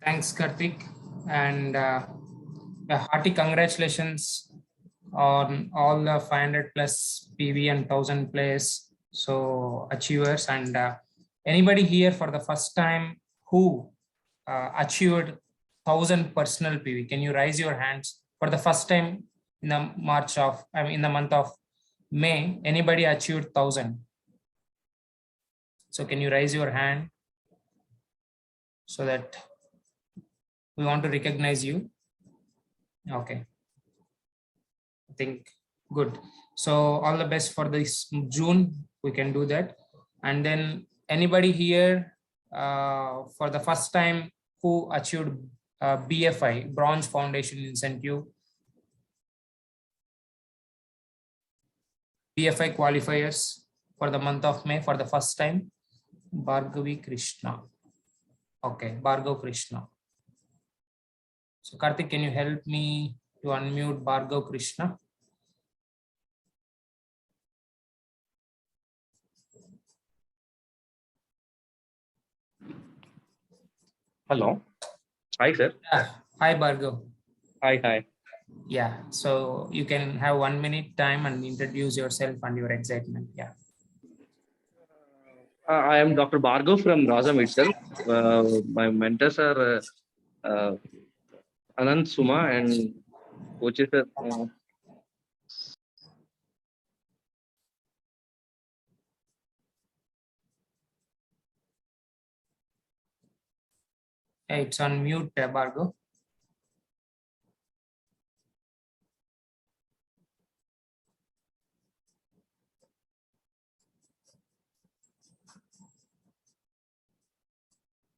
Thanks, Karthik, and a hearty congratulations on all the 500 plus PV and 1000 plus achievers. And anybody here for the first time who achieved 1000 personal PV, can you raise your hands for the first time in the in the month of May? Anybody achieved 1000? So can you raise your hand so that we want to recognize you? Okay, I think good. So all the best for this June. We can do that. And then anybody here for the first time who achieved BFI, Bronze Foundation Incentive, BFI qualifiers for the month of May for the first time? Bhargavi Krishna. Okay, Bhargav Krishna. So Karthik, can you help me to unmute Bhargav Krishna? Hello. Hi, sir. Yeah. Hi, Bhargav. Hi. Yeah, so you can have 1 minute time and introduce yourself and your excitement. Yeah. I am Dr. Bhargav from Razam itself. My mentors are Anand Suma and coaches are Hey, it's on mute, Bhargav.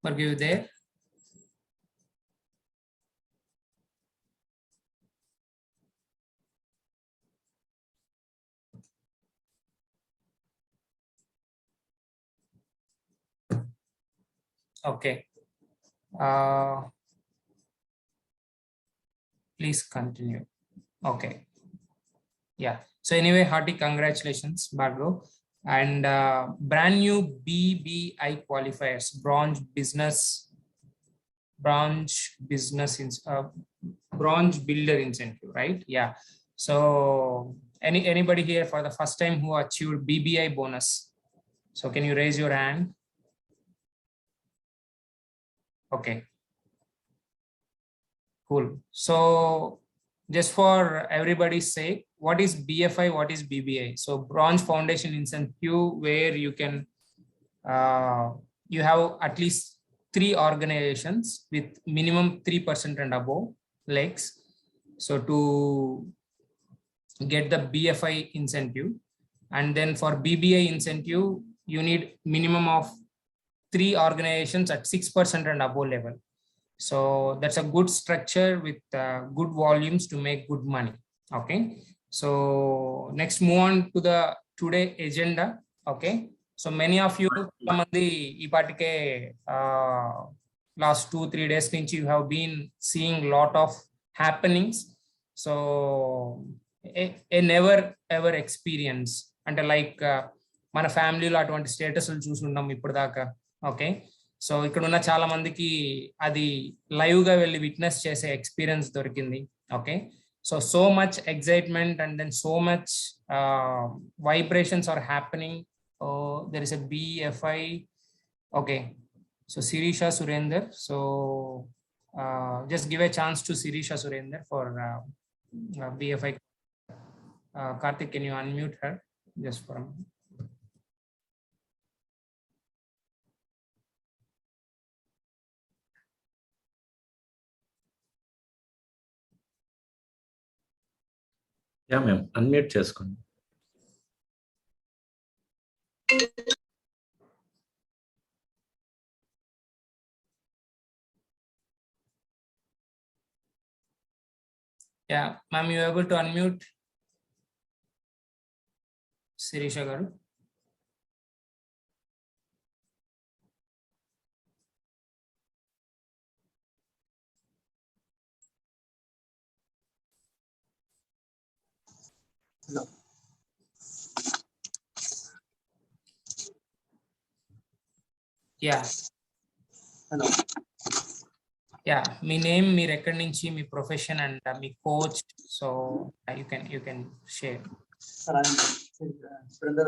Bhargav, you there? Okay. Please continue. Okay. Yeah. So anyway, hearty congratulations, Bhargav. And brand new BBI qualifiers, bronze business builder incentive, right? Yeah. So anybody here for the first time who achieved BBI bonus? So can you raise your hand? Okay. Cool. So just for everybody's sake, what is BFI? What is BBI? So Bronze Foundation Incentive, where you can you have at least 3 organizations with minimum 3% and above legs. So to get the BFI incentive, and then for BBI incentive, you need minimum of 3 organizations at 6% and above level. So that's a good structure with good volumes to make good money. Okay. So next move on to the today agenda. Okay. So many of you last 2-3 days you have been seeing lot of happenings. So a never ever experience అంటే like మన ఫ్యామిలీలో అటువంటి స్టేటస్లు చూసుంటాం ఇప్పుడు దాకా. Okay. So ఇక్కడ ఉన్న చాలా మందికి అది లైవ్ గా వెళ్ళి విట్నెస్ చేసే ఎక్స్పీరియన్స్ దొరికింది. Okay. So much excitement and then so much vibrations are happening. There is a BFI. Okay. So Sirisha Surender. So just give a chance to Sirisha Surender for BFI. Karthik, can you unmute her just for a moment? Yeah ma'am, unmute చేసుకోండి. Yeah, ma'am, you able to unmute Sirisha garu? Hello. Yeah. Hello. Yeah, మీ name, మీరు ఎక్కడి నుంచి, మీ profession and మీ coach, so you can share. Sir, I'm Surinder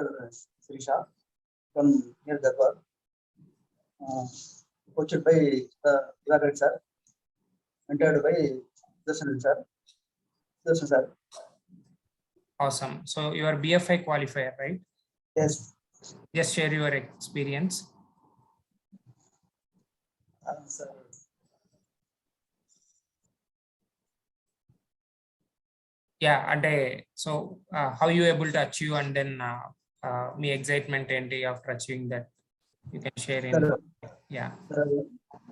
Sirisha from near Dharwad. Coached by Ilagat sir, mentored by Darshan sir. Awesome. So you are BFI qualifier, right? Yes. Just share your experience. Sir. Yeah, అంటే so how you able to achieve, and then me excitement ఏంటి after achieving that, you can share in. Yeah.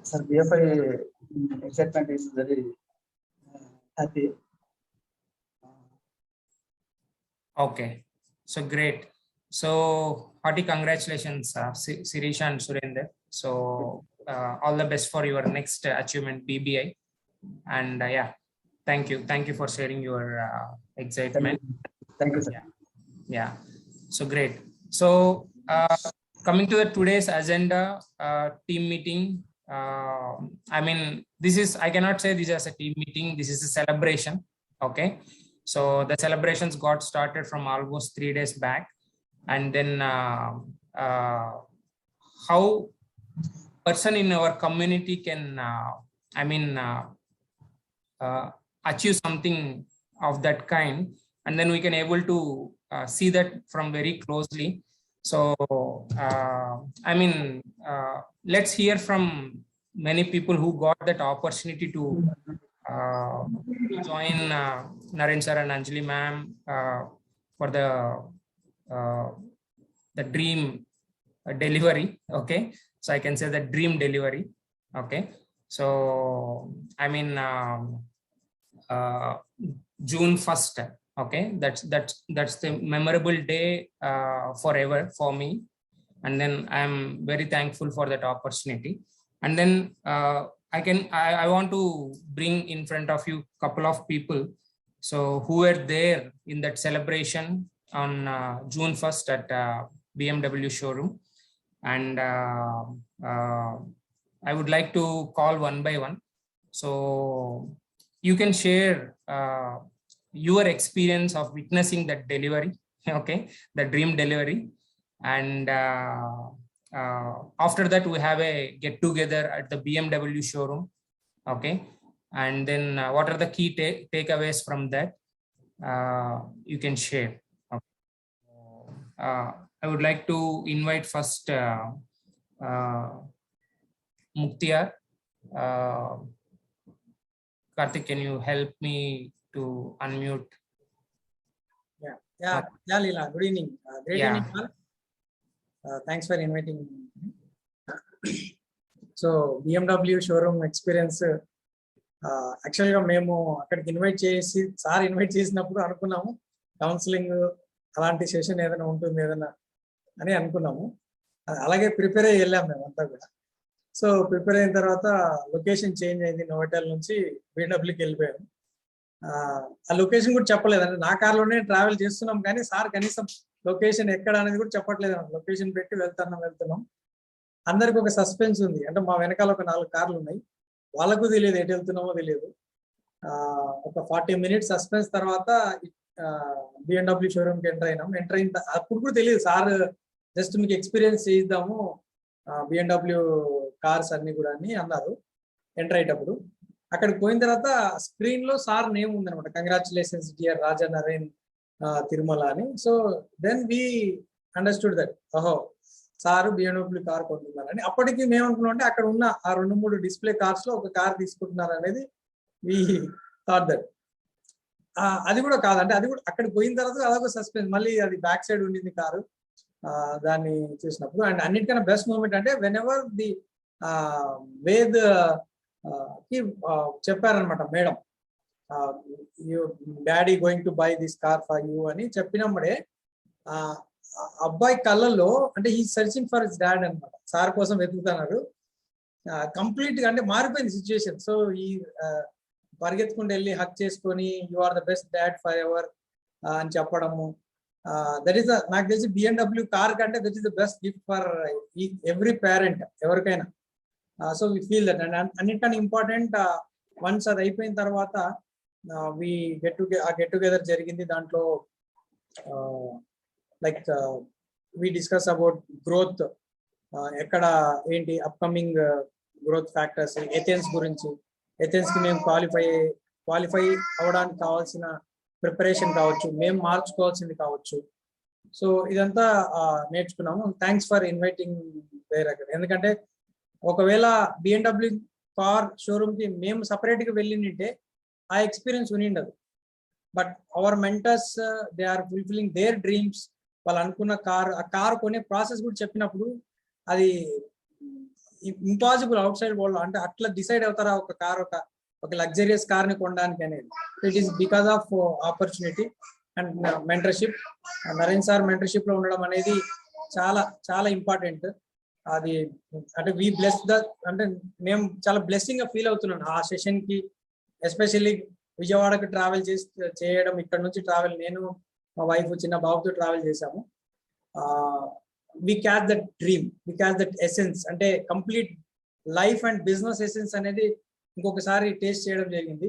Sir, BFI excitement is very happy. Okay, so great. So hearty congratulations, Sirisha and Surinder. So all the best for your next achievement, BBI. And yeah, thank you for sharing your excitement. Thank you, sir. Yeah, so great. So coming to the today's agenda, team meeting. I mean, I cannot say this as a team meeting, this is a celebration. Okay, so the celebrations got started from almost 3 days back, and then how person in our community can achieve something of that kind, and then we can able to see that from very closely. So let's hear from many people who got that opportunity to join Naren sir and Anjali ma'am for the dream delivery. Okay, so I can say the dream delivery. Okay, so June 1st. Okay, that's the memorable day forever for me, and then I'm very thankful for that opportunity. And then I want to bring in front of you couple of people so who were there in that celebration on June 1st at BMW showroom, and I would like to call one by one, so you can share your experience of witnessing that delivery. Okay, the dream delivery. And after that we have a get together at the BMW showroom. Okay, and then what are the key takeaways from that, you can share. Okay. I would like to invite first Mukhtiar. Karthik, can you help me to unmute? Yeah, Leela. Good evening. Great evening, all. Thanks for inviting me. So BMW showroom experience. Actually, మేము అక్కడికి invite చేసి sir invite చేసినప్పుడు అనుకున్నాము counselling అలాంటి session ఏదైనా ఉంటుంది ఏదైనా అని అనుకున్నాము. అలాగే ప్రిపేర్ అయ్యి వెళ్ళాం మేమంతా కూడా. సో ప్రిపేర్ అయిన తర్వాత లొకేషన్ చేంజ్ అయింది, నోవెటల్ నుంచి BMWకి వెళ్ళిపోయాము. ఆ లొకేషన్ కూడా చెప్పలేదు, అంటే నా కార్లోనే ట్రావెల్ చేస్తున్నాం కానీ సార్ కనీసం లొకేషన్ ఎక్కడ అనేది కూడా చెప్పట్లేదు. లొకేషన్ పెట్టి వెళ్తున్నాం. అందరికి ఒక సస్పెన్స్ ఉంది, అంటే మా వెనకాల ఒక 4 కార్లు ఉన్నాయి, వాళ్ళకు తెలియదు ఎటు వెళ్తున్నామో తెలియదు. ఒక 40 minutes సస్పెన్స్ తర్వాత BMW షోరూమ్కి ఎంటర్ అయినాం. ఎంటర్ అయిన అప్పుడు కూడా తెలియదు, సార్ జస్ట్ మీకు ఎక్స్పీరియన్స్ చేయిద్దాము BMW కార్స్ అన్ని కూడా అని అన్నారు ఎంటర్ అయ్యేటప్పుడు. అక్కడికి పోయిన తర్వాత స్క్రీన్ లో సార్ నేమ్ ఉందనమాట, కంగ్రాచులేషన్స్ డియర్ రాజా నరేన్ తిరుమల అని. So then we understood that ఓహో సార్ BMW కార్ కొంటున్నారని. అప్పటికి మేము అనుకున్నాం అంటే అక్కడ ఉన్న ఆ 2-3 డిస్ప్లే కార్స్ లో ఒక కార్ తీసుకుంటున్నారు అనేది వి థాట్ దట్. అది కూడా కాదంటే అది కూడా అక్కడికి పోయిన తర్వాత అదొక సస్పెన్స్, మళ్ళీ అది బ్యాక్ సైడ్ ఉండింది కారు. దాన్ని చూసినప్పుడు అండ్ అన్నిటికన్నా బెస్ట్ మూమెంట్ అంటే వెన్ ఎవర్ ది వేద్ కి చెప్పారనమాట madam, daddy going to buy this car for you అని చెప్పినప్పుడే అబ్బాయి కళ్ళల్లో అంటే ఈ సర్చింగ్ ఫర్ హిస్ డాడ్ అనమాట, సార్ కోసం వెతుకుతున్నారు. కంప్లీట్ గా అంటే మారిపోయింది సిచ్యువేషన్. సో ఈ పరిగెత్తుకుంటూ వెళ్ళి హక్ చేసుకొని you are the best dad forever అని చెప్పడము. దట్ ఈస్ నాకు తెలిసి BMW కార్ కంటే that is the best gift for every parent ఎవరికైనా. So we feel that. And అన్నిటికన్నా ఇంపార్టెంట్, వన్స్ అది అయిపోయిన తర్వాత వి గెట్ టుగెదర్ జరిగింది. దాంట్లో like we discuss about growth, ఎక్కడ ఏంటి అప్కమింగ్ గ్రోత్ ఫ్యాక్టర్స్, ఎథెన్స్ గురించి, ఎథెన్స్ కి మేము క్వాలిఫై అవ్వడానికి కావాల్సిన ప్రిపరేషన్ కావచ్చు, మేము మార్చుకోవాల్సింది కావచ్చు. సో ఇదంతా నేర్చుకున్నాము. Thanks for inviting there. ఎందుకంటే ఒకవేళ BMW కార్ షోరూమ్ కి మేము సపరేట్ గా వెళ్ళింటే ఆ ఎక్స్పీరియన్స్ ఉనిండదు. But our mentors, they are fulfilling their dreams. వాళ్ళు అనుకున్న ఆ కార్ కొనే ప్రాసెస్ కూడా చెప్పినప్పుడు అది ఇంపాసిబుల్ అవుట్ సైడ్ వరల్డ్. అంటే అట్లా డిసైడ్ అవుతారా ఒక కార్, ఒక లగ్జరియస్ కార్ ని కొనడానికి అనేది. It is because of opportunity and mentorship. Naren sir mentorship లో ఉండడం అనేది చాలా చాలా ఇంపార్టెంట్. అది అంటే అంటే మేము చాలా బ్లెస్సింగ్ గా ఫీల్ అవుతున్నాను ఆ సెషన్ కి. ఎస్పెషల్లీ విజయవాడకు ట్రావెల్ చేయడం, ఇక్కడ నుంచి ట్రావెల్, నేను మా వైఫ్ చిన్న బాబుతో ట్రావెల్ చేశాము. We catch that dream, we catch that essence. అంటే complete life and business essence అనేది ఇంకొకసారి టేస్ట్ చేయడం జరిగింది.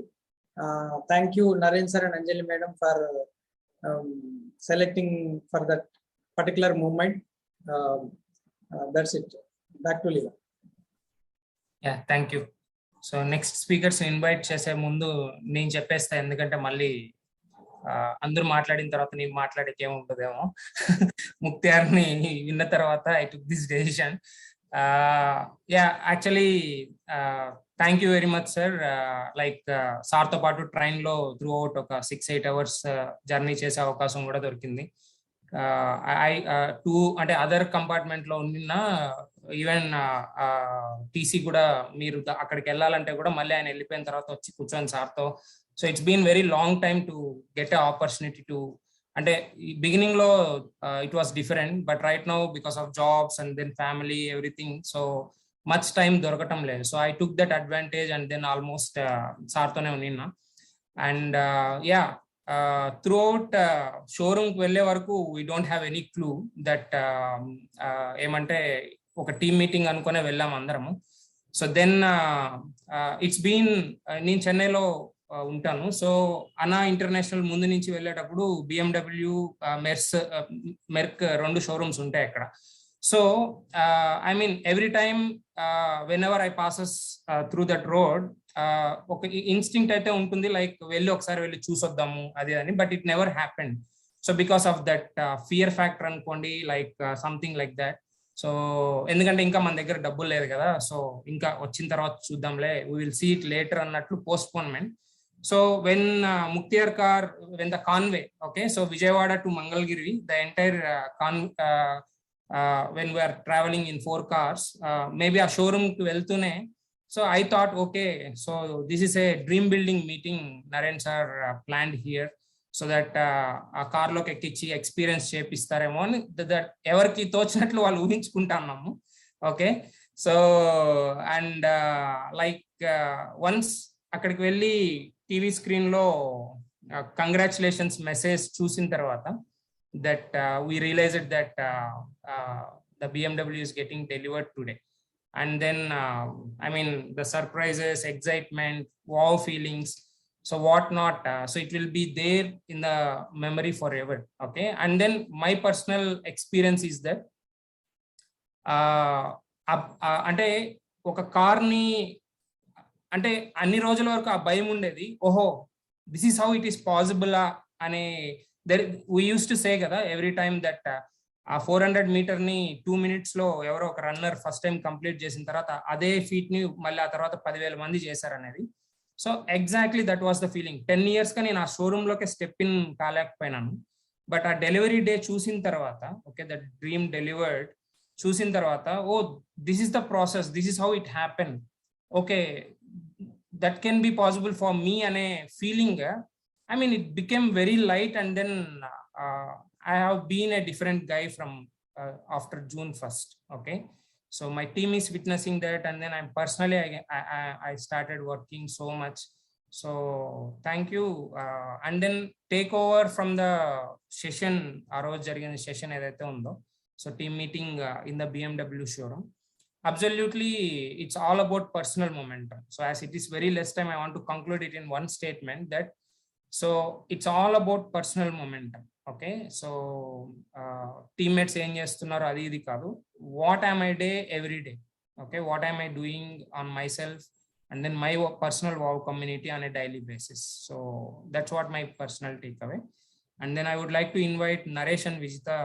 Thank you Naren sir and Anjali madam for selecting for that particular moment. That's it. Back to Leela. Yeah, thank you. So next speakers invite చేసే ముందు నేను చెప్పేస్తా, ఎందుకంటే మళ్ళీ అందరూ మాట్లాడిన తర్వాత నేను మాట్లాడేకి ఏముంటుందేమో. ముక్తియార్ని విన్న తర్వాత I took this decision. Yeah, actually thank you very much sir. Like సార్తో పాటు ట్రైన్లో త్రూ అవుట్ ఒక 6-8 hours జర్నీ చేసే అవకాశం కూడా దొరికింది. అంటే అదర్ కంపార్ట్మెంట్ లో ఉన్న ఈవెన్ టీసీ కూడా మీరు అక్కడికి వెళ్ళాలంటే కూడా మళ్ళీ ఆయన వెళ్ళిపోయిన తర్వాత వచ్చి కూర్చొని సార్తో. So it's been very long time to get a opportunity to, అంటే బిగినింగ్ లో it was different, but right now because of jobs and then family everything, so much time దొరకటం లేదు. So I took that advantage and then almost సార్తోనే ఉన్నా. And yeah, throughout షోరూమ్కి వెళ్ళే వరకు we don't have any clue that ఏమంటే ఒక team meeting అనుకునే వెళ్ళాము అందరము. సో దెన్ ఇట్స్ బీన్, నేను చెన్నైలో ఉంటాను. సో అనా ఇంటర్నేషనల్ ముందు నుంచి వెళ్ళేటప్పుడు BMW, మెర్క్ 2 షోరూమ్స్ ఉంటాయి అక్కడ. So I mean every time whenever I passes through that road, ఒక ఇన్స్టింక్ట్ అయితే ఉంటుంది, లైక్ ఒకసారి వెళ్ళి చూసొద్దాము అది అని. But it never happened. So because of that fear factor అనుకోండి, like something like that. So ఎందుకంటే ఇంకా మన దగ్గర డబ్బులు లేదు కదా, సో ఇంకా వచ్చిన తర్వాత చూద్దాంలే, we will see it later అన్నట్లు postponement. So when Mukhtiyar car, when the convoy, okay, so Vijayawada to Mangalagiri, the entire when we are traveling in 4 cars, maybe a showroom కి వెళ్తూనే, so I thought, okay, so this is a dream building meeting Naren sir planned here, so that ఆ car లోకి ఎక్కించి experience చేపిస్తారేమో అని that ఎవరికి తోచినట్లు వాళ్ళు ఊహించుకుంటాము. Okay, so and like once అక్కడికి వెళ్ళి టీవీ స్క్రీన్ లో కంగ్రాచులేషన్స్ మెసేజ్ చూసిన తర్వాత, that we realized that the BMW is getting delivered today. And then I mean the surprises, excitement, wow feelings, so what not, so it will be there in the memory forever. Okay, and then my personal experience is that అంటే ఒక కార్ని, అంటే అన్ని రోజుల వరకు ఆ భయం ఉండేది, ఓహో this is how it is possible అనే. we used to say కదా ఎవ్రీ టైమ్ దట్ ఆ 400 మీటర్ ని 2 minutes లో ఎవరో ఒక రన్నర్ ఫస్ట్ టైం కంప్లీట్ చేసిన తర్వాత అదే ఫీట్ ని మళ్ళీ ఆ తర్వాత 10,000 మంది చేశారనేది. So exactly that was the feeling. 10 years గా నేను ఆ షోరూమ్ లోకి స్టెప్ ఇన్ కాలేకపోయినాను. బట్ ఆ డెలివరీ డే చూసిన తర్వాత, ఓకే, దట్ డ్రీమ్ డెలివర్డ్ చూసిన తర్వాత, oh this is the process, this is how it happen, okay that can be possible for me అనే ఫీలింగ్. I mean, it became very light, and then I have been a different guy from after June 1st. Okay, so my team is witnessing that, and then I'm personally I started working so much. So thank you, and then take over from the session, aa roju jarigina session edaithe undo, so team meeting in the BMW showroom. absolutely, it's all about personal momentum. So as it is very less time, I want to conclude it in one statement that so it's all about personal momentum. Okay, so teammates ఏం చేస్తున్నారు అది ఇది కాదు, what am I day every day, okay, what am I doing on myself and then my personal wow community on a daily basis. So that's what my personal takeaway. And then I would like to invite Naresh and Vijita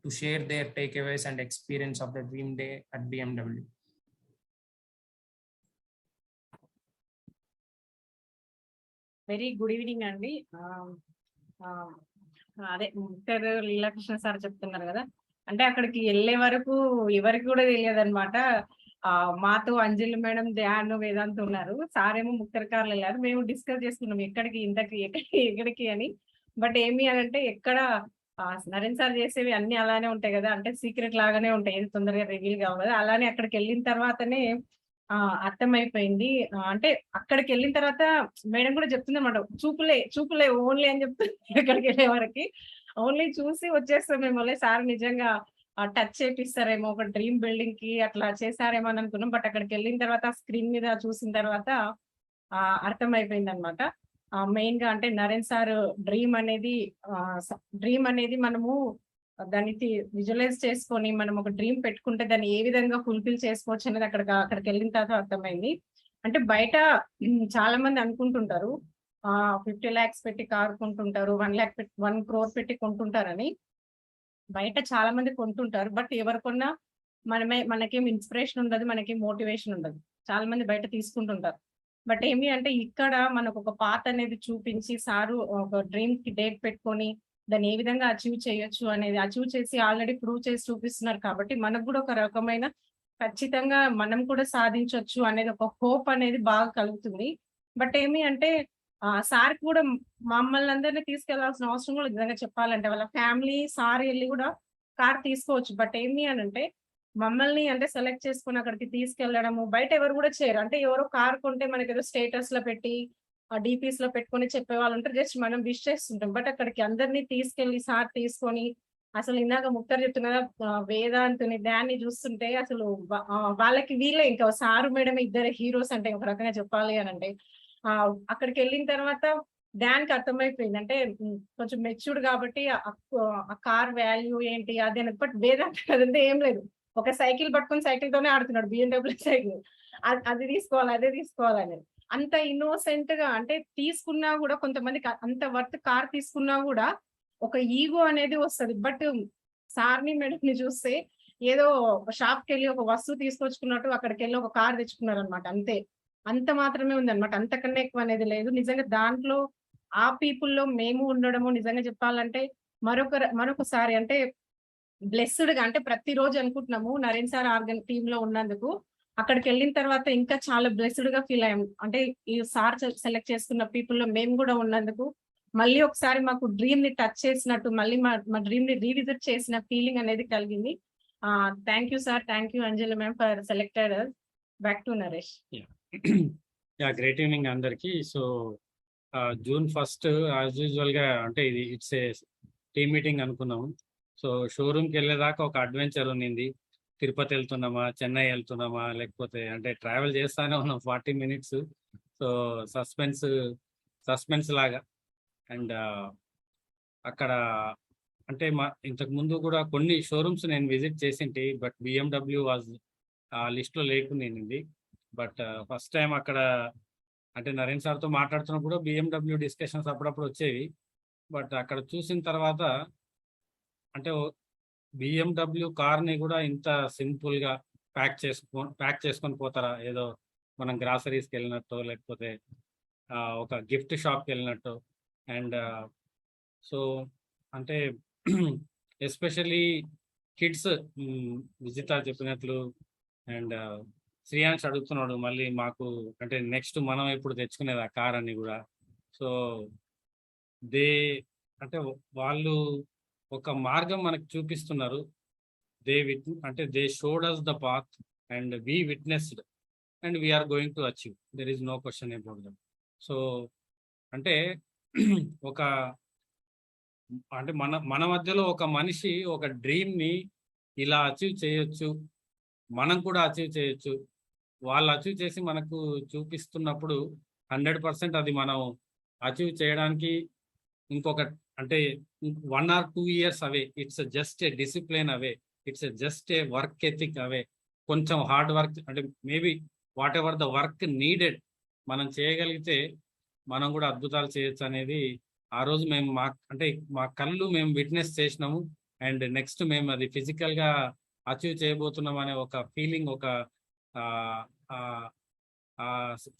to share their takeaways and experience of the dream day at BMW. Very good evening అండి. అదే Mukhtar Leelakrishna sir చెప్తున్నారు కదా, అంటే అక్కడికి వెళ్ళే వరకు ఎవరికి కూడా తెలియదు అనమాట. మాతో అంజలి మేడం, ధ్యాన్, వేదాంత్ ఉన్నారు. సార్ ఏమో ముక్తార్ కార్లు వెళ్ళారు. మేము డిస్కస్ చేసుకున్నాం ఎక్కడికి ఇంతకి ఎక్కడికి అని. బట్ ఏమి అని అంటే ఎక్కడ నరేన్ సార్ చేసేవి అన్ని అలానే ఉంటాయి కదా, అంటే సీక్రెట్ లాగానే ఉంటాయి, ఏది తొందరగా రివీల్ కావు కదా. అలానే అక్కడికి వెళ్ళిన తర్వాతనే అర్థమైపోయింది. అంటే అక్కడికి వెళ్ళిన తర్వాత మేడం కూడా చెప్తుంది అనమాట, చూపులే ఓన్లీ అని చెప్తుంది. అక్కడికి వెళ్ళే వరకు ఓన్లీ చూసి వచ్చేస్తాం మేము. సార్ నిజంగా టచ్ చేపిస్తారేమో, ఒక డ్రీమ్ బిల్డింగ్ కి అట్లా చేశారేమో అని అనుకున్నాం. బట్ అక్కడికి వెళ్ళిన తర్వాత స్క్రీన్ మీద చూసిన తర్వాత అర్థమైపోయింది అనమాట. మెయిన్ గా అంటే నరేన్ సార్ డ్రీమ్ అనేది మనము దాన్ని విజువలైజ్ చేసుకొని మనం ఒక డ్రీమ్ పెట్టుకుంటే దాన్ని ఏ విధంగా ఫుల్ఫిల్ చేసుకోవచ్చు అనేది అక్కడికి వెళ్ళిన తర్వాత అర్థమైంది. అంటే బయట చాలా మంది అనుకుంటుంటారు 50 lakhs పెట్టి కారు కొంటుంటారు, 1 lakh పెట్టి 1 crore పెట్టి కొంటుంటారని. బయట చాలా మంది కొంటుంటారు, బట్ ఎవరికొన్నా మనకేం ఇన్స్పిరేషన్ ఉండదు, మనకేం మోటివేషన్ ఉండదు. చాలా మంది బయట తీసుకుంటుంటారు. బట్ ఏమి అంటే ఇక్కడ మనకు ఒక పాత్ అనేది చూపించి సారు ఒక డ్రీమ్ కి డేట్ పెట్టుకొని దాన్ని ఏ విధంగా అచీవ్ చేయొచ్చు అనేది అచీవ్ చేసి ఆల్రెడీ ప్రూవ్ చేసి చూపిస్తున్నారు. కాబట్టి మనకు కూడా ఒక రకమైన ఖచ్చితంగా మనం కూడా సాధించవచ్చు అనేది ఒక హోప్ అనేది బాగా కలుగుతుంది. బట్ ఏమి అంటే సార్ కూడా మమ్మల్ని అందరినీ తీసుకెళ్లాల్సిన అవసరం కూడా నిజంగా చెప్పాలంటే వాళ్ళ ఫ్యామిలీ సార్ వెళ్ళి కూడా కార్ తీసుకోవచ్చు. బట్ ఏమి అని అంటే మమ్మల్ని అంటే సెలెక్ట్ చేసుకుని అక్కడికి తీసుకెళ్లడము బయట ఎవరు కూడా చేయరు. అంటే ఎవరో కార్ కొంటే మనకి ఏదో స్టేటస్ లో పెట్టి డిపిస్ లో పెట్టుకొని చెప్పే వాళ్ళు ఉంటారు, జస్ట్ మనం విష్ చేస్తుంటాం. బట్ అక్కడికి అందరినీ తీసుకెళ్లి సార్ తీసుకొని అసలు ఇందాక ముక్తార్ చెప్తున్నా వేదాంతుని దాన్ని చూస్తుంటే అసలు వాళ్ళకి వీళ్ళే ఇంకా సారు మేడం ఇద్దరు హీరోస్ అంటే ఒక రకంగా చెప్పాలి అని అంటే అక్కడికి వెళ్ళిన తర్వాత దానికి అర్థమైపోయింది. అంటే కొంచెం మెచ్యూర్డ్ కాబట్టి ఆ కార్ వాల్యూ ఏంటి అదే. బట్ వేదాంత అదంతా ఏం లేదు, ఒక సైకిల్ పట్టుకొని సైకిల్ తోనే ఆడుతున్నాడు, BMW సైకిల్. అది తీసుకోవాలి అదే తీసుకోవాలని అంత ఇన్నోసెంట్ గా. అంటే తీసుకున్నా కూడా కొంతమందికి అంత వర్త్ కార్ తీసుకున్నా కూడా ఒక ఈగో అనేది వస్తుంది. బట్ సార్ని మేడంని చూస్తే ఏదో షాప్కి వెళ్ళి ఒక వస్తువు తీసుకొచ్చుకున్నట్టు అక్కడికి వెళ్ళి ఒక కార్ తెచ్చుకున్నారు అనమాట. అంత మాత్రమే ఉంది అనమాట, అంతకన్నా ఎక్కువ అనేది లేదు. నిజంగా దాంట్లో ఆ పీపుల్లో మేము ఉండడము నిజంగా చెప్పాలంటే మరొకసారి అంటే బ్లెస్డ్ గా, అంటే ప్రతిరోజు అనుకుంటున్నాము నరేన్ సార్ టీమ్ లో ఉన్నందుకు. అక్కడికి వెళ్ళిన తర్వాత ఇంకా చాలా బ్లెస్డ్ గా ఫీల్ అయ్యాం. అంటే ఈ సార్ సెలెక్ట్ చేసుకున్న పీపుల్ లో మేము కూడా ఉన్నందుకు మళ్ళీ ఒకసారి మాకు డ్రీమ్ ని టచ్ చేసినట్టు, మళ్ళీ మా డ్రీమ్ ని రీవిజిట్ చేసిన ఫీలింగ్ అనేది కలిగింది. Thank you sir, thank you Anjali ma'am for selected. Back to Naresh. Great evening అందరికి. So June 1st as usual గా అంటే ఇది ఇట్స్ ఏ టీమ్ మీటింగ్ అనుకున్నాము. సో షోరూమ్కి వెళ్ళేదాకా ఒక అడ్వెంచర్ ఉన్నింది. తిరుపతి వెళ్తున్నామా, చెన్నై వెళ్తున్నామా, లేకపోతే అంటే ట్రావెల్ చేస్తానే ఉన్నాం 40 minutes. సో సస్పెన్స్ లాగా. అండ్ అక్కడ అంటే ఇంతకు ముందు కూడా కొన్ని షోరూమ్స్ నేను విజిట్ చేసింటి, బట్ BMW వాజ్ ఆ లిస్ట్లో లేకుండింది. బట్ ఫస్ట్ టైం అక్కడ అంటే నరేన్ సార్తో మాట్లాడుతున్నప్పుడు BMW డిస్కషన్స్ అప్పుడప్పుడు వచ్చేవి. బట్ అక్కడ చూసిన తర్వాత అంటే BMW కార్ని కూడా ఇంత సింపుల్గా ప్యాక్ చేసుకొని పోతారా, ఏదో మనం గ్రాసరీస్కి వెళ్ళినట్టు లేకపోతే ఒక గిఫ్ట్ షాప్కి వెళ్ళినట్టు. అండ్ సో అంటే ఎస్పెషల్లీ కిడ్స్, విజిత చెప్పినట్లు అండ్ శ్రీయాంష్ అడుగుతున్నాడు మళ్ళీ మాకు అంటే నెక్స్ట్ మనం ఎప్పుడు తెచ్చుకునేది ఆ కార్ అని కూడా. సో అంటే వాళ్ళు ఒక మార్గం మనకు చూపిస్తున్నారు. They showed us the path and we witnessed and we're going to achieve. There is no question about that. So అంటే ఒక అంటే మన మధ్యలో ఒక మనిషి ఒక డ్రీమ్ని ఇలా అచీవ్ చేయొచ్చు, మనం కూడా అచీవ్ చేయొచ్చు. వాళ్ళు అచీవ్ చేసి మనకు చూపిస్తున్నప్పుడు 100% అది మనం అచీవ్ చేయడానికి ఇంకొక అంటే 1 or 2 years away. It's just a discipline away, it's just a work ethic away. కొంచెం హార్డ్ వర్క్ అంటే maybe whatever the work needed మనం చేయగలిగితే మనం కూడా అద్భుతాలు చేయొచ్చు అనేది ఆ రోజు మేము మా కళ్ళు మేము విట్నెస్ చేసినాము. అండ్ నెక్స్ట్ మేము అది ఫిజికల్గా అచీవ్ చేయబోతున్నాం అనే ఒక ఫీలింగ్, ఒక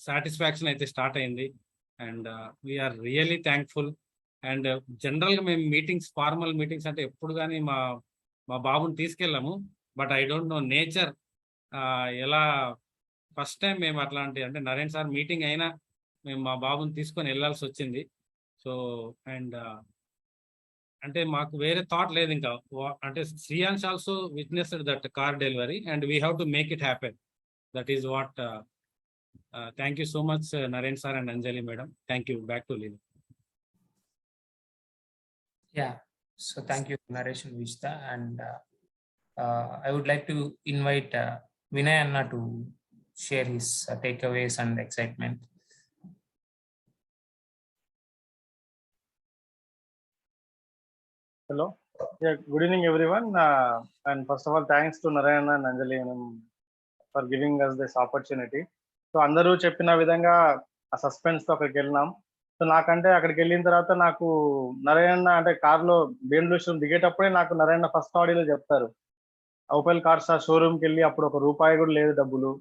సాటిస్ఫాక్షన్ అయితే స్టార్ట్ అయింది. And we're really thankful. And జనరల్గా మేము ఫార్మల్ మీటింగ్స్ అంటే ఎప్పుడు కానీ మా బాబుని తీసుకెళ్ళాము. But I don't know nature ఎలా ఫస్ట్ టైం మేము అట్లాంటి అంటే నరేన్ సార్ మీటింగ్ అయినా మేము మా బాబుని తీసుకొని వెళ్ళాల్సి వచ్చింది. సో అండ్ అంటే మాకు వేరే థాట్ లేదు ఇంకా. అంటే Shreyans also witnessed that car delivery and we have to make it happen. That is what. Thank you so much Naren sir and Anjali madam. Thank you. Back to Leela. Yeah, so thank you, Naresh and Vishta. And I would like to invite Vinay Anna to share his takeaways and excitement. Hello. Yeah, good evening, everyone. And first of all, thanks to Narayana and Anjali for giving us this opportunity. So, అందరూ చెప్పిన విధంగా ఆ suspense తో అక్కడికి వెళ్ళినాం. So నాకంటే అక్కడికి వెళ్ళిన తర్వాత నాకు నరేణ అంటే కార్లో BMW షోరూమ్ దిగేటప్పుడే నాకు నరేణ ఫస్ట్ ఆడియోలో చెప్తారు, ఓపెల్ కార్స్ ఆ షోరూమ్కి వెళ్ళి అప్పుడు ₹1 కూడా లేదు డబ్బులు,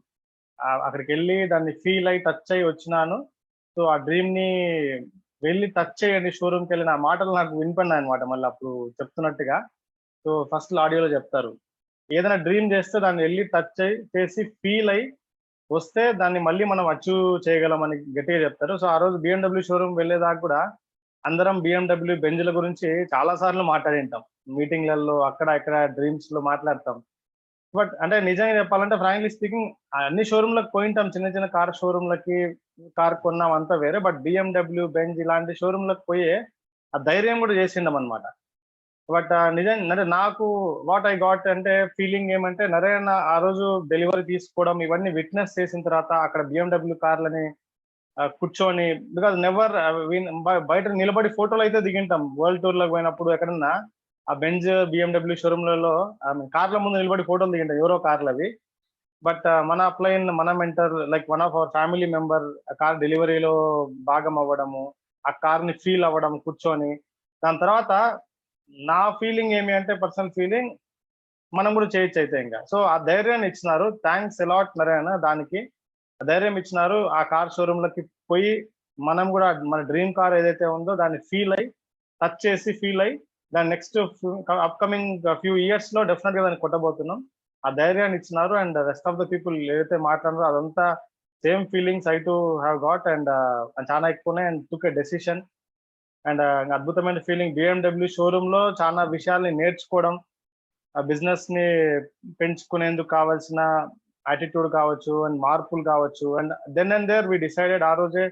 అక్కడికి వెళ్ళి దాన్ని ఫీల్ అయి టచ్ అయ్యి వచ్చినాను. సో ఆ డ్రీమ్ ని వెళ్ళి టచ్ చేయండి షోరూమ్కి వెళ్ళిన ఆ మాటలు నాకు వినిపడినాయి అనమాట. మళ్ళీ అప్పుడు చెప్తున్నట్టుగా సో ఫస్ట్ ఆడియోలో చెప్తారు, ఏదైనా డ్రీమ్ చేస్తే దాన్ని వెళ్ళి టచ్ చేసి ఫీల్ అయి వస్తే దాన్ని మళ్ళీ మనం అచీవ్ చేయగలమని గట్టిగా చెప్తారు. సో ఆ రోజు BMW షోరూమ్ వెళ్ళేదాకా కూడా అందరం BMW బెంజ్ల గురించి చాలా సార్లు మాట్లాడింటాం మీటింగ్లలో, అక్కడ ఇక్కడ డ్రీమ్స్ లో మాట్లాడతాం. బట్ అంటే నిజంగా చెప్పాలంటే ఫ్రాంక్లీ స్పీకింగ్ అన్ని షోరూమ్లకు పోయింటాం, చిన్న చిన్న కార్ షోరూమ్లకి కార్ కొన్నాం అంతా వేరే. బట్ BMW బెంజ్ ఇలాంటి షోరూమ్లకు పోయే ఆ ధైర్యం కూడా చేసిండం అనమాట. బట్ నిజంగా అంటే నాకు వాట్ ఐ గాట్ అంటే ఫీలింగ్ ఏమంటే నరేణ ఆ రోజు డెలివరీ తీసుకోవడం ఇవన్నీ విట్నెస్ చేసిన తర్వాత అక్కడ BMW కార్లని కూర్చొని, బికాజ్ నెవర్ బయట నిలబడి ఫోటోలు అయితే దిగింటాం వరల్డ్ టూర్ లకు పోయినప్పుడు ఎక్కడన్నా ఆ బెంజ్ BMW షోరూమ్లలో కార్ల ముందు నిలబడి ఫోటోలు దిగింటాం ఎవరో కార్లు అవి. బట్ మన అప్లైన్ మన mentor like one of our family member car డెలివరీలో భాగం అవ్వడము, ఆ కార్ ని ఫీల్ అవ్వడం కూర్చొని, దాని తర్వాత నా ఫీలింగ్ ఏమి అంటే పర్సనల్ ఫీలింగ్ మనం కూడా చేయొచ్చు అయితే ఇంకా. సో ఆ ధైర్యాన్ని ఇచ్చినారు, థ్యాంక్స్ ఎలాట్ నరేణ, దానికి ధైర్యం ఇచ్చినారు. ఆ కార్ షోరూమ్లకి పోయి మనం కూడా మన డ్రీమ్ కార్ ఏదైతే ఉందో దాన్ని ఫీల్ అయ్యి టచ్ చేసి ఫీల్ అయ్యి దాని నెక్స్ట్ అప్కమింగ్ ఫ్యూ ఇయర్స్ లో డెఫినెట్ గా దాన్ని కొట్టబోతున్నాం. ఆ ధైర్యాన్ని ఇచ్చినారు. And rest of the people ఏదైతే మాట్లాడారో అదంతా same feelings I to have got. And చాలా ఎక్కువనే and took a decision. And అద్భుతమైన ఫీలింగ్ BMW షోరూమ్ లో చాలా విషయాల్ని నేర్చుకోవడం, ఆ బిజినెస్ ని పెంచుకునేందుకు కావాల్సిన యాటిట్యూడ్ కావచ్చు అండ్ మార్పులు కావచ్చు. And then and there we decided ఆ రోజే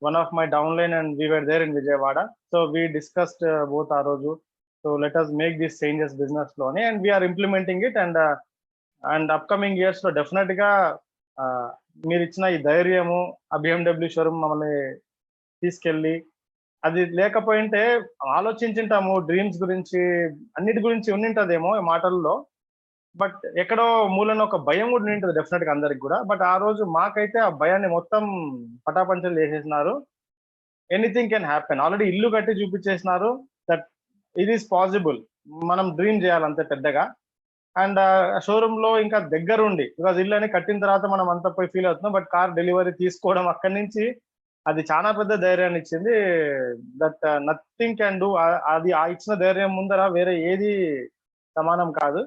one of my down line and we were there in Vijayawada. So we discussed both ఆ రోజు. So let us make this changes business లోని and we're implementing it. And upcoming years లో definite గా మీరు ఇచ్చిన ఈ ధైర్యము ఆ BMW షోరూమ్ మమ్మల్ని తీసుకెళ్ళి, అది లేకపోయింటే ఆలోచించుంటాము డ్రీమ్స్ గురించి అన్నిటి గురించి ఉండింటదేమో మాటల్లో, బట్ ఎక్కడో మూలన ఒక భయం కూడా ఉండింటది డెఫినెట్ గా అందరికి కూడా. బట్ ఆ రోజు మాకైతే ఆ భయాన్ని మొత్తం పటాపంచలు చేసేసినారు. ఎనీథింగ్ కెన్ హ్యాపెన్, ఆల్రెడీ ఇల్లు కట్టి చూపించేసినారు దట్ ఇట్ ఈస్ పాసిబుల్, మనం డ్రీమ్ చేయాలంతే పెద్దగా. అండ్ షోరూమ్ లో ఇంకా దగ్గరుండి, బికాజ్ ఇల్లు అని కట్టిన తర్వాత మనం అంతా పోయి ఫీల్ అవుతున్నాం, బట్ కార్ డెలివరీ తీసుకోవడం అక్కడి నుంచి అది చాలా పెద్ద ధైర్యాన్ని ఇచ్చింది. దట్ నథింగ్ క్యాన్ డూ, అది ఆ ఇచ్చిన ధైర్యం ముందర వేరే ఏది సమానం కాదు.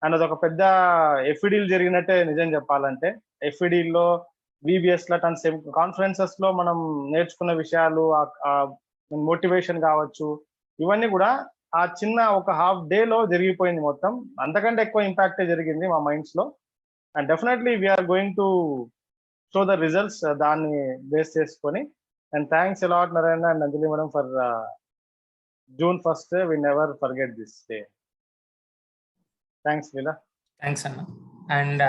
అండ్ అదొక పెద్ద ఎఫ్ఈడీలు జరిగినట్టే నిజం చెప్పాలంటే. ఎఫ్ఈడీలో VBS కాన్ఫరెన్సెస్ లో మనం నేర్చుకున్న విషయాలు, మోటివేషన్ కావచ్చు, ఇవన్నీ కూడా ఆ చిన్న ఒక హాఫ్ డే లో జరిగిపోయింది మొత్తం. అంతకంటే ఎక్కువ ఇంపాక్టే జరిగింది మా మైండ్స్ లో. And definitely we're going to show the results దాన్ని బేస్ చేసుకొని. And thanks a lot Narayana and Anjali madam for June 1st. We never forget this day. Thanks, Leela. Thanks, Anna. And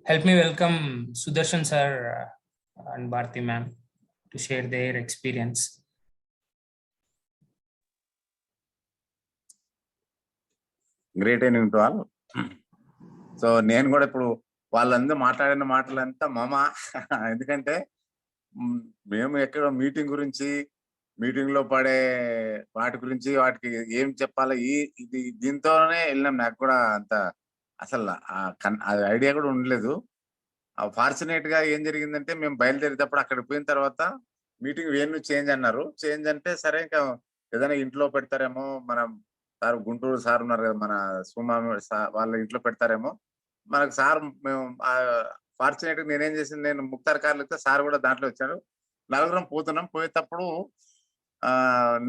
help me welcome Sudarshan sir and Bharti ma'am to share their experience. Great evening to all. So నేను కూడా ఇప్పుడు వాళ్ళందరూ మాట్లాడిన మాటలంతా ఎందుకంటే మేము ఎక్కడ meeting లో పడే వాటి గురించి వాటికి ఏం చెప్పాలో ఇది దీంతోనే వెళ్ళినాం. నాకు కూడా అంత అసలు ఐడియా కూడా ఉండలేదు. ఫార్చునేట్ గా ఏం జరిగిందంటే మేము బయలుదేరేటప్పుడు అక్కడికి పోయిన తర్వాత మీటింగ్ వేణు చేంజ్ అన్నారు. చేంజ్ అంటే సరే ఇంకా ఏదైనా ఇంట్లో పెడతారేమో, మనం సార్ గుంటూరు సార్ ఉన్నారు కదా మన సుమా వాళ్ళ ఇంట్లో పెడతారేమో మనకు సార్. మేము ఫార్చునేట్ గా నేనేం చేసింది, నేను ముక్తార్ కార్లతో సార్ కూడా దాంట్లో వచ్చాడు. నలుగురం పోతున్నాం. పోయేటప్పుడు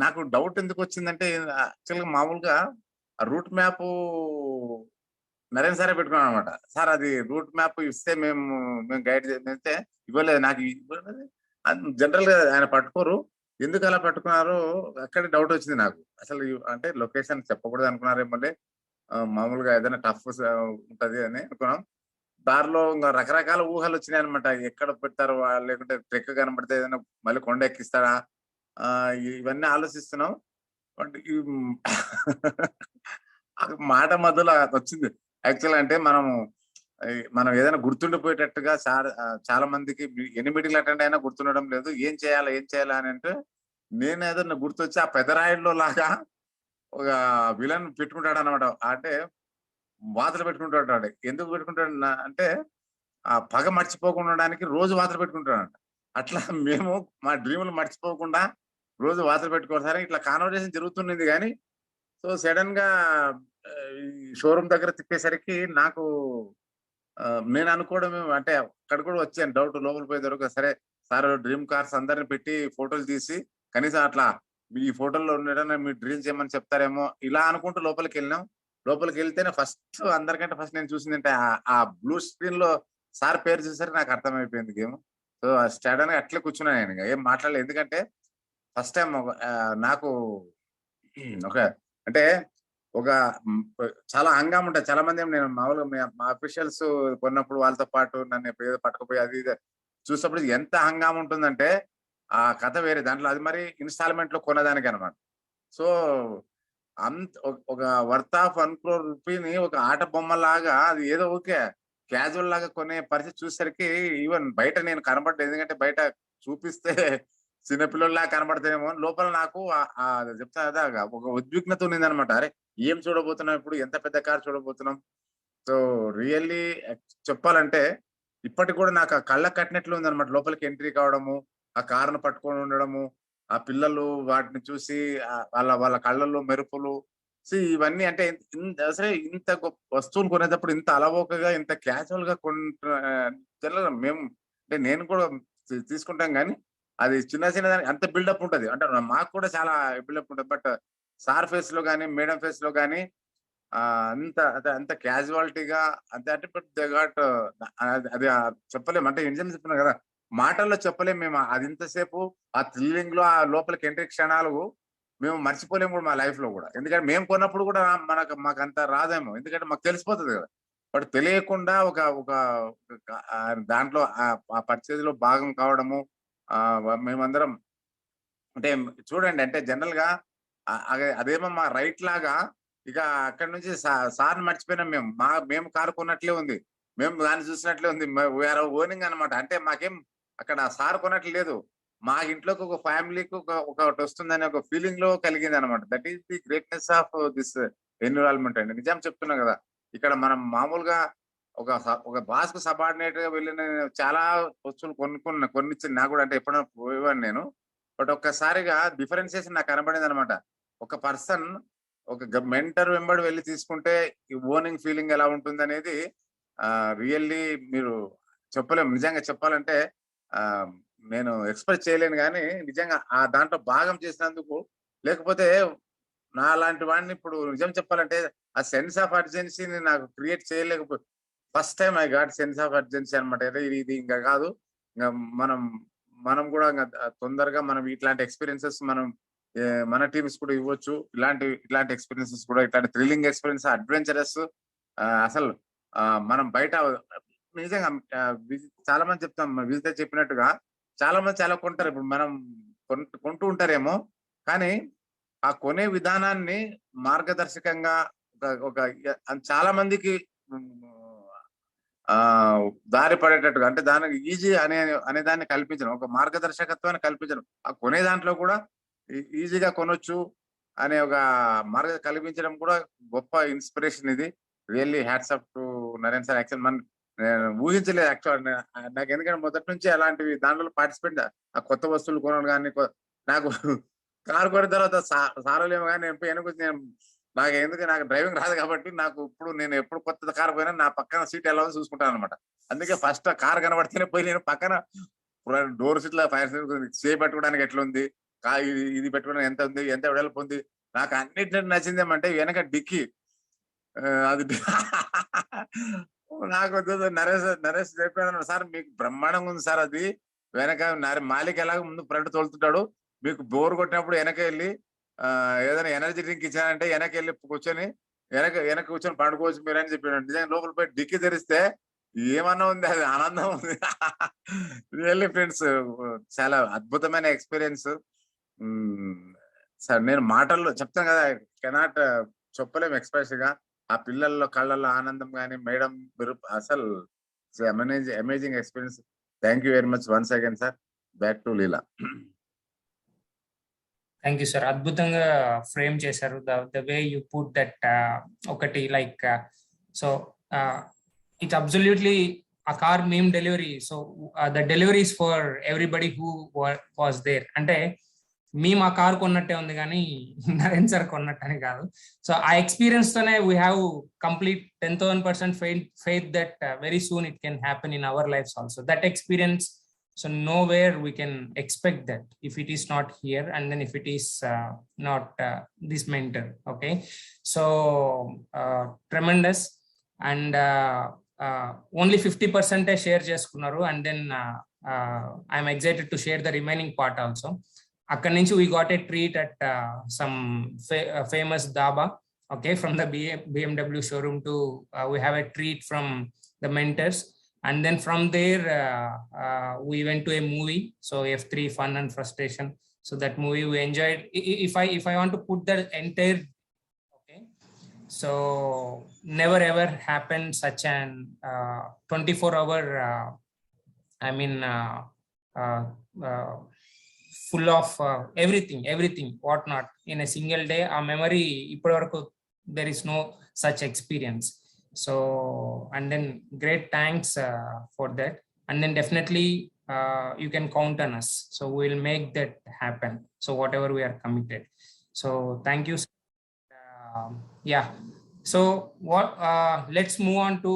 నాకు డౌట్ ఎందుకు వచ్చిందంటే యాక్చువల్గా మామూలుగా రూట్ మ్యాప్ నరేన్ సారే పెట్టుకున్నాను అనమాట. సార్ అది రూట్ మ్యాప్ ఇస్తే మేము గైడ్ చేస్తే ఇవ్వలేదు. నాకు జనరల్ గా ఆయన పట్టుకోరు, ఎందుకు అలా పట్టుకున్నారు అక్కడ డౌట్ వచ్చింది నాకు. అసలు అంటే లొకేషన్ చెప్పకూడదు అనుకున్నారేమో, మామూలుగా ఏదైనా టఫ్ ఉంటది అని అనుకున్నాం. దారిలో ఇంకా రకరకాల ఊహలు వచ్చినాయి అనమాట. ఎక్కడ పెడతారు, లేకుంటే ట్రెక్ కనబడితే ఏదైనా మళ్ళీ కొండ ఎక్కిస్తారా, ఇవన్నీ ఆలోచిస్తున్నాం. బట్ మాట మధ్యలో వచ్చింది. యాక్చువల్ అంటే మనం ఏదైనా గుర్తుండిపోయేటట్టుగా చాలా మందికి ఎన్ని మీటింగ్లు అటెండ్ అయినా గుర్తుండడం లేదు. ఏం చేయాలి అని అంటే నేను ఏదన్నా గుర్తొచ్చి ఆ పెదరాయిల్లో లాగా ఒక విలన్ పెట్టుకుంటాడు అనమాట. అంటే వాతలు పెట్టుకుంటాడు. ఎందుకు పెట్టుకుంటాడు అంటే ఆ పగ మర్చిపోకుండా రోజు వాతలు పెట్టుకుంటాడంట. అట్లా మేము మా డ్రీములు మర్చిపోకుండా రోజు వాతలు పెట్టుకోవాలి. సరే ఇట్లా కాన్వర్సేషన్ జరుగుతున్నది. కానీ సో సడన్ గా షోరూమ్ దగ్గర తిప్పేసరికి నాకు నేను అనుకోవడం అంటే అక్కడ కూడా వచ్చాను డౌట్. లోపల పోయే దొరక సరే సార్ డ్రీమ్ కార్స్ అందరిని పెట్టి ఫోటోలు తీసి కనీసం అట్లా ఈ ఫోటోల్లో ఉండడం మీ డ్రీమ్స్ ఏమని చెప్తారేమో ఇలా అనుకుంటూ లోపలికి వెళ్ళినాం. లోపలికి వెళ్తేనే అందరికంటే ఫస్ట్ నేను చూసింది అంటే ఆ బ్లూ స్క్రీన్ లో సార్ పేరు చూసరికి నాకు అర్థమైపోయింది గేమ్. సో సడన్ గా అట్లే కూర్చున్నాను. నేను ఏం మాట్లాడలేదు. ఎందుకంటే ఫస్ట్ టైం నాకు ఒక అంటే ఒక చాలా హంగామా ఉంటుంది. చాలా మంది నేను మామూలుగా మా అఫీషియల్స్ కొన్నప్పుడు వాళ్ళతో పాటు నన్ను ఏదో పట్టుకుపోయి అది చూసినప్పుడు ఎంత హంగామా ఉంటుందంటే ఆ కథ వేరే. దాంట్లో అది మరి ఇన్స్టాల్మెంట్ లో కొనదానికి అనమాట. సో ఒక వర్త్ ఆఫ్ 1 crore రూపీని ఒక ఆట బొమ్మలాగా అది ఏదో ఓకే క్యాజువల్ లాగా కొనే పరిస్థితి చూసేసరికి ఈవెన్ బయట నేను కనబడ్డా. ఎందుకంటే బయట చూపిస్తే చిన్నపిల్లల్లా కనబడతాయేమో, లోపల నాకు చెప్తా కదా ఒక ఉద్విగ్నత ఉంది అనమాట. అరే ఏం చూడబోతున్నాం, ఇప్పుడు ఎంత పెద్ద కార్ చూడబోతున్నాం. సో రియల్లీ చెప్పాలంటే ఇప్పటికి కూడా నాకు ఆ కళ్ళ కట్టినట్లు ఉంది అనమాట. లోపలికి ఎంట్రీ కావడము, ఆ కారును పట్టుకొని ఉండడము, ఆ పిల్లలు వాటిని చూసి వాళ్ళ కళ్ళల్లో మెరుపులు, ఇవన్నీ అంటే అసలు ఇంత గొప్ప వస్తువులు కొనేటప్పుడు ఇంత అలవోకగా ఇంత క్యాజువల్ గా మేము అంటే నేను కూడా తీసుకుంటాం. కానీ అది చిన్న అంత బిల్డప్ ఉంటది. అంటే మాకు కూడా చాలా బిల్డప్ ఉంటది. బట్ సార్ ఫేస్ లో కానీ మేడం ఫేస్ లో కానీ అంత క్యాజువాలిటీగా అంతే. అంటే బట్ దే గాట్ అది చెప్పలేము. అంటే నిజం చెప్తున్నాం కదా, మాటల్లో చెప్పలేము మేము. అది ఇంతసేపు ఆ థ్రిల్లింగ్ లో ఆ లోపలికి ఎంట్రీ క్షణాలు మేము మర్చిపోలేము కూడా మా లైఫ్ లో కూడా. ఎందుకంటే మేము కొన్నప్పుడు కూడా మాకు అంత రాదేమో, ఎందుకంటే మాకు తెలిసిపోతుంది కదా. బట్ తెలియకుండా ఒక దాంట్లో ఆ పర్చేజ్ లో భాగం కావడము, మేమందరం అంటే చూడండి అంటే జనరల్ గా అదేమో మా రైట్ లాగా ఇక అక్కడ నుంచి సార్ని మర్చిపోయినాం. మేము కారు కొన్నట్లే ఉంది, మేము దాన్ని చూసినట్లే ఉంది. వీఆర్ ఓనింగ్ అనమాట. అంటే మాకేం అక్కడ సార్ కొన్నట్లు లేదు, మా ఇంట్లోకి ఒక ఫ్యామిలీకి ఒకటి వస్తుందని ఒక ఫీలింగ్ లో కలిగింది అనమాట. That is the greatness of this environment అండి. నిజం చెప్తున్నా కదా, ఇక్కడ మనం మామూలుగా ఒక బాస్ కు సబార్డినేట్ గా వెళ్ళిన చాలా వస్తువులు కొన్నిచ్చింది నాకు కూడా. అంటే ఎప్పుడైనా పోయేవాడిని నేను. బట్ ఒక్కసారిగా డిఫరెన్సియేషన్ నాకు కనబడింది అనమాట. ఒక పర్సన్ ఒక మెంటర్ వెంబడి వెళ్ళి తీసుకుంటే ఈ ఓనింగ్ ఫీలింగ్ ఎలా ఉంటుంది అనేది రియల్లీ మీరు చెప్పలేము. నిజంగా చెప్పాలంటే నేను ఎక్స్ప్రెస్ చేయలేను. కానీ నిజంగా ఆ దాంట్లో భాగం చేసినందుకు, లేకపోతే నా లాంటి వాడిని ఇప్పుడు నిజం చెప్పాలంటే ఆ సెన్స్ ఆఫ్ అర్జెన్సీని నాకు క్రియేట్ చేయలేకపోతే first time I got sense of urgency అనమాట. ఇది ఇంకా కాదు, ఇంకా మనం కూడా తొందరగా మనం ఇట్లాంటి ఎక్స్పీరియన్సెస్ మన టీమ్స్ కూడా ఇవ్వచ్చు. ఇట్లాంటి ఎక్స్పీరియన్సెస్ కూడా, ఇట్లాంటి థ్రిల్లింగ్ ఎక్స్పీరియన్స్, అడ్వెంచరస్, అసలు మనం బయట నిజంగా చాలా మంది చెప్తాం, విజిత చెప్పినట్టుగా చాలా మంది చాలా కొంటారు. ఇప్పుడు మనం కొంటూ ఉంటారేమో, కానీ ఆ కొనే విధానాన్ని మార్గదర్శకంగా ఒక చాలా మందికి దారి పడేటట్టుగా, అంటే దానికి ఈజీ అనే దాన్ని కల్పించడం, ఒక మార్గదర్శకత్వాన్ని కల్పించడం, ఆ కొనే దాంట్లో కూడా ఈజీగా కొనొచ్చు అనే ఒక మార్గం కల్పించడం కూడా గొప్ప ఇన్స్పిరేషన్. ఇది really hats off to Naren sir. Actual మనం ఊహించలేదు యాక్చువల్ నాకు, ఎందుకంటే మొదటి నుంచి అలాంటివి దాంట్లో పార్టిసిపేట్, ఆ కొత్త వస్తువులు కొనడం కానీ, నాకు కారు కొన్న తర్వాత సారలేమో కానీ నాకు డ్రైవింగ్ రాదు కాబట్టి నేను ఎప్పుడు కొత్త కారు పోయినా నా పక్కన సీట్ ఎలా ఉందో చూసుకుంటాను అనమాట. అందుకే ఫస్ట్ ఆ కారు కనబడితేనే పోయి నేను పక్కన డోర్ సీట్ లో ఫైర్ సేఫ్ పెట్టుకోవడానికి ఎట్లుంది, ఇది పెట్టుకోవడానికి ఎంత ఉంది, ఎంత వెడల్పు ఉంది, నాకు అన్నింటినీ నచ్చింది ఏమంటే వెనక డిక్కీ. అది నాకు నరేష్ చెప్పాను, సార్ మీకు బ్రహ్మాండంగా ఉంది సార్, అది వెనక మాలిక్ ఎలాగ ముందు ఫ్రంట్ తోలుతుంటాడు, మీకు బోర్ కొట్టినప్పుడు వెనక వెళ్ళి ఏదైనా ఎనర్జీ డ్రింక్ ఇచ్చానంటే వెనక వెళ్ళి కూర్చొని వెనక కూర్చొని పండుకోవచ్చు మీరు అని చెప్పాడు. నిజంగా లోపల పోయి డిక్కి తెరిస్తే ఏమన్నా ఉంది, అది ఆనందం ఉంది. రియల్లీ ఫ్రెండ్స్, చాలా అద్భుతమైన ఎక్స్పీరియన్స్. సార్ నేను మాటల్లో చెప్తాను కదా, కెనాట్ చెప్పలేము ఎక్స్ప్రెస్ గా. ఆ పిల్లల్లో కళ్ళల్లో ఆనందం కానీ, మేడం అసలు amazing experience. Thank you very much once again sir. Back to Leela. Thank you sir, అద్భుతంగా ఫ్రేమ్ చేశారు. The way you put that ఒకటి like so it's absolutely a car meme delivery. So the deliveries for everybody who was there. అంటే మేము ఆ car కొన్నట్టే ఉంది కానీ Naren sir కొన్నట్టని కాదు. So ఆ ఎక్స్పీరియన్స్ తోనే we have complete 10,000% faith that very soon it can happen in our lives also. That experience, so nowhere we can expect that if it is not here, and then if it is not this mentor. Okay, so tremendous. And only 50% share చేసుకున్నారు, and then I'm excited to share the remaining part also. అక్కడి నుంచి we got a treat at some famous dhaba, okay, from the BMW showroom to we have a treat from the mentors, and then from there we went to a movie, so F3 Fun and Frustration. So that movie we enjoyed. If I want to put the entire, so never ever happened such an 24-hour full of everything whatnot in a single day. Our memory ippadi there is no such experience. So and then great thanks for that, and then definitely you can count on us, so we will make that happen, so whatever we are committed. So thank you. Yeah, so what let's move on to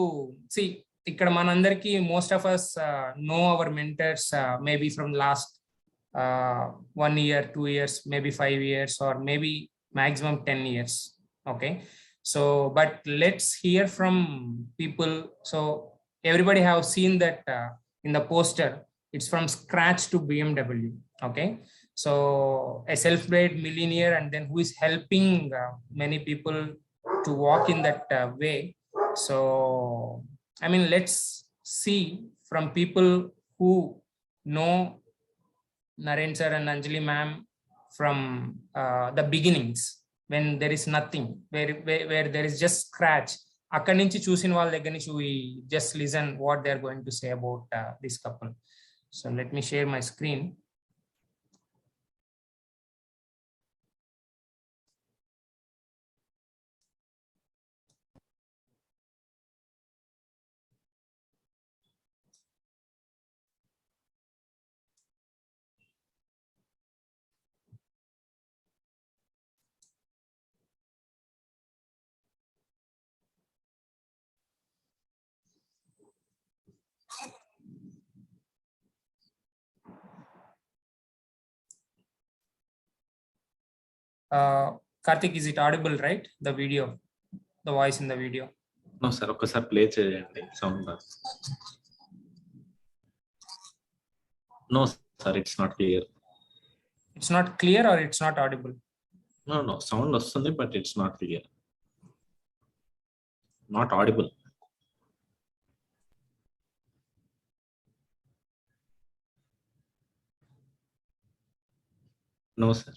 see ikkada manandariki most of us know our mentors maybe from last 1 year, 2 years, maybe 5 years, or maybe maximum 10 years. Okay, so but let's hear from people. So everybody have seen that in the poster, it's from scratch to BMW. Okay, so a self-made millionaire, and then who is helping many people to walk in that way. So I mean, let's see from people who know Naren sir and Anjali ma'am from the beginnings, when there is nothing, where there is just scratch. Akkadi nunchi chusin వాళ్ళ దగ్గర నుంచి we just listen what they are going to say about this couple. So let me share my screen. Karthik, is it audible, right? The video, the voice in the video. No sir, ఒకసారి play చేయండి sound. No sir, it's not clear. It's not clear or it's not audible? No, sound వస్తుంది but it's not clear. Not audible. No, sir.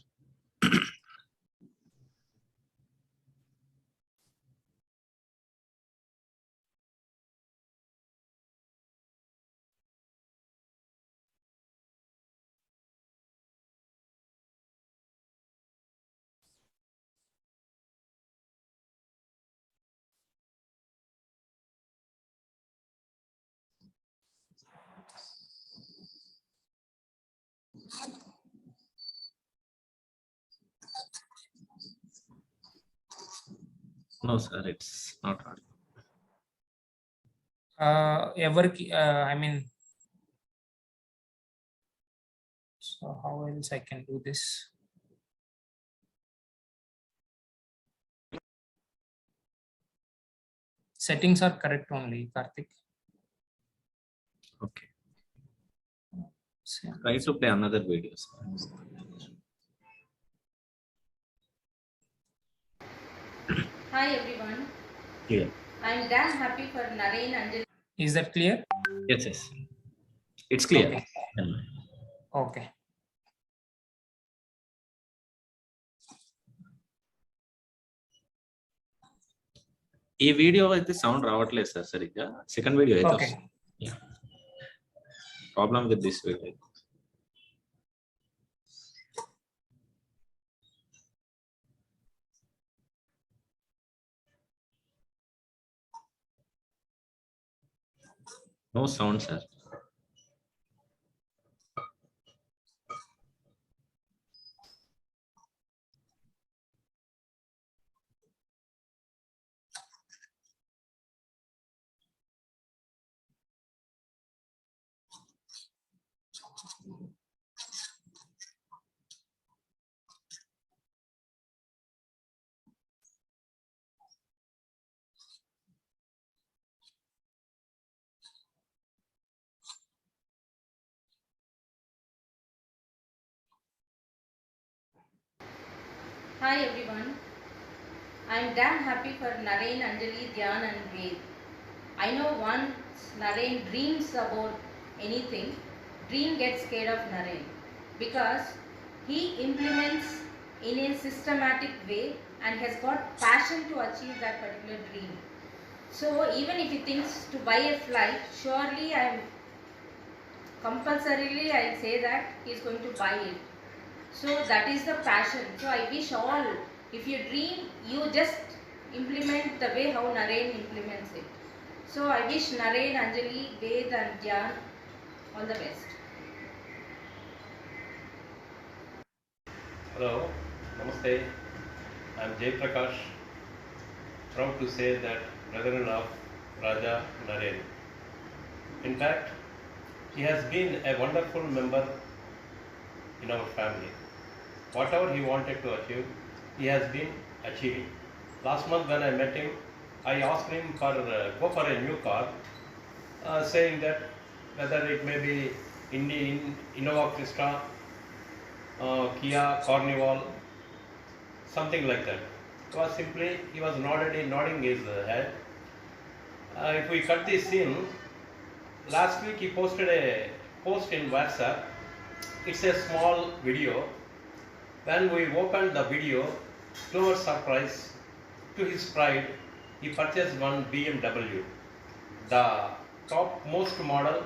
No, sir, it's not audible. I mean, so how else I can do this? Settings are correct only, Karthik. Okay. Same. Try to play another video, sir. Hi everyone. Clear. I'm damn happy for Naren Anjali. Is that clear? Yes, yes. It's clear. Okay. Okay. ఈ video అయితే sound రావట్లేదు sir సరిగ్గా. Second video అయితే Okay. Problem with this video. No sound, sir. Hi everyone. I'm damn happy for Naren, Anjali, Dhyan and Ved. I know once Naren dreams about anything, dream gets scared of Naren because he implements in a systematic way and has got passion to achieve that particular dream. So even if he thinks to buy a flight, surely compulsorily I'll say that he's going to buy it. So that is the passion. So I wish all, if you dream, you just implement the way how Naren implements it. So I wish Naren, Anjali, Ved and Dhyan all the best. Hello, Namaste. I'm Jay Prakash. Proud to say that brother-in-law of Raja Naren. In fact, he has been a wonderful member in our family. Whatever he wanted to achieve, he has been achieving. Last month when I met him, I asked him for go for a new car, saying that whether it may be Innova Crista, Kia, Carnival, something like that. It was simply, he was nodding his head. If we cut this scene, last week he posted a post in WhatsApp. It's a small video. When we opened the video, to our surprise, to his pride, he purchased one BMW, the topmost model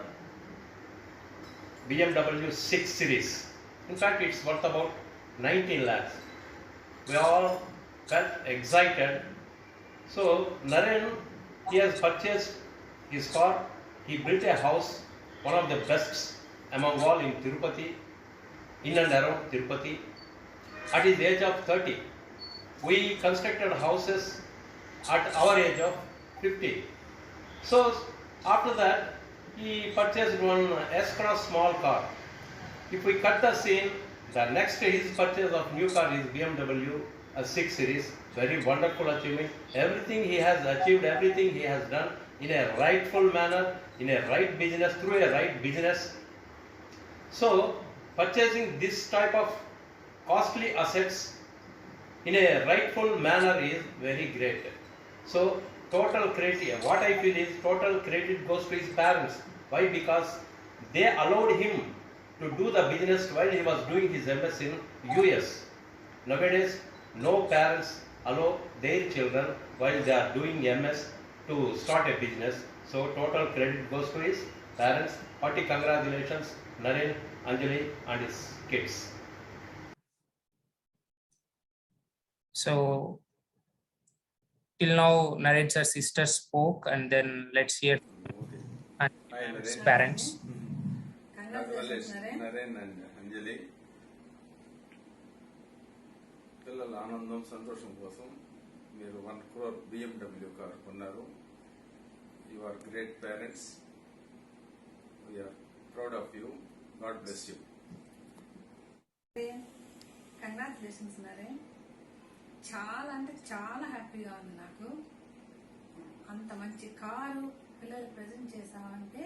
BMW 6 Series. In fact, it's worth about 19 lakhs. We all felt excited. So, Naren, he has purchased his car. He built a house, one of the best among all in Tirupati, in and around Tirupati. At his age of 30, we constructed houses at our age of 50. So after that, he purchased one S-Cross small car. If we cut the scene, the next his purchase of new car is BMW 6 Series. Very wonderful achievement. Everything he has achieved, everything he has done in a rightful manner, in a right business, through a right business. So purchasing this type of costly assets in a rightful manner is very great. So total credit, what I feel is total credit goes to his parents. Why? Because they allowed him to do the business while he was doing his MS US. Nowadays, no parents allow their children while they are doing MS to start a business. So total credit goes to his parents. Hearty congratulations, Naren, Anjali and his kids. So till now, narrates her sister spoke, and then let's hear his parents. Congratulations, Naren and Anjali. పిల్లల ఆనందం సంతోషం కోసం మీరు 1 crore BMW car కొన్నారు. You are great parents. We're proud of you. God bless you. Congratulations Naren. చాలా అంటే చాలా హ్యాపీగా ఉంది నాకు. అంత మంచి కారు పిల్లలు ప్రజెంట్ చేసామంటే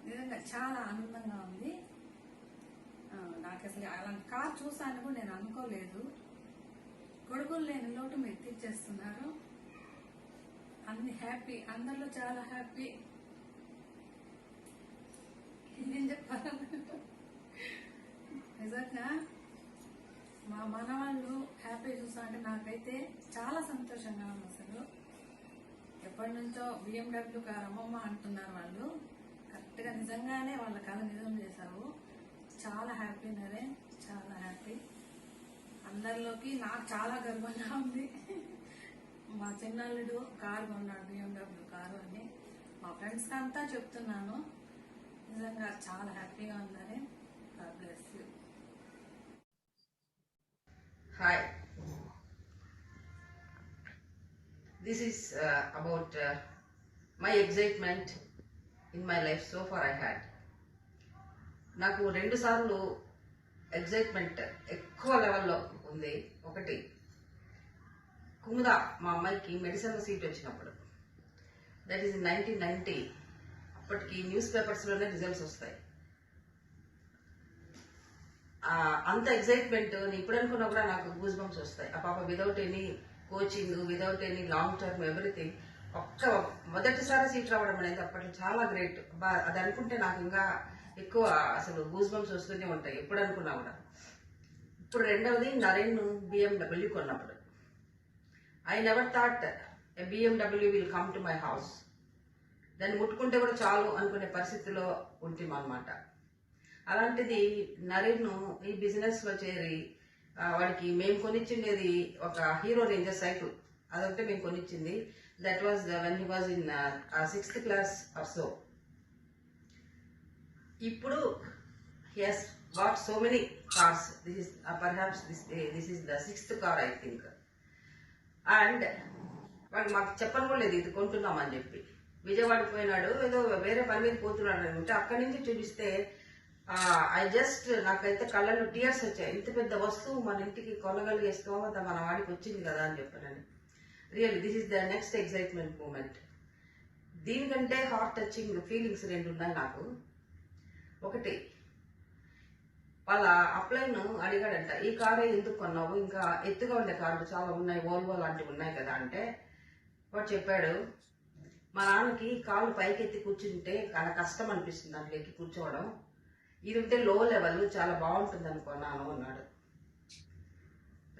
నిజంగా చాలా ఆనందంగా ఉంది. నాకు అసలు అలాంటి కార్ చూసాను కూడా నేను అనుకోలేదు. కొడుకులు లేని లోటు మీరు తీర్చేస్తున్నారు. అన్ని హ్యాపీ, అందరిలో చాలా హ్యాపీ. ఏం చెప్పాలి, నిజంగా మా మనవాళ్ళు హ్యాపీ చూసా అంటే నాకైతే చాలా సంతోషంగా ఉంది. అసలు ఎప్పటి నుంచో BMW కార్ అమ్మమ్మ అంటున్నారు వాళ్ళు. కరెక్ట్గా నిజంగానే వాళ్ళ కళ నిజం చేశావు. చాలా హ్యాపీ నరేన్, చాలా హ్యాపీ. అందరిలోకి నాకు చాలా గర్వంగా ఉంది. మా చిన్నల్లుడు కారు కొన్నాడు, BMW కారు అని. మా ఫ్రెండ్స్కి అంతా చెప్తున్నాను. నిజంగా చాలా హ్యాపీగా ఉంది Naren. God bless you. Hi. This is about my excitement in my life so far I had. నాకు 2 సార్లు ఎగ్జైట్మెంట్ ఎక్కువ లెవెల్లో ఉంది. ఒకటి కుముద మా అమ్మాయికి మెడిసిన్లో సీట్ వచ్చినప్పుడు, దట్ ఈస్ 1990. అప్పటికి న్యూస్ పేపర్స్లోనే రిజల్ట్స్ వస్తాయి. అంత ఎగ్జైట్మెంట్ నేను ఇప్పుడు అనుకున్నా కూడా నాకు గూస్ బంప్స్ వస్తాయి. ఆ పాప without any coaching, without any long term everything మొదటిసారి సీట్ రావడం అనేది అప్పట్లో చాలా గ్రేట్. అది అనుకుంటే నాకు ఇంకా ఎక్కువ అసలు గూస్ బంప్స్ వస్తూనే ఉంటాయి ఎప్పుడు అనుకున్నా కూడా. ఇప్పుడు రెండవది నరేన్ BMW కొన్నప్పుడు, I never thought a BMW will come to my house. దాన్ని ముట్టుకుంటే కూడా చాలు అనుకునే పరిస్థితిలో ఉంటామన్నమాట. అలాంటిది నరేన్ ఈ బిజినెస్ లో చేరి వాడికి మేము కొనిచ్చిండేది ఒక హీరో రేంజర్ సైకిల్, అదంటే మేము కొనిచ్చింది. That was when he was in 6th class or so. ఇప్పుడు he has got so many cars. This is perhaps this is the 6th car I think. And వాడు మాకు చెప్పను కూడా లేదు ఇది కొంటున్నామని చెప్పి. విజయవాడకి పోయినాడు, ఏదో వేరే పని మీద పోతున్నాడు అనుకుంటే అక్కడి నుంచి చూపిస్తే నాకైతే కళ్ళలో టీయర్స్ వచ్చాయి. ఇంత పెద్ద వస్తువు మన ఇంటికి కొనగలిగే స్తోమత మన వాడికి వచ్చింది కదా అని చెప్పానని. Really this is the next excitement moment. దీనికంటే హార్ట్ టచింగ్ ఫీలింగ్స్ 2 ఉన్నాయి నాకు. ఒకటి, వాళ్ళ అప్లైన్ అడిగాడంట, ఈ కారే ఎందుకు కొన్నావు, ఇంకా ఎత్తుగా ఉండే కార్లు చాలా ఉన్నాయి, వోల్వో లాంటివి ఉన్నాయి కదా అంటే, వాడు చెప్పాడు మా నాన్నకి కాళ్ళు పైకెత్తి కూర్చుంటే చాలా కష్టం అనిపిస్తుంది దాంట్లో ఎక్కి కూర్చోవడం, ఇది ఉంటే లో లెవెల్ చాలా బాగుంటుంది అనుకున్నాను అన్నాడు.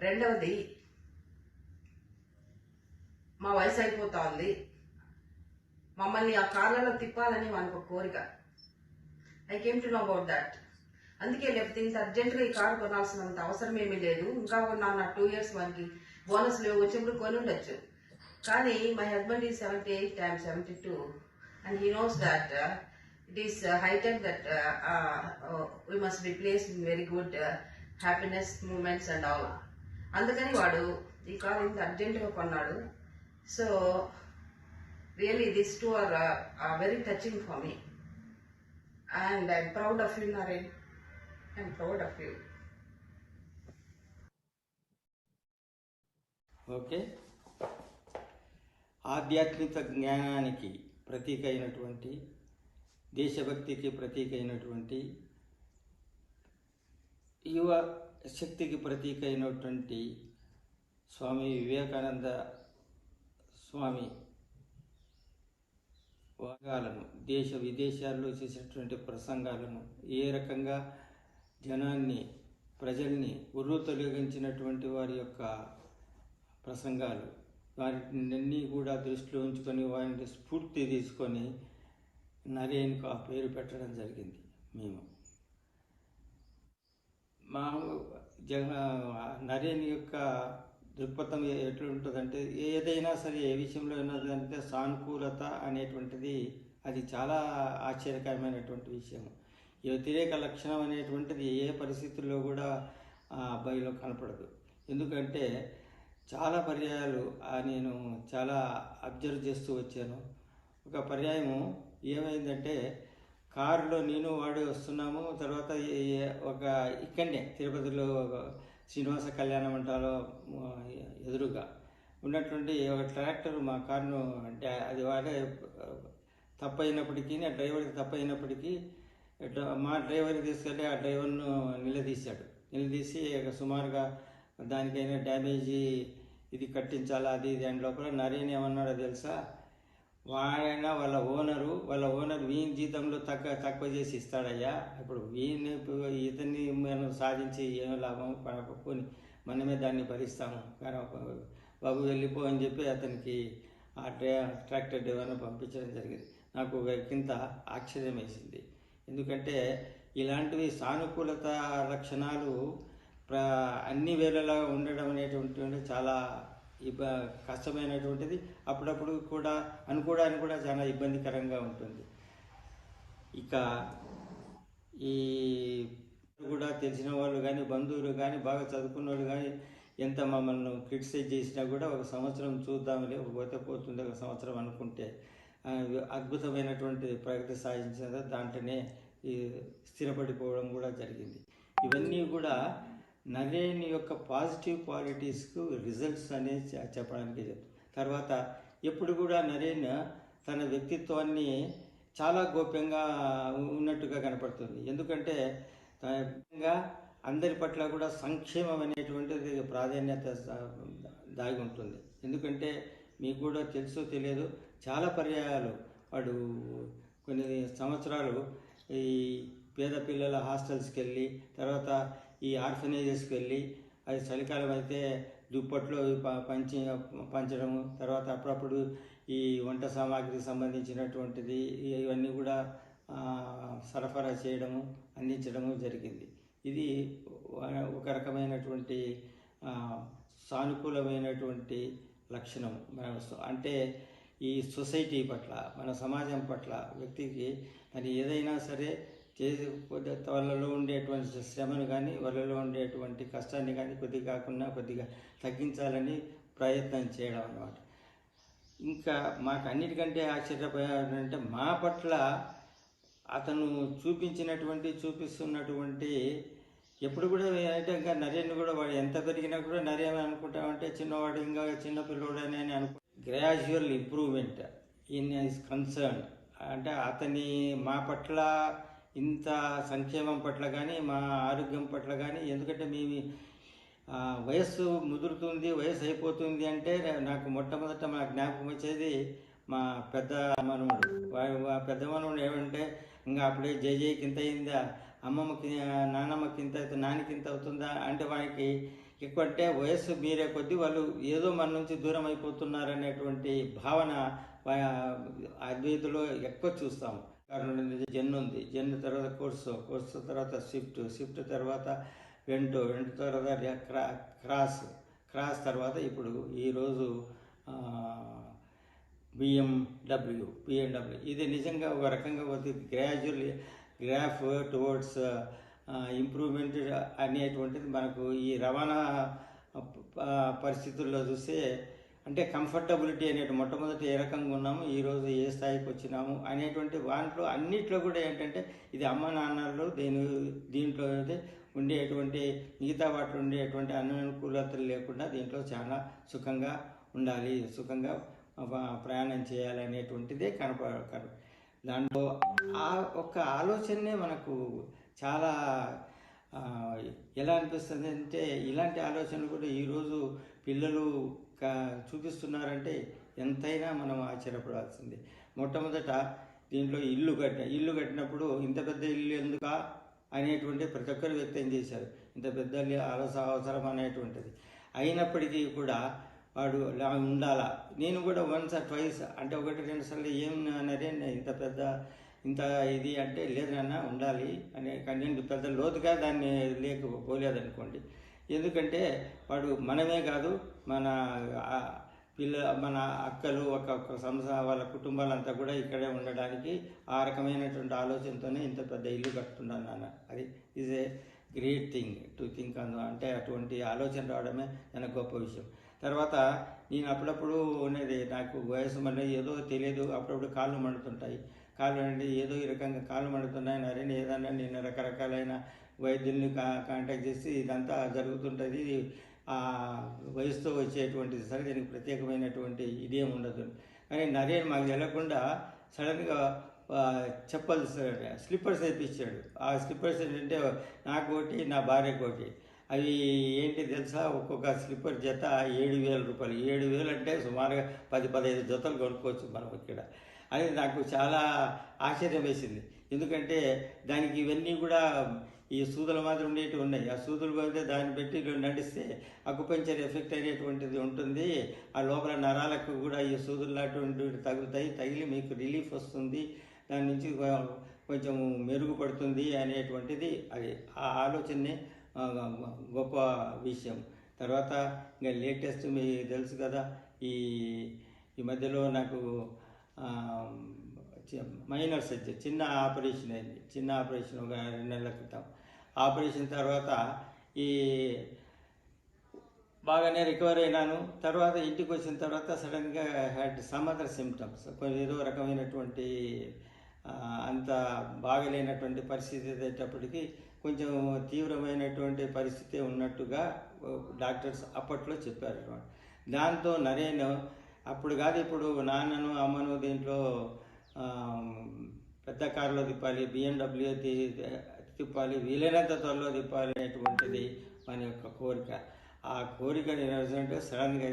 రెండవది, మా వయసు అయిపోతా ఉంది, మమ్మల్ని ఆ కార్లలో తిప్పాలని మనకు కోరిక. I came to know about that. అందుకే లేకపోతే ఇంత అర్జెంటుగా ఈ కారు కొనాల్సినంత అవసరం ఏమీ లేదు. ఇంకా కొన్నాను 2 years మనకి బోనస్లు వచ్చినప్పుడు కొని ఉండొచ్చు. కానీ my husband is 78, I'm 72 and he knows that it is high time that we must be placed in very good happiness moments and all. అందుకని వాడు ఈ కార్ ఇంత అర్జెంటుగా కొన్నాడు. So really these two are very touching for me and I'm proud of you Naren. I'm proud of you. Okay, ఆధ్యాత్మిక జ్ఞానానికి ప్రతీక అయినటువంటి, దేశభక్తికి ప్రతీక అయినటువంటి, యువ శక్తికి ప్రతీక అయినటువంటి స్వామి వివేకానంద స్వామి వాగాలను, దేశ విదేశాల్లో చేసినటువంటి ప్రసంగాలను, ఏ రకంగా జనాన్ని, ప్రజల్ని ఉర్రూతొలగించినటువంటి వారి యొక్క ప్రసంగాలు, వాటిని కూడా దృష్టిలో ఉంచుకొని వారిని స్ఫూర్తి తీసుకొని నరేన్కు ఆ పేరు పెట్టడం జరిగింది. మేము మా నరేన్ యొక్క దృక్పథం ఎట్లుంటుందంటే, ఏదైనా సరే ఏ విషయంలో ఉన్నదంటే సానుకూలత అనేటువంటిది అది చాలా ఆశ్చర్యకరమైనటువంటి విషయం. ఈ వ్యతిరేక లక్షణం అనేటువంటిది ఏ పరిస్థితుల్లో కూడా ఆ అబ్బాయిలో కనపడదు. ఎందుకంటే చాలా పర్యాయాలు నేను చాలా అబ్జర్వ్ చేస్తూ వచ్చాను. ఒక పర్యాయము ఏమైందంటే, కారులో నేను వాడు వస్తున్నాము. తర్వాత ఒక ఇక్కడనే తిరుపతిలో శ్రీనివాస కళ్యాణ మంటపంలో ఎదురుగా ఉన్నటువంటి ఒక ట్రాక్టర్ మా కారును అది వాడే తప్పైనప్పటికీ, ఆ డ్రైవర్కి తప్పైనప్పటికీ మా డ్రైవర్కి తీసుకెళ్ళి ఆ డ్రైవర్ను నిలదీసి సుమారుగా దానికైనా డ్యామేజీ ఇది కట్టించాలా అది దాని లోపల నరేన్ ఏమన్నాడో తెలుసా, వాడైనా వాళ్ళ ఓనరు వీని జీతంలో తక్కువ చేసి ఇస్తాడయ్యా, ఇప్పుడు ఇతన్ని మనం సాధించి ఏమో లాభం పడకపోని మనమే దాన్ని భరిస్తాము, బాబు వెళ్ళిపో అని చెప్పి అతనికి ఆ ట్రాక్టర్ డ్రైవర్ను పంపించడం జరిగింది. నాకు ఒకంత ఆశ్చర్యం వేసింది. ఎందుకంటే ఇలాంటివి సానుకూలత లక్షణాలు అన్ని వేళలా ఉండడం అనేటువంటిది చాలా కష్టమైనటువంటిది. అప్పుడప్పుడు కూడా అనుకోవడానికి కూడా చాలా ఇబ్బందికరంగా ఉంటుంది. ఇక ఈ కూడా తెలిసిన వాళ్ళు కానీ, బంధువులు కానీ, బాగా చదువుకున్న వాళ్ళు కానీ ఎంత మమ్మల్ని క్రిటిసైజ్ చేసినా కూడా ఒక సంవత్సరం చూద్దాంలే, పోతుంది ఒక సంవత్సరం అనుకుంటే అద్భుతమైనటువంటి ప్రగతి సాధించిన దాంట్లోనే స్థిరపడిపోవడం కూడా జరిగింది. ఇవన్నీ కూడా నరేన్ యొక్క పాజిటివ్ క్వాలిటీస్కు రిజల్ట్స్ అనేది చెప్పడానికి చెప్తాను. తర్వాత ఎప్పుడు కూడా నరేన్ తన వ్యక్తిత్వాన్ని చాలా గోప్యంగా ఉన్నట్టుగా కనపడుతుంది. ఎందుకంటే అందరి పట్ల కూడా సంక్షేమం అనేటువంటిది ప్రాధాన్యత దాగి ఉంటుంది. ఎందుకంటే మీకు కూడా తెలుసో తెలియదు, చాలా పర్యాయాలు వాడు కొన్ని సంవత్సరాలు ఈ పేద పిల్లల హాస్టల్స్కి వెళ్ళి, తర్వాత ఈ ఆర్ఫనేజెస్కి వెళ్ళి, అది చలికాలం అయితే దుప్పట్లో పంచడము, తర్వాత అప్పుడప్పుడు ఈ వంట సామాగ్రికి సంబంధించినటువంటిది ఇవన్నీ కూడా సరఫరా చేయడము, అందించడము జరిగింది. ఇది ఒక రకమైనటువంటి సానుకూలమైనటువంటి లక్షణం. అంటే ఈ సొసైటీ పట్ల, మన సమాజం పట్ల వ్యక్తికి అది ఏదైనా సరే చేసి వాళ్ళలో ఉండేటువంటి శ్రమను కానీ, వాళ్ళలో ఉండేటువంటి కష్టాన్ని కానీ కొద్దిగా తగ్గించాలని ప్రయత్నం చేయడం అన్నమాట. ఇంకా మాకు అన్నిటికంటే ఆశ్చర్యపోయాడంటే మా పట్ల అతను చూపిస్తున్నటువంటి ఎప్పుడు కూడా అంటే ఇంకా నరేన్ కూడా వాడు ఎంత పెరిగినా కూడా నరేన్ అనుకుంటామంటే చిన్నవాడు, ఇంకా చిన్న పిల్లవాడని అనుకుంటా. Gradual improvement in his concern అంటే అతని మా పట్ల ఇంత సంక్షేమం పట్ల కానీ, మా ఆరోగ్యం పట్ల కానీ, ఎందుకంటే మేము వయస్సు ముదురుతుంది, వయస్సు అయిపోతుంది అంటే నాకు మొట్టమొదట మా జ్ఞాపకం వచ్చేది మా పెద్ద మనవడు. ఆ పెద్ద మనవడు ఏమంటే ఇంకా అప్పుడే జేజేకి ఇంత అయిందా, అమ్మమ్మకి నాన్నమ్మకి ఇంత అయితే నాన్నకి ఇంత అవుతుందా అంటే వానికి ఎక్కువ అంటే వయస్సు మీరే కొద్దీ వాళ్ళు ఏదో మన నుంచి దూరం అయిపోతున్నారనేటువంటి భావన అద్వైతలో ఎక్కువ చూస్తాము. జెన్ ఉంది, జెన్ తర్వాత కోర్సు తర్వాత షిఫ్ట్ తర్వాత వెంటో తర్వాత క్రాస్ తర్వాత ఇప్పుడు ఈరోజు BMW. ఇది నిజంగా ఒక రకంగా గ్రాడ్యువల్ గ్రాఫ్ టువర్డ్స్ ఇంప్రూవ్మెంట్ అనేటువంటిది మనకు ఈ రవాణా పరిస్థితుల్లో చూస్తే అంటే కంఫర్టబిలిటీ అనేటువంటి మొట్టమొదటి ఏ రకంగా ఉన్నాము, ఈరోజు ఏ స్థాయికి వచ్చినాము అనేటువంటి వాటిలో అన్నిట్లో కూడా ఏంటంటే ఇది అమ్మ నాన్నలు దీంట్లో అయితే ఉండేటువంటి మిగతా వాటిలో ఉండేటువంటి అననుకూలతలు లేకుండా దీంట్లో చాలా సుఖంగా ఉండాలి, సుఖంగా ప్రయాణం చేయాలి అనేటువంటిదే దాంట్లో ఆ ఒక్క ఆలోచనే మనకు చాలా ఎలా అనిపిస్తుంది అంటే ఇలాంటి ఆలోచనలు కూడా ఈరోజు పిల్లలు చూపిస్తున్నారంటే ఎంతైనా మనం ఆశ్చర్యపడాల్సిందే. మొట్టమొదట దీంట్లో ఇల్లు కట్టినప్పుడు ఇంత పెద్ద ఇల్లు ఎందుకా అనేటువంటి ప్రతి ఒక్కరు వ్యక్తం చేశారు. ఇంత పెద్ద అవసరం అనేటువంటిది అయినప్పటికీ కూడా వాడు ఉండాలా. నేను కూడా వన్స్ ఆర్ ట్వైస్ అంటే 1-2 సార్లు ఏం నరేన్ ఇంత ఇది అంటే లేదు నాన్న ఉండాలి అనే కానీ పెద్ద లోతుగా దాన్ని లేకపోలేదనుకోండి. ఎందుకంటే వాడు మనమే కాదు మన మన అక్కలు ఒక వాళ్ళ కుటుంబాలంతా కూడా ఇక్కడే ఉండడానికి ఆ రకమైనటువంటి ఆలోచనతోనే ఇంత పెద్ద ఇల్లు కట్టుకున్నాను నాన్న. అది is a great thing to think అంటే అటువంటి ఆలోచన రావడమే చాలా గొప్ప విషయం. తర్వాత నేను అప్పుడప్పుడు ఉన్నది నాకు వయసు మన ఏదో తెలియదు, అప్పుడప్పుడు కాళ్ళు మండుతుంటాయి. కాళ్ళు అంటే ఏదో ఈ రకంగా కాళ్ళు మండుతున్నాయి నరేన్ ఏదన్నా నేను రకరకాలైన వైద్యుల్ని కాంటాక్ట్ చేసి ఇదంతా జరుగుతుంటుంది. ఆ వయసుతో వచ్చేటువంటిది సరే, దీనికి ప్రత్యేకమైనటువంటి ఇదేం ఉండదు. కానీ నరేన్ మాకు తెలియకుండా సడన్గా స్లిప్పర్స్ వేయించాడు. ఆ స్లిప్పర్స్ ఏంటంటే నాకు ఒకటి నా భార్యకు ఒకటి. అవి ఏంటి తెలుసా, ఒక్కొక్క స్లిప్పర్ జత 7,000 రూపాయలు. 7,000 అంటే సుమారుగా 10-15 జతలు కొనుక్కోవచ్చు మనం ఇక్కడ. అది నాకు చాలా ఆశ్చర్యం వేసింది. ఎందుకంటే దానికి ఇవన్నీ కూడా ఈ సూదుల మాత్రం ఉండేటివి ఉన్నాయి. ఆ సూదులు పోతే దాన్ని పెట్టి నడిస్తే అకుపంచర్ ఎఫెక్ట్ అనేటువంటిది ఉంటుంది. ఆ లోపల నరాలకు కూడా ఈ సూదులు లాంటివి తగులుతాయి, తగిలి మీకు రిలీఫ్ వస్తుంది, దాని నుంచి కొంచెం మెరుగుపడుతుంది అనేటువంటిది అది. ఆ ఆలోచనే గొప్ప విషయం. తర్వాత ఇంకా లేటెస్ట్ మీకు తెలుసు కదా, ఈ మధ్యలో నాకు మైనర్ సర్జరీ చిన్న ఆపరేషన్ అయింది. చిన్న ఆపరేషన్ ఒక 2 నెలల క్రితం. ఆపరేషన్ తర్వాత బాగానే రికవర్ అయినాను. తర్వాత ఇంటికి వచ్చిన తర్వాత సడన్గా హ్యాడ్ సమ్ అదర్ సిమ్టమ్స్, ఏదో రకమైనటువంటి అంత బాగలేనటువంటి పరిస్థితి అయ్యేటప్పటికి కొంచెం తీవ్రమైనటువంటి పరిస్థితి ఉన్నట్టుగా డాక్టర్స్ అప్పట్లో చెప్పారు అన్నమాట. దాంతో నరేన్ అప్పుడు కాదు ఇప్పుడు నాన్నను అమ్మను దీంట్లో పెద్ద కారులో తిప్పాలి, BMW తిప్పాలి, వీలైనంత త్వరలో తిప్పాలి అనేటువంటిది మన యొక్క కోరిక. ఆ కోరిక నెరవేర్చాలంటే సడన్గా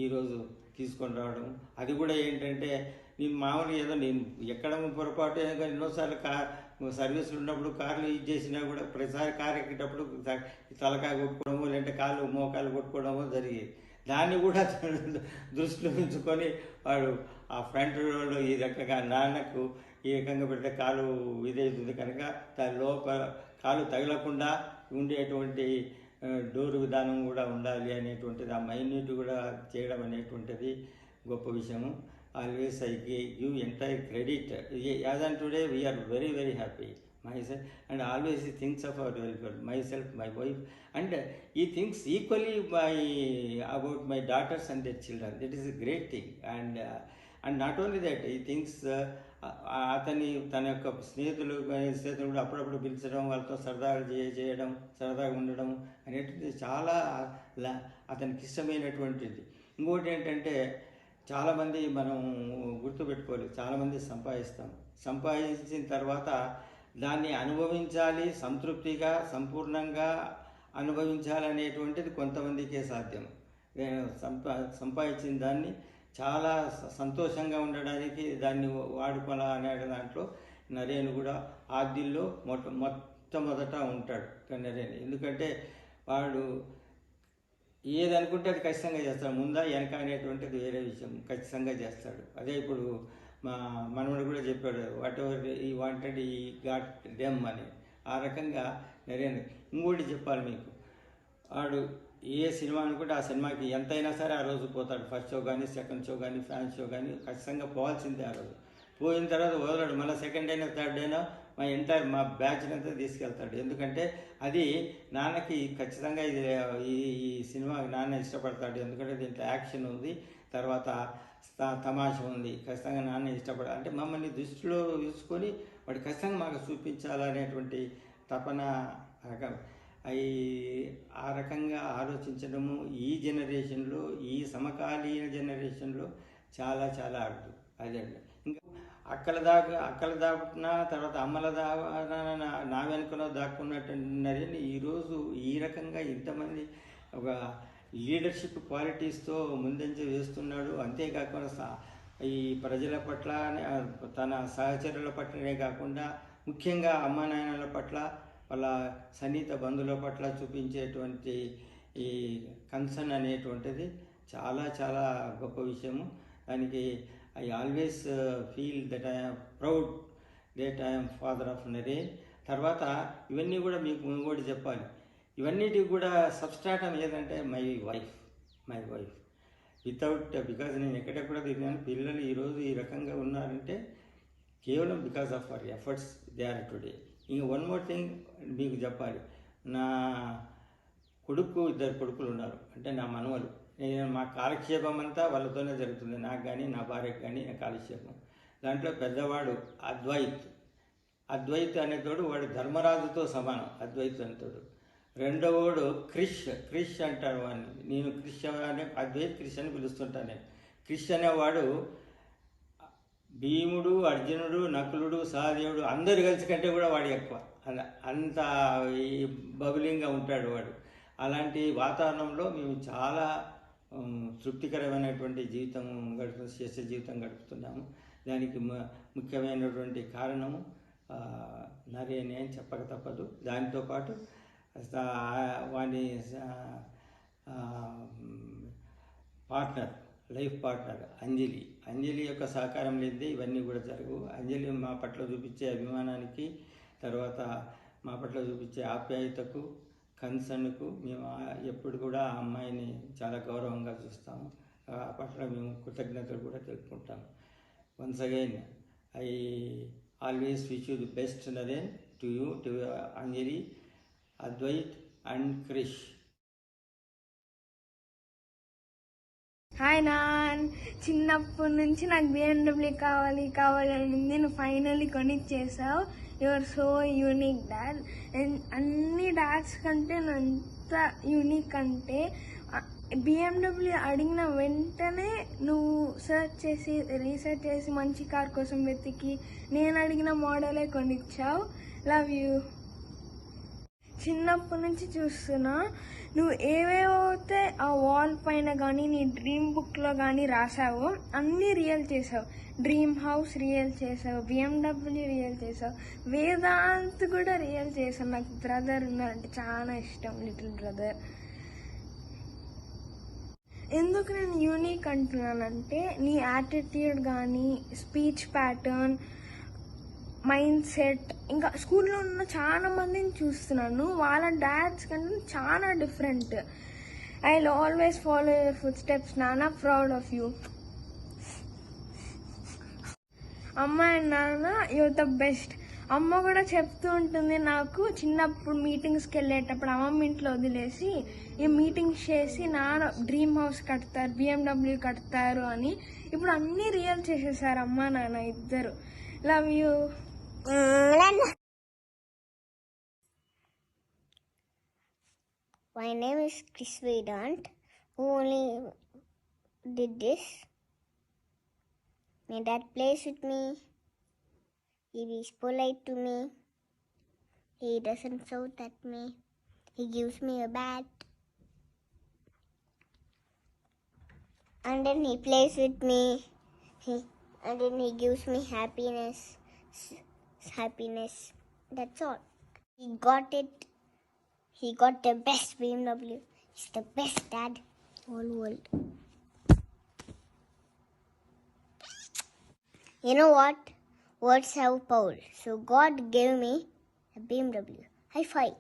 ఈరోజు తీసుకొని రావడం. అది కూడా ఏంటంటే నేను మామూలుగా ఏదో నేను ఎక్కడం పొరపాటు ఎన్నోసార్లు సర్వీసులు ఉన్నప్పుడు కార్లు యూజ్ చేసినా కూడా ప్రతిసారి కారు ఎక్కేటప్పుడు తలకాయ కొట్టుకోవడము లేదంటే కాళ్ళు మోకాలు కొట్టుకోవడము జరిగేది. దాన్ని కూడా దృష్టిలో ఉంచుకొని వాడు ఆ ఫ్రంట్ రోడ్డు ఈ రకంగా నాన్నకు ఈ రకంగా పెడితే కాలు ఇదవుతుంది కనుక దాని లోపల కాలు తగలకుండా ఉండేటువంటి డోర్ విధానం కూడా ఉండాలి అనేటువంటిది, ఆ మైన్యూట్ కూడా చేయడం అనేటువంటిది గొప్ప విషయము. Always I give entire credit. As on today, we are very, very happy. Myself and always he thinks of our welfare. Myself, my wife, and he thinks equally about my daughters and their children. That is a great thing. And not only that, he thinks తన యొక్క స్నేహితులు కూడా అప్పుడప్పుడు పిలిచడం, వాళ్ళతో సరదాగా చేయడం, సరదాగా ఉండడం అనేటువంటిది చాలా అతనికి ఇష్టమైనటువంటిది. ఇంకోటి ఏంటంటే చాలామంది మనం గుర్తుపెట్టుకోవాలి, చాలామంది సంపాదించిన తర్వాత దాన్ని అనుభవించాలి, సంతృప్తిగా సంపూర్ణంగా అనుభవించాలనేటువంటిది కొంతమందికే సాధ్యం. సంపాదించిన దాన్ని చాలా సంతోషంగా ఉండడానికి దాన్ని వాడుకోవాలనే దాంట్లో నరేన్ కూడా ఆదిల్లో మొట్టమొదట ఉంటాడు నరేన్. ఎందుకంటే వాడు ఏది అనుకుంటే అది ఖచ్చితంగా చేస్తాడు. ముందా వెనక అనేటువంటిది వేరే విషయం, ఖచ్చితంగా చేస్తాడు. అదే ఇప్పుడు మా మనవడు కూడా చెప్పాడు, వాట్ ఎవర్ ఈ వాంటెడ్ ఈ గాట్ డెమ్ అని. ఆ రకంగా నరేన్. ఇంకోటి చెప్పాలి మీకు, వాడు ఏ సినిమా అనుకుంటే ఆ సినిమాకి ఎంతైనా సరే ఆ రోజు పోతాడు. ఫస్ట్ షో కానీ, సెకండ్ షో కానీ, ఫ్యాన్ షో కానీ ఖచ్చితంగా పోవాల్సిందే. ఆ రోజు పోయిన తర్వాత వదలడు. మళ్ళీ సెకండ్ అయినా థర్డ్ అయినా మా బ్యాచ్ని అంతా తీసుకెళ్తాడు. ఎందుకంటే అది నాన్నకి ఖచ్చితంగా ఈ సినిమా నాన్న ఇష్టపడతాడు. ఎందుకంటే దీంట్లో యాక్షన్ ఉంది, తర్వాత తమాషా ఉంది, ఖచ్చితంగా నాన్న ఇష్టపడాలి. అంటే మమ్మల్ని దృష్టిలో చూసుకొని వాడు ఖచ్చితంగా మాకు చూపించాలనేటువంటి తపన ఆ రకంగా ఆలోచించడము ఈ జనరేషన్లో, ఈ సమకాలీన జనరేషన్లో చాలా చాలా అర్థం అదండి. ఇంకా అక్కల దాకున్నా తర్వాత అమ్మల నా వెనుకలో దాక్కున్నట్టున్నారని ఈరోజు ఈ రకంగా ఇంతమంది ఒక లీడర్షిప్ క్వాలిటీస్తో ముందంజ వేస్తున్నాడు. అంతేకాకుండా ఈ ప్రజల పట్ల తన సహచరుల పట్లనే కాకుండా ముఖ్యంగా అమ్మా నాయనల పట్ల వాళ్ళ సన్నిహిత బంధువుల పట్ల చూపించేటువంటి ఈ కన్సర్న్ అనేటువంటిది చాలా చాలా గొప్ప విషయము. దానికి I always feel that I'm proud that I'm father of Naren. తర్వాత ఇవన్నీ కూడా మీకు ఇంకోటి చెప్పాలి, ఇవన్నిటికి కూడా సబ్స్ట్రాటం ఏదంటే మై వైఫ్ వితౌట్, బికాజ్ నేను ఎక్కడెక్కడ తిరిగాను, పిల్లలు ఈరోజు ఈ రకంగా ఉన్నారంటే కేవలం because of our efforts they are today. ఇంకా వన్ మోర్ థింగ్ మీకు చెప్పాలి, నా ఇద్దరు కొడుకులు ఉన్నారు, అంటే నా మనవలు. మా కాలక్షేపం అంతా వాళ్ళతోనే జరుగుతుంది, నాకు కానీ నా భార్యకు కానీ నా కాలక్షేపం. దాంట్లో పెద్దవాడు అద్వైత్ అనేతోడు, వాడు ధర్మరాజుతో సమానం, అద్వైత్ అనేతోడు. రెండవవాడు క్రిష్ అంటాడు వాడిని, నేను క్రిష్ అనే అద్వైత్ క్రిష్ అని పిలుస్తుంటాను నేను. క్రిష్ అనేవాడు భీముడు, అర్జునుడు, నకులుడు, సహదేవుడు అందరు కలిసి కంటే కూడా వాడు ఎక్కువ, అంత బబులింగ్గా ఉంటాడు వాడు. అలాంటి వాతావరణంలో మేము చాలా తృప్తికరమైనటువంటి జీవితం చేసే జీవితం గడుపుతున్నాము. దానికి ముఖ్యమైనటువంటి కారణము నరేనే అని చెప్పక తప్పదు. దాంతోపాటు వాని లైఫ్ పార్ట్నర్ అంజలి యొక్క సహకారం లేదే ఇవన్నీ కూడా జరగవు. అంజలి మా పట్ల చూపించే అభిమానానికి, తర్వాత మా పట్ల చూపించే ఆప్యాయతకు, కన్సర్న్కు మేము ఎప్పుడు కూడా ఆ అమ్మాయిని చాలా గౌరవంగా చూస్తాము. ఆ పట్ల మేము కృతజ్ఞతలు కూడా తెలుపుకుంటాము. Once again I always wish you the best Naren, to you, to Anjali, Advait and Krish. Hi నాన్, చిన్నప్పటి నుంచి నాకు BMW కావాలి అని ఉంది, నువ్వు ఫైనల్లీ కొనిచ్చేసావు. Your so unique dad. అన్ని డాడ్స్ కంటే ఎంత యూనిక్ అంటే BMW అడిగిన వెంటనే నువ్వు రీసెర్చ్ చేసి మంచి కార్ కోసం వెతికి నేను అడిగిన మోడలే కొనిచ్చావు. Love you. చిన్నప్పటి నుంచి చూస్తున్నా, నువ్వు ఏవేవైతే ఆ వాల్ పైన కానీ నీ డ్రీమ్ బుక్లో కానీ రాసావో అన్నీ రియల్ చేసావు. డ్రీమ్ హౌస్ రియల్ చేసావు, BMW రియల్ చేసావు, వేదాంత్ కూడా రియల్ చేసావు. నాకు బ్రదర్ ఉన్నారంటే చాలా ఇష్టం, లిటిల్ బ్రదర్. ఎందుకు నేను యూనిక్ అంటున్నానంటే నీ యాటిట్యూడ్ కానీ, స్పీచ్ ప్యాటర్న్, మైండ్ సెట్, ఇంకా స్కూల్లో ఉన్న చాలా మందిని చూస్తున్నాను, వాళ్ళ డాడ్స్ కంటే చాలా different. I will always follow your foot steps నాన్న, ప్రౌడ్ ఆఫ్ యూ. అమ్మ అండ్ నాన్న, యువర్ ద బెస్ట్. అమ్మ కూడా చెప్తూ ఉంటుంది నాకు, చిన్నప్పుడు మీటింగ్స్కి వెళ్ళేటప్పుడు అమ్మమ్మ ఇంట్లో వదిలేసి ఈ మీటింగ్స్ చేసి నాన్న డ్రీమ్ హౌస్ కడతారు, BMW కడతారు అని. ఇప్పుడు అన్నీ రియల్ చేసేసారు అమ్మ నాన్న ఇద్దరు. Love you. My name is Chris Vedant, who only did this. My dad plays with me. He is polite to me. He doesn't shout at me. He gives me a bat. And then he plays with me. And then he gives me happiness. That's all. He got it. He got the best BMW. He's the best dad in the whole world. You know what? Words have power. So God gave me a BMW. High five.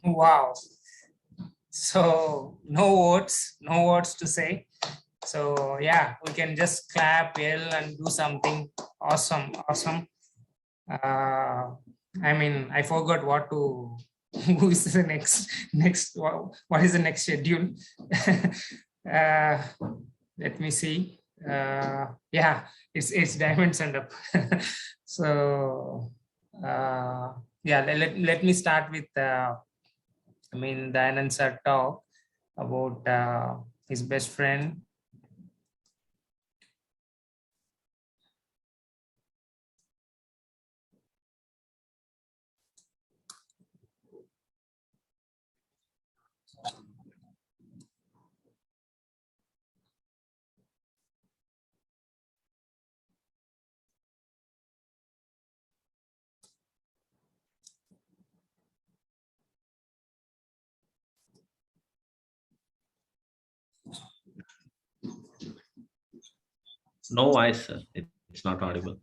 Wow. So no words to say. So yeah, we can just clap, yell, and do something awesome. I mean, I forgot what to. Who is the next? What is the next schedule? Let me see. Yeah, it's diamonds and up. So yeah, let me start with Dayanand sir talk about his best friend. No voice, sir. It's not audible.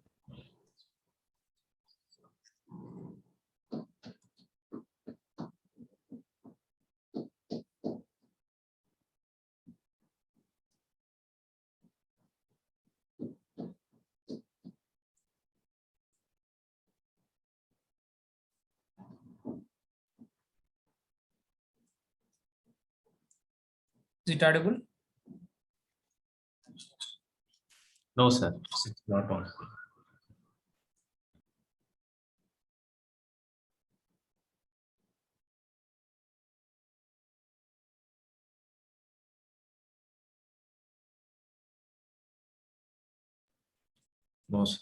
Is it audible? No, sir. It's not audible. No, sir.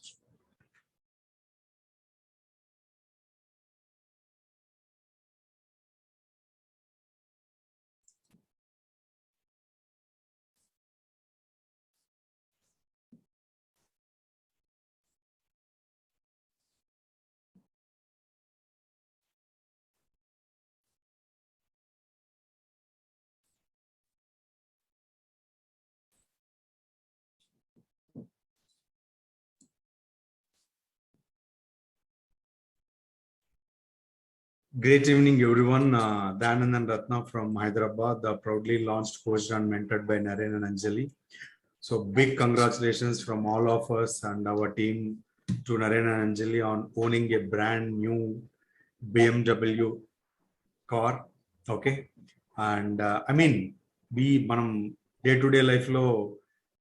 Great evening, everyone. Danan and Ratna from Hyderabad, proudly launched, coached, and mentored by Naren and Anjali. So, big congratulations from all of us and our team to Naren and Anjali on owning a brand new BMW car. Okay, and I mean, మనం day to day లైఫ్లో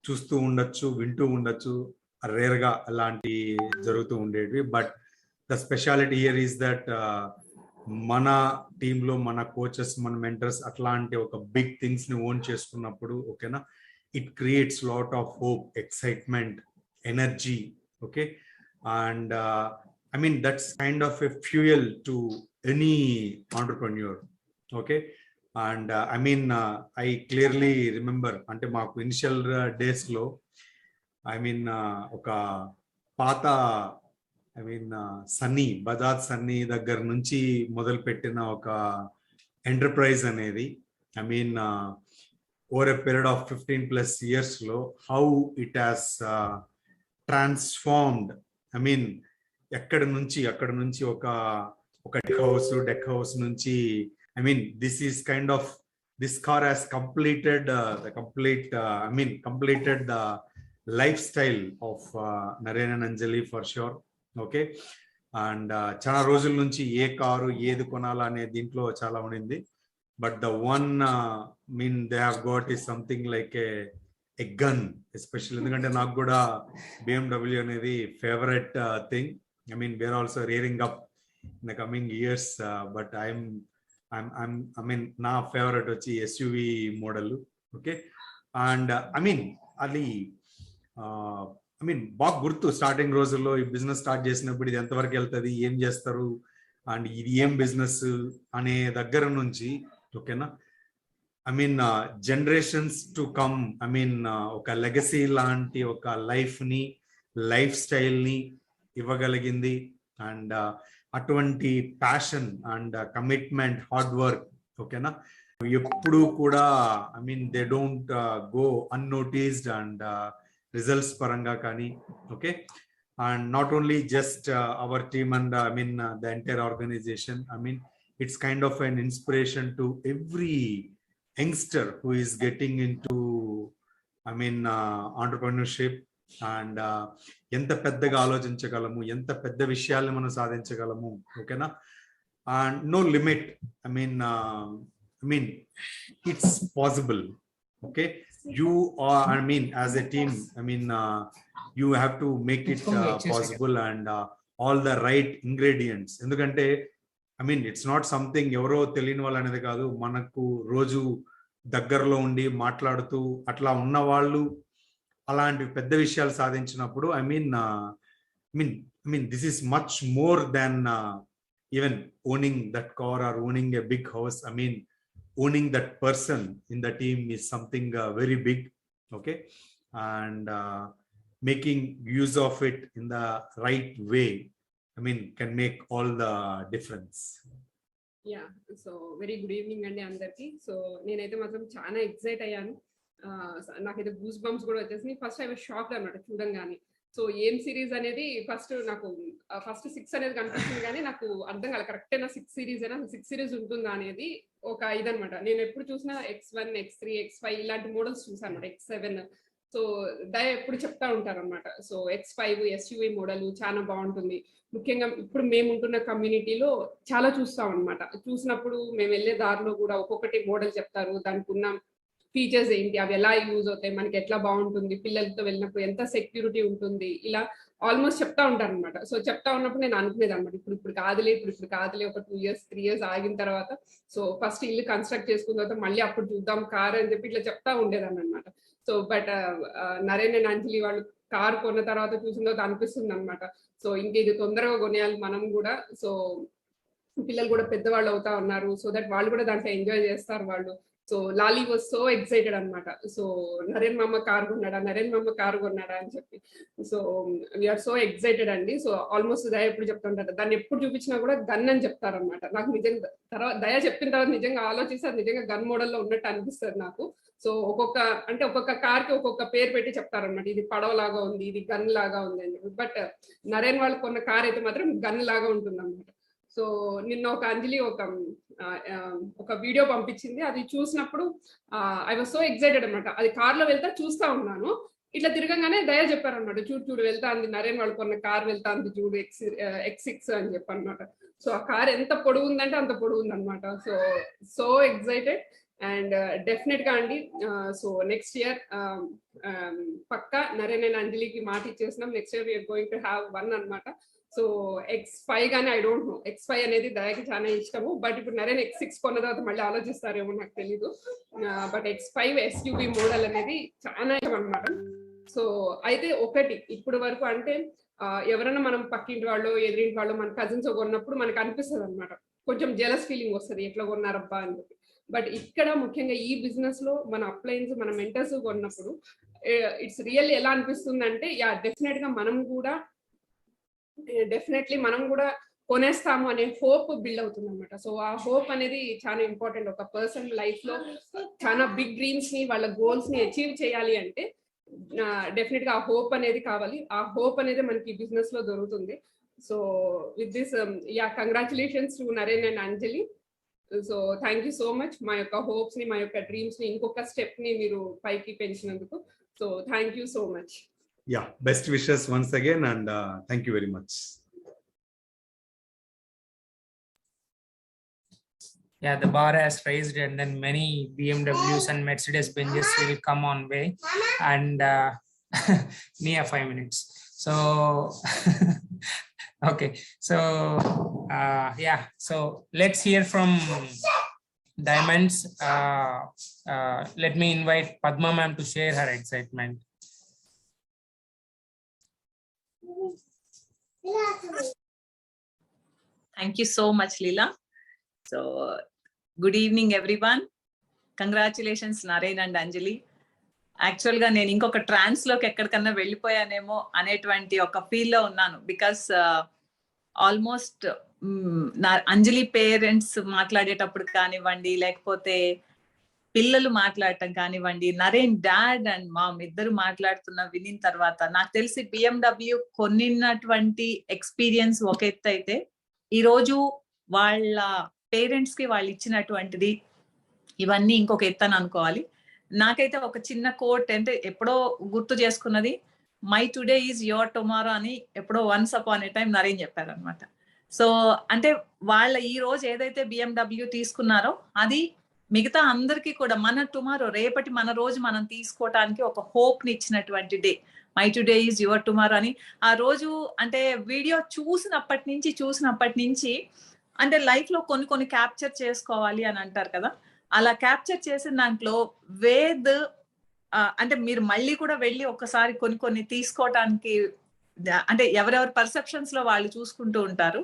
చూస్తూ ఉండొచ్చు, వింటూ ఉండొచ్చు, రేర్గా అలాంటి జరుగుతూ ఉండేవి. But the speciality here is that మన టీంలో మన కోచెస్, మన మెంటర్స్ అట్లాంటి ఒక బిగ్ థింగ్స్ ని ఓన్ చేసుకున్నప్పుడు, ఓకేనా, it creates lot of hope, excitement, energy. Okay, and I mean, that's kind of a fuel to any entrepreneur. Okay, and I mean, I clearly remember ante maaku initial days lo, I mean, oka pata, I mean, Sunny Bajaj Sunny దగ్గర నుంచి మొదలు పెట్టిన ఒక enterprise అనేది, I mean, over a period of 15+ years lo, how it has transformed. I mean, అక్కడ నుంచి ఒక deck house నుంచి, I mean, this car has completed the lifestyle of Naren and Anjali for sure. Okay, and చాలా రోజుల నుంచి ఏ car ఏది కొనాలా అనే దీంట్లో చాలా ఉండింది. But the one they have got is something like a gun, especially ఎందుకంటే నాకు కూడా BMW అనేది favourite thing. I mean, we are also rearing up in the coming years, but I mean, na favorite vachi SUV model. Okay, and I mean, ali I mean, బాగా గుర్తు starting రోజుల్లో ఈ business start చేసినప్పుడు ఇది ఎంతవరకు వెళ్తుంది, ఏం చేస్తారు, అండ్ ఇది ఏం బిజినెస్ అనే దగ్గర నుంచి, ఓకేనా, I mean, generations to come, I mean, ఒక లెగసీ లాంటి ఒక లైఫ్ స్టైల్ ని ఇవ్వగలిగింది. అండ్ అటువంటి passion and commitment, hard work, ఓకేనా, ఎప్పుడు కూడా, I mean, they don't go unnoticed and results పరంగా కానీ. Okay, and not only just our team and I mean, the entire organization. I mean, it's kind of an inspiration to every youngster who is getting into, I mean, entrepreneurship. And ఎంత పెద్దగా ఆలోచించగలము, ఎంత పెద్ద విషయాల్ని మనం సాధించగలము, ఓకేనా, and no limit. I mean, it's possible. Okay, you are, I mean, as a team, I mean, you have to make it possible and all the right ingredients. ఎందుకంటే I mean, it's not something ఎవరో తెలియని వాళ్ళు అనేది కాదు, మనకు రోజు దగ్గరలో ఉండి మాట్లాడుతూ అట్లా ఉన్న వాళ్ళు అలాంటి పెద్ద విషయాలు సాధించినప్పుడు, I mean, this is much more than even owning that car or owning a big house. I mean, owning that person in the team is something very big. Okay, and making use of it in the right way, I mean, can make all the difference. Yeah, so very good evening అండి అందరికి. So నేనైతే మాత్రం చాలా excite అయ్యాను. నాకైతే goose bumps కూడా వచ్చేసి first I was shocked అనమాట చూడంగానే. సో ఏం సిరీస్ అనేది ఫస్ట్ నాకు ఫస్ట్ 6 అనేది కనిపిస్తుంది కానీ నాకు అర్థం కాలేదు కరెక్ట్ 6 సిరీస్ అయినా 6 సిరీస్ ఉంటుందా అనేది ఒక ఇదనమాట. నేను ఎప్పుడు చూసినా X1, X3, X5 ఇలాంటి మోడల్స్ చూసాను అనమాట, X7. సో దయ ఎప్పుడు చెప్తా ఉంటారు అనమాట. సో X5 SUV మోడల్ చాలా బాగుంటుంది. ముఖ్యంగా ఇప్పుడు మేము ఉంటున్న కమ్యూనిటీలో చాలా చూస్తాం అనమాట. చూసినప్పుడు మేము వెళ్ళే దారిలో కూడా ఒక్కొక్కటి మోడల్ చెప్తారు, దానికి ఉన్న ఫీచర్స్ ఏంటి, అవి ఎలా యూజ్ అవుతాయి, మనకి ఎట్లా బాగుంటుంది, పిల్లలతో వెళ్ళినప్పుడు ఎంత సెక్యూరిటీ ఉంటుంది, ఇలా ఆల్మోస్ట్ చెప్తా ఉంటారు అనమాట. సో చెప్తా ఉన్నప్పుడు నేను అనుకునేది అనమాట, ఇప్పుడు కాదులే ఒక 2 years 3 years ఆగిన తర్వాత, సో ఫస్ట్ ఇల్లు కన్స్ట్రక్ట్ చేసుకున్న తర్వాత మళ్ళీ అప్పుడు చూద్దాం కార్ అని చెప్పి ఇట్లా చెప్తా ఉండేదాన్ని అనమాట. సో బట్ నరేన్ అండ్ అంజలి వాళ్ళు కార్ కొన్న తర్వాత చూసిన తర్వాత అనిపిస్తుంది అనమాట, సో ఇంక ఇది తొందరగా కొనేయాలి మనం కూడా. సో పిల్లలు కూడా పెద్దవాళ్ళు అవుతా ఉన్నారు, సో దట్ వాళ్ళు కూడా దాంట్లో ఎంజాయ్ చేస్తారు వాళ్ళు. సో లాలీ వాజ్ సో ఎక్సైటెడ్ అనమాట. సో నరేన్ మామ కారు కొన్నాడా అని చెప్పి. సో వీఆర్ సో ఎక్సైటెడ్ అండి. సో ఆల్మోస్ట్ దయ ఎప్పుడు చెప్తుంటారు, దాన్ని ఎప్పుడు చూపించినా కూడా గన్ అని చెప్తారనమాట. నాకు నిజంగా తర్వాత దయ చెప్పిన తర్వాత నిజంగా ఆలోచిస్తే నిజంగా గన్ మోడల్లో ఉన్నట్టు అనిపిస్తుంది నాకు. సో ఒక్కొక్క కార్ కి ఒక్కొక్క పేరు పెట్టి చెప్తారనమాట, ఇది పడవలాగా ఉంది, ఇది గన్ లాగా ఉంది అని చెప్పి. బట్ నరేన్ వాళ్ళు కొన్న కార్ అయితే మాత్రం గన్ లాగా ఉంటుంది అనమాట. సో నిన్న ఒక అంజలి ఒక వీడియో పంపించింది, అది చూసినప్పుడు ఐ వాజ్ సో ఎక్సైటెడ్ అనమాట. అది కార్లో వెళ్తా చూస్తా ఉన్నాను, ఇట్లా తిరగంగానే దయ చెప్పారనమాట, చూడు వెళ్తా అంది, నరేన్ వాళ్ళు కొన్న కార్ వెళ్తా అంది చూడు, X6 అని చెప్పనమాట. సో ఆ కార్ ఎంత పొడుగు ఉందంటే అంత పొడుగు ఉందన్నమాట. సో ఎక్సైటెడ్ అండ్ డెఫినెట్ గా అండి. సో నెక్స్ట్ ఇయర్ పక్కా నరేన్ అండ్ అంజలికి మాట ఇచ్చేసినాం, next year we are going to have 1 అనమాట. సో X5 కానీ ఐ డోంట్ నో, X5 అనేది దయకి చాలా ఇష్టము, బట్ ఇప్పుడు నరేన్ X6 కొన్న తర్వాత మళ్ళీ ఆలోచిస్తారేమో నాకు తెలీదు. బట్ X5 SUV మోడల్ అనేది చాలా ఇష్టం అనమాట. సో అయితే ఒకటి ఇప్పుడు వరకు అంటే ఎవరైనా మనం పక్కింటి వాళ్ళు ఎదురింటి వాళ్ళు మన కజిన్స్ కొన్నప్పుడు మనకు అనిపిస్తుంది అనమాట, కొంచెం జెలస్ ఫీలింగ్ వస్తుంది, ఎట్లా కొన్నారబ్బా అని చెప్పి. బట్ ఇక్కడ ముఖ్యంగా ఈ బిజినెస్ లో మన అప్లయన్స్ మన మెంటర్స్ కొన్నప్పుడు ఇట్స్ రియల్లీ ఎలా అనిపిస్తుంది అంటే, యా డెఫినెట్లీ మనం కూడా కొనేస్తాము అనే హోప్ బిల్డ్ అవుతుంది అనమాట. సో ఆ హోప్ అనేది చాలా ఇంపార్టెంట్. ఒక పర్సన్ లైఫ్ లో చాలా బిగ్ డ్రీమ్స్ ని వాళ్ళ గోల్స్ ని అచీవ్ చేయాలి అంటే డెఫినెట్ గా ఆ హోప్ అనేది కావాలి. ఆ హోప్ అనేది మనకి బిజినెస్ లో దొరుకుతుంది. So with this congratulations to Naren and Anjali. So thank you so much, మా యొక్క హోప్స్ ని మా యొక్క డ్రీమ్స్ ని ఇంకొక స్టెప్ ని మీరు పైకి పెంచినందుకు. So thank you so much. Yeah, best wishes once again and thank you very much. Yeah, the bar has raised and then many BMWs and Mercedes Benzes will come on way and near 5 minutes. So okay, so yeah, so let's hear from Diamonds. Let me invite Padma ma'am to share her excitement. Thank you so much, Leela. So, good evening, everyone. Congratulations, Naren and Anjali. Actual గా నేను ఇంకొక ట్రాన్స్ లోకి ఎక్కడికన్నా వెళ్ళిపోయానేమో అనేటువంటి ఒక feel లో ఉన్నాను. Because almost నా అంజలి పేరెంట్స్ మాట్లాడేటప్పుడు కానివ్వండి, లేకపోతే పిల్లలు మాట్లాడటం కానివ్వండి, నరేన్ డాడ్ అండ్ మామ్ ఇద్దరు మాట్లాడుతున్న వినిన తర్వాత నాకు తెలిసి BMW కొన్నిన్నటువంటి ఎక్స్పీరియన్స్ ఒక ఎత్తు అయితే, ఈరోజు వాళ్ళ పేరెంట్స్ కి వాళ్ళు ఇచ్చినటువంటిది ఇవన్నీ ఇంకొక ఎత్తు అని అనుకోవాలి. నాకైతే ఒక చిన్న కోట్ అంటే ఎప్పుడో గుర్తు చేసుకున్నది, my today is your tomorrow అని ఎప్పుడో once upon a time Naren చెప్పారనమాట. సో అంటే వాళ్ళ ఈ రోజు ఏదైతే BMW తీసుకున్నారో అది మిగతా అందరికీ కూడా మన టుమారో, రేపటి మన రోజు మనం తీసుకోవటానికి ఒక హోప్ ని ఇచ్చినటువంటి day. My today is your tomorrow అని ఆ రోజు అంటే వీడియో చూసినప్పటి నుంచి అంటే లైఫ్ లో కొన్ని క్యాప్చర్ చేసుకోవాలి అని అంటారు కదా, అలా క్యాప్చర్ చేసిన దాంట్లో వేద్ అంటే మీరు మళ్ళీ కూడా వెళ్ళి ఒకసారి కొన్ని తీసుకోవటానికి అంటే ఎవరెవరి పర్సెప్షన్స్ లో వాళ్ళు చూసుకుంటూ ఉంటారు.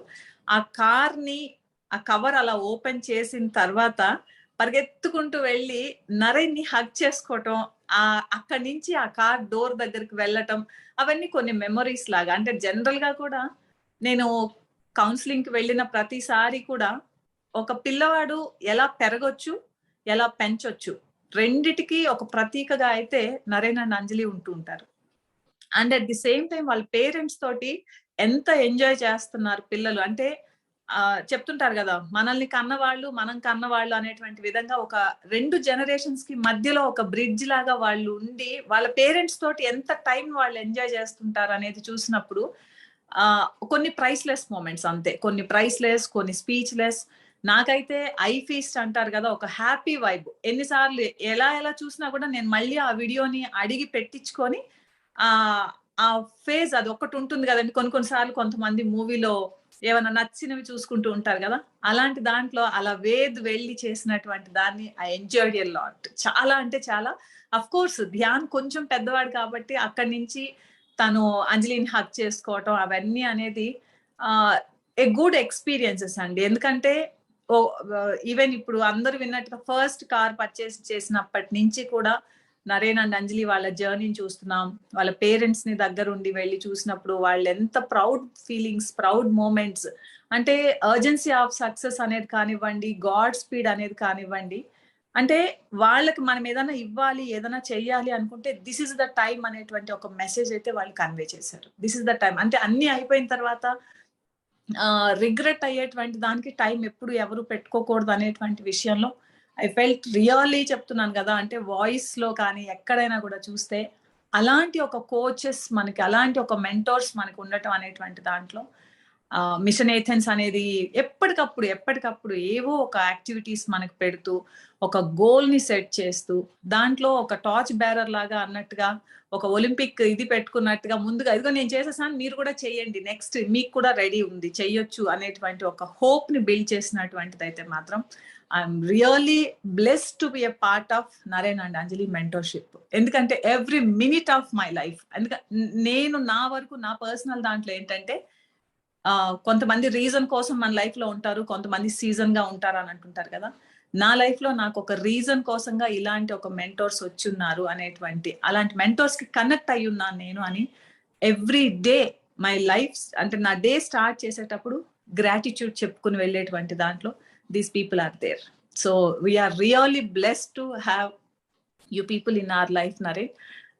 ఆ కార్ ని ఆ కవర్ అలా ఓపెన్ చేసిన తర్వాత పరిగెత్తుకుంటూ వెళ్ళి నరేన్ ని హగ్ చేసుకోవటం, అక్కడి నుంచి ఆ కార్ డోర్ దగ్గరికి వెళ్ళటం, అవన్నీ కొన్ని మెమొరీస్ లాగా. అంటే జనరల్ గా కూడా నేను కౌన్సిలింగ్ కి వెళ్ళిన ప్రతిసారి కూడా ఒక పిల్లవాడు ఎలా పెరగొచ్చు, ఎలా పెంచొచ్చు, రెండిటికి ఒక ప్రతీకగా అయితే నరేన్ అండ్ అంజలి ఉంటూ ఉంటారు. And at the same time వాళ్ళ పేరెంట్స్ తోటి ఎంత ఎంజాయ్ చేస్తున్నారు పిల్లలు. అంటే చెప్తుంటారు కదా, మనల్ని కన్నవాళ్ళు మనం కన్నవాళ్ళు అనేటువంటి విధంగా ఒక 2 జనరేషన్స్ కి మధ్యలో ఒక బ్రిడ్జ్ లాగా వాళ్ళు ఉండి వాళ్ళ పేరెంట్స్ తోటి ఎంత టైం వాళ్ళు ఎంజాయ్ చేస్తుంటారు అనేది చూసినప్పుడు కొన్ని ప్రైస్లెస్ మూమెంట్స్ అంతే. కొన్ని ప్రైస్లెస్, కొన్ని స్పీచ్లెస్. నాకైతే ఐ ఫీస్ట్ అంటారు కదా, ఒక హ్యాపీ వైబ్. ఎన్నిసార్లు ఎలా చూసినా కూడా నేను మళ్ళీ ఆ వీడియోని అడిగి పెట్టించుకొని ఆ ఫేజ్ అది ఒకటి ఉంటుంది కదండి. కొన్నిసార్లు కొంతమంది మూవీలో ఏమైనా నచ్చినవి చూసుకుంటూ ఉంటారు కదా, అలాంటి దాంట్లో అలా వేద్ వెళ్ళి చేసినటువంటి దాన్ని ఐ ఎంజాయ్డ్ ఎ లాట్. చాలా అంటే చాలా. అఫ్ కోర్స్ ధ్యాన్ కొంచెం పెద్దవాడు కాబట్టి అక్కడి నుంచి తను అంజలిని హక్ చేసుకోవటం అవన్నీ అనేది ఏ గుడ్ ఎక్స్పీరియన్సెస్ అండి. ఎందుకంటే ఈవెన్ ఇప్పుడు అందరూ విన్నట్టుగా ఫస్ట్ కార్ పర్చేస్ చేసినప్పటి నుంచి కూడా నరేన్ అండ్ అంజలి వాళ్ళ జర్నీని చూస్తున్నాం. వాళ్ళ పేరెంట్స్ ని దగ్గరుండి వెళ్ళి చూసినప్పుడు వాళ్ళు ఎంత ప్రౌడ్ ఫీలింగ్స్, ప్రౌడ్ మూమెంట్స్. అంటే అర్జెన్సీ ఆఫ్ సక్సెస్ అనేది కానివ్వండి, గాడ్ స్పీడ్ అనేది కానివ్వండి, అంటే వాళ్ళకి మనం ఏదైనా ఇవ్వాలి, ఏదైనా చెయ్యాలి అనుకుంటే దిస్ ఇస్ ద టైం అనేటువంటి ఒక మెసేజ్ అయితే వాళ్ళు కన్వే చేశారు. This is the time. అంటే అన్ని అయిపోయిన తర్వాత రిగ్రెట్ అయ్యేటువంటి దానికి టైం ఎప్పుడు ఎవరు పెట్టుకోకూడదు అనేటువంటి విషయంలో ఐ ఫెల్ట్ రియల్లీ చెప్తున్నాను కదా. అంటే వాయిస్ లో కానీ ఎక్కడైనా కూడా చూస్తే అలాంటి ఒక కోచెస్ మనకి, అలాంటి ఒక మెంటోర్స్ మనకు ఉండటం అనేటువంటి దాంట్లో మిషన్ ఏథెన్స్ అనేది ఎప్పటికప్పుడు ఏవో ఒక యాక్టివిటీస్ మనకు పెడుతూ ఒక గోల్ ని సెట్ చేస్తూ దాంట్లో ఒక టార్చ్ బేరర్ లాగా అన్నట్టుగా ఒక ఒలింపిక్ ఇది పెట్టుకున్నట్టుగా ముందుగా ఇదిగో నేను చేసేసాను మీరు కూడా చెయ్యండి, నెక్స్ట్ మీకు కూడా రెడీ ఉంది చెయ్యొచ్చు అనేటువంటి ఒక హోప్ ని బిల్డ్ చేసినటువంటిది అయితే మాత్రం I'm really blessed to be a part of Naren and Anjali mentorship. ఎందుకంటే every minute of my life, ఎందుకంటే నేను నా వరకు నా పర్సనల్ దాంట్లో ఏంటంటే కొంతమంది రీజన్ కోసం మన లైఫ్ లో ఉంటారు, కొంతమంది సీజన్ గా ఉంటారు అని అంటుంటారు కదా. నా లైఫ్ లో నాకు ఒక రీజన్ కోసంగా ఇలాంటి ఒక మెంటోర్స్ వచ్చున్నారు అనేటువంటి అలాంటి మెంటోర్స్ కి కనెక్ట్ అయి ఉన్నాను నేను అని ఎవ్రీ డే మై లైఫ్. అంటే నా డే స్టార్ట్ చేసేటప్పుడు గ్రాటిట్యూడ్ చెప్పుకుని వెళ్ళేటువంటి దాంట్లో these people are there. So we are really blessed to have you people in our life, Naren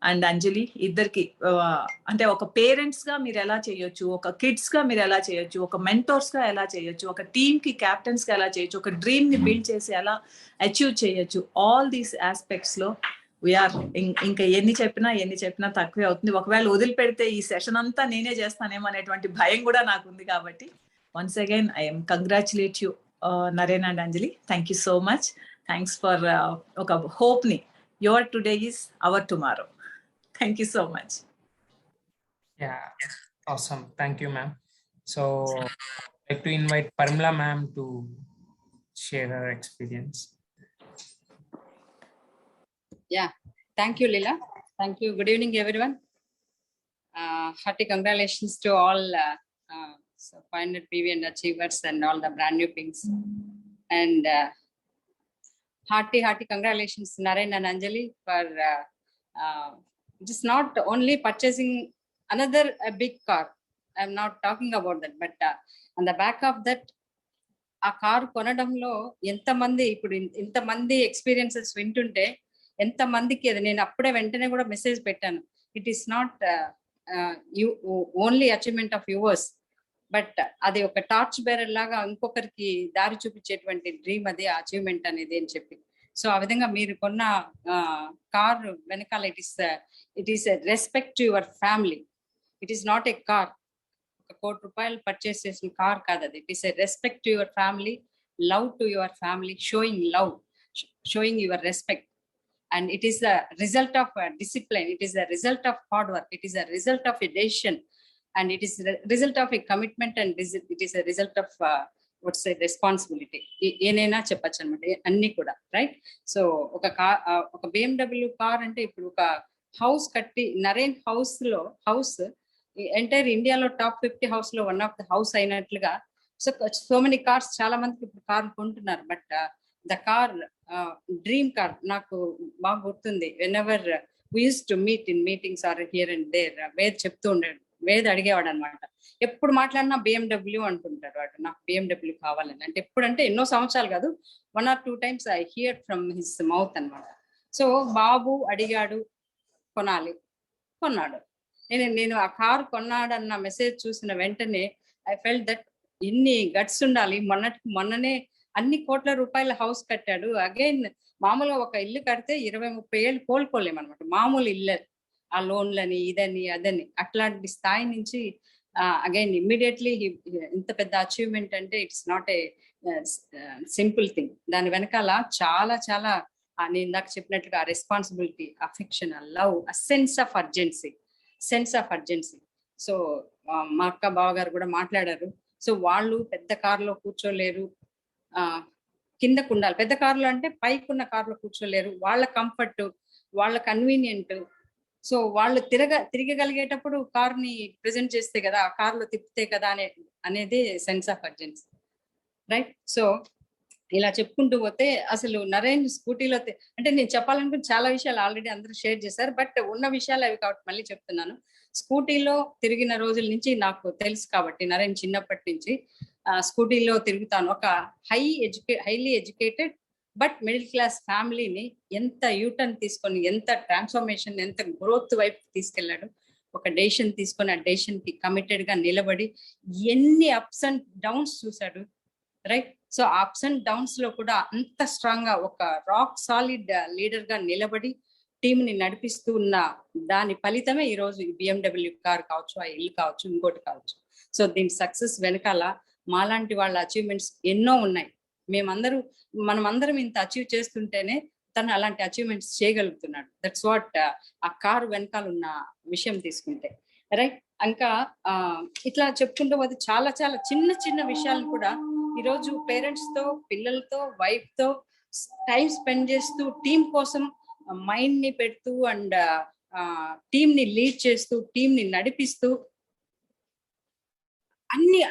and Anjali ఇద్దరికి. అంటే ఒక పేరెంట్స్ గా మీరు ఎలా చేయొచ్చు, ఒక కిడ్స్ గా మీరు ఎలా చేయొచ్చు, ఒక మెంటోర్స్ గా ఎలా చేయొచ్చు, ఒక టీమ్ కి క్యాప్టెన్స్ గా ఎలా చేయొచ్చు, ఒక డ్రీమ్ ని బిల్డ్ చేసి ఎలా అచీవ్ చేయొచ్చు, ఆల్ దీస్ ఆస్పెక్ట్స్ లో వీఆర్ ఇంకా ఎన్ని చెప్పినా తక్కువే అవుతుంది. ఒకవేళ వదిలిపెడితే ఈ సెషన్ అంతా నేనే చేస్తానేమో అనేటువంటి భయం కూడా నాకు ఉంది. కాబట్టి once again I'm congratulate you Naren and Anjali. Thank you so much. Thanks for ఒక హోప్ ని. Your today is our tomorrow. Thank you so much. Yeah, awesome. Thank you, ma'am. So I'd like to invite Parmala ma'am to share her experience. Yeah, thank you, Leela. Thank you. Good evening, everyone. Hearty congratulations to all 500 PV and achievers and all the brand new pings. And hearty congratulations, Naren and Anjali, for just not only purchasing another big car. I'm not talking about that, but on the back of that, ఆ car కొనడంలో ఎంతమంది ఇప్పుడు ఇంతమంది experiences వింటుంటే ఎంతమందికి అది నేను అప్పుడే వెంటనే కూడా మెసేజ్ పెట్టాను. It is not only achievement of yours, but అది ఒక టార్చ్ బేరర్ లాగా ఇంకొకరికి దారి చూపించేటువంటి డ్రీమ్ అది అచీవ్మెంట్ అనేది అని చెప్పి. సో ఆ విధంగా మీరు కొన్న కార్ వెనకాల it is a respect to your family. It is not a car. ఒక ₹1 కోటి పర్చేస్ చేసిన కార్ కాదు అది. It is a respect to your family, love to your family, sowing love, showing your respect. And it is the result of discipline. It is the result of hard work. It is a result of a decision, and it is the result of a commitment, and it is a result of what's a responsibility. ఏనైనా చెప్పచ్చు అనమాట అన్ని కూడా, right? So ఒక BMW car అంటే ఇప్పుడు ఒక house కట్టి నరేన్ హౌస్ ఎంటైర్ ఇండియాలో టాప్ 50 హౌస్ లో వన్ ఆఫ్ ద హౌస్ అయినట్లుగా సో మెనీ కార్స్ చాలా మందికి ఇప్పుడు కార్లు కొంటున్నారు. But the car dream car నాకు బాగా గుర్తుంది. Whenever we use to meet in meetings or here and there, Ved చెప్తూ ఉండేది, వేద్ అడిగేవాడు అనమాట. ఎప్పుడు మాట్లాడినా BMW అంటుంటాడు వాడు, నాకు BMW కావాలని. అంటే ఎప్పుడంటే ఎన్నో సంవత్సరాలు కాదు, 1 or 2 times I here from his mouth అనమాట. సో బాబు అడిగాడు కొనాలి, కొన్నాడు. నేను ఆ కారు కొన్నాడన్న మెసేజ్ చూసిన వెంటనే ఐ ఫెల్ట్ దట్ ఇన్ని గట్స్ ఉండాలి. మొన్ననే అన్ని కోట్ల రూపాయల హౌస్ కట్టాడు. అగైన్ మామూలుగా ఒక ఇల్లు కడితే 20-30 ఏళ్ళు కోలుకోలేమన్నమాట. మామూలు ఇల్లు, ఆ లోన్లని ఇదని అదని అట్లాంటి స్థాయి నుంచి అగైన్ ఇమ్మీడియట్లీ ఇంత పెద్ద అచీవ్మెంట్ అంటే it's not a simple thing. దాని వెనకాల చాలా చాలా నేను ఇందాక చెప్పినట్లుగా responsibility, affection, love, sense of urgency. So మా అక్క బావగారు కూడా మాట్లాడారు. సో వాళ్ళు పెద్ద కారులో కూర్చోలేరు, కిందకు ఉండాలి. పెద్ద కారులో అంటే పైకి ఉన్న కారులో కూర్చోలేరు. వాళ్ళ కంఫర్ట్, వాళ్ళ కన్వీనియంట్. సో వాళ్ళు తిరగగలిగేటప్పుడు కార్ని ప్రెజెంట్ చేస్తే కదా, ఆ కార్లో తిప్పితే కదా అనేది sense of urgency, right? So ఇలా చెప్పుకుంటూ పోతే అసలు నరేన్ స్కూటీలో అంటే నేను చెప్పాలనుకుని చాలా విషయాలు ఆల్రెడీ అందరూ షేర్ చేశారు. బట్ ఉన్న విషయాలు అవి కాబట్టి మళ్ళీ చెప్తున్నాను. స్కూటీలో తిరిగిన రోజుల నుంచి నాకు తెలుసు కాబట్టి నరేన్ చిన్నప్పటి నుంచి స్కూటీలో తిరుగుతాను. ఒక highly educated but middle class ఫ్యామిలీని ఎంత యూటర్న్ తీసుకొని, ఎంత ట్రాన్స్ఫర్మేషన్, ఎంత గ్రోత్ వైపు తీసుకెళ్లాడు. ఒక డెసిషన్ తీసుకొని ఆ డెసిషన్ కి కమిటెడ్ గా నిలబడి ఎన్ని అప్స్ అండ్ డౌన్స్ చూశాడు, right? So ups and downs లో కూడా అంత స్ట్రాంగ్ గా ఒక రాక్ సాలిడ్ లీడర్ గా నిలబడి టీమ్ ని నడిపిస్తూ ఉన్న దాని ఫలితమే ఈ రోజు BMW కార్ కావచ్చు, ఆ ఇల్లు కావచ్చు, ఇంకోటి కావచ్చు. సో దీని సక్సెస్ వెనకాల మాలాంటి వాళ్ళ అచీవ్మెంట్స్ ఎన్నో ఉన్నాయి. మనమందరం ఇంత అచీవ్ చేస్తుంటేనే తను అలాంటి అచీవ్మెంట్స్ చేయగలుగుతున్నాడు. దట్స్ వాట్ ఆ కారు వెనకాల ఉన్న విషయం తీసుకుంటే, రైట్? ఇంకా ఇట్లా చెప్పుకుంటూ పోతే చాలా చాలా చిన్న చిన్న విషయాలను కూడా ఈరోజు పేరెంట్స్ తో, పిల్లలతో, వైఫ్ తో టైం స్పెండ్ చేస్తూ టీం కోసం మైండ్ ని పెడుతూ అండ్ టీం ని లీడ్ చేస్తూ, టీం ని నడిపిస్తూ,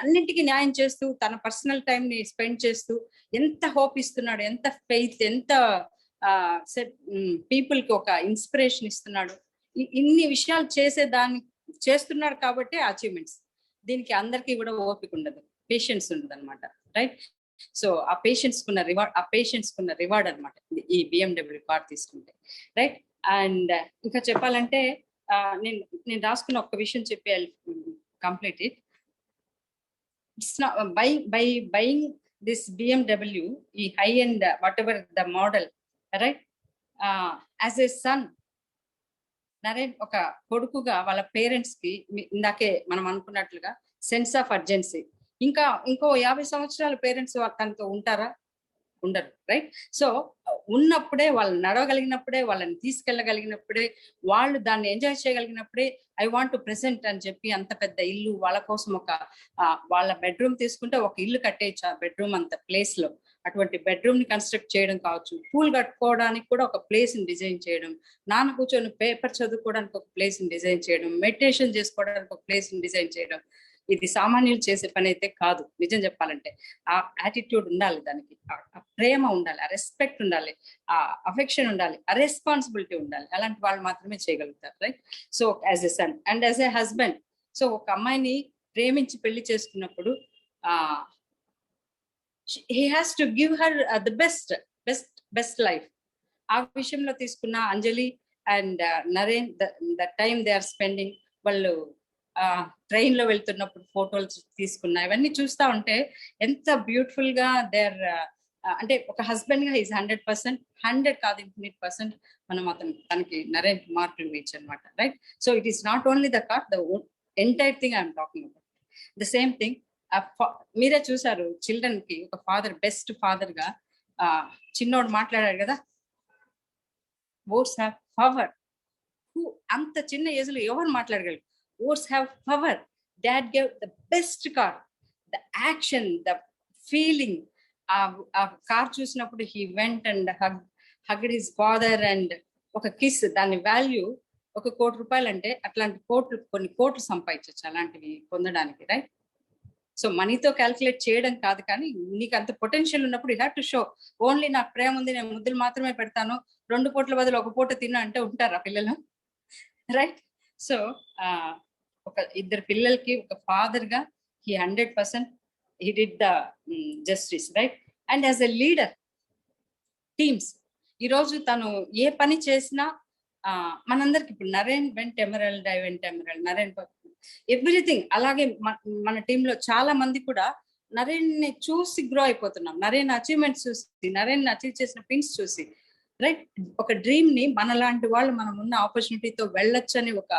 అన్నింటికి న్యాయం చేస్తూ, తన పర్సనల్ టైం ని స్పెండ్ చేస్తూ ఎంత హోప్ ఇస్తున్నాడు, ఎంత ఫెయిత్, ఎంత పీపుల్ కి ఒక ఇన్స్పిరేషన్ ఇస్తున్నాడు. ఇన్ని విషయాలు చేస్తున్నాడు కాబట్టి అచీవ్మెంట్స్. దీనికి అందరికీ కూడా ఓపిక ఉండదు, పేషెన్స్ ఉండదు అనమాట, రైట్? సో ఆ పేషెన్స్ కున్న రివార్డ్ అనమాట ఈ BMW కార్ తీసుకుంటే, రైట్? అండ్ ఇంకా చెప్పాలంటే నేను రాసుకున్న ఒక్క విషయం చెప్పి complete it. It's not buying this BMW, high end whatever the model, right? As a son, Naren ఒక కొడుకుగా వాళ్ళ పేరెంట్స్ కి ఇందాకే మనం అనుకున్నట్లుగా సెన్స్ ఆఫ్ అర్జెన్సీ. ఇంకో 50 సంవత్సరాల పేరెంట్స్ తనతో ఉంటారా? ఉండరు, రైట్? సో ఉన్నప్పుడే, వాళ్ళు నడవగలిగినప్పుడే, వాళ్ళని తీసుకెళ్ళగలిగినప్పుడే, వాళ్ళు దాన్ని ఎంజాయ్ చేయగలిగినప్పుడే ఐ వాంట్ టు ప్రెసెంట్ అని చెప్పి అంత పెద్ద ఇల్లు వాళ్ళ కోసం వాళ్ళ బెడ్రూమ్ తీసుకుంటే ఒక ఇల్లు కట్టేయచ్చు. ఆ బెడ్రూమ్ అంత ప్లేస్ లో అటువంటి బెడ్రూమ్ ని కన్స్ట్రక్ట్ చేయడం కావచ్చు, పూల్ కట్టుకోవడానికి కూడా ఒక ప్లేస్ ని డిజైన్ చేయడం, నాన్న కూర్చొని పేపర్ చదువుకోవడానికి ఒక ప్లేస్ ని డిజైన్ చేయడం, మెడిటేషన్ చేసుకోవడానికి ఒక ప్లేస్ ని డిజైన్ చేయడం. ఇది సామాన్యులు చేసే పని అయితే కాదు. నిజం చెప్పాలంటే ఆ యాటిట్యూడ్ ఉండాలి, దానికి ఆ ప్రేమ ఉండాలి, ఆ రెస్పెక్ట్ ఉండాలి, ఆ అఫెక్షన్ ఉండాలి, ఆ రెస్పాన్సిబిలిటీ ఉండాలి. అలాంటి వాళ్ళు మాత్రమే చేయగలుగుతారు, right? So as a son and as a husband, so ఒక అమ్మాయిని ప్రేమించి పెళ్లి చేసుకున్నప్పుడు he has to give her the best life. ఆ విషయంలో తీసుకున్న Anjali and Naren, the time they are spending, వాళ్ళు ట్రైన్ లో వెళ్తున్నప్పుడు ఫోటోలు తీసుకున్నా, ఇవన్నీ చూస్తా ఉంటే ఎంత బ్యూటిఫుల్ గా దేర్, అంటే ఒక హస్బెండ్ గా ఈజ్ 100%, 100 కాదు $100% మనం తనకి నరేన్ మార్కులు వేయచ్చు అనమాట, right? So it is not only the car, the entire thing I'm talking about. The same thing మీరే చూసారు, చిల్డ్రన్ కి ఒక ఫాదర్, బెస్ట్ ఫాదర్ గా చిన్నోడు మాట్లాడాడు కదా, వర్డ్స్ హ్యావ్ పవర్. అంత చిన్న ఏజ్ లో ఎవరు మాట్లాడగలరు? Words have power. Dad gave the best car, the action, the feeling. ఆ కార్ చూసినప్పుడు he went and hugged his father and ఒక కిస్. దాని వాల్యూ ₹1 కోటి అంటే అట్లాంటి కొన్ని కోట్లు సంపాదించవచ్చు అలాంటివి పొందడానికి, రైట్? సో మనీతో క్యాల్కులేట్ చేయడం కాదు, కానీ నీకు అంత పొటెన్షియల్ ఉన్నప్పుడు you have to show. Only నాకు ప్రేమ ఉంది, నేను ముద్దులు మాత్రమే పెడతాను, 2 పూట్ల బదులు 1 పూట తిన్నా అంటే ఉంటారా పిల్లలు, రైట్? సో ఒక ఇద్దరు పిల్లలకి ఒక ఫాదర్ గా he 100% he did the justice, right? And as a leader, teams, ఈరోజు తను ఏ పని చేసినా మనందరికి ఇప్పుడు Naren went emerald, I went emerald, Naren everything. అలాగే మన టీంలో చాలా మంది కూడా నరేన్ ని చూసి గ్రో అయిపోతున్నాం. నరేన్ అచీవ్మెంట్స్ చూసి, నరేన్ అచీవ్ చేసిన పిన్స్ చూసి, రైట్, ఒక డ్రీమ్ ని మనలాంటి వాళ్ళు మనం ఉన్న ఆపర్చునిటీతో వెళ్ళొచ్చని ఒక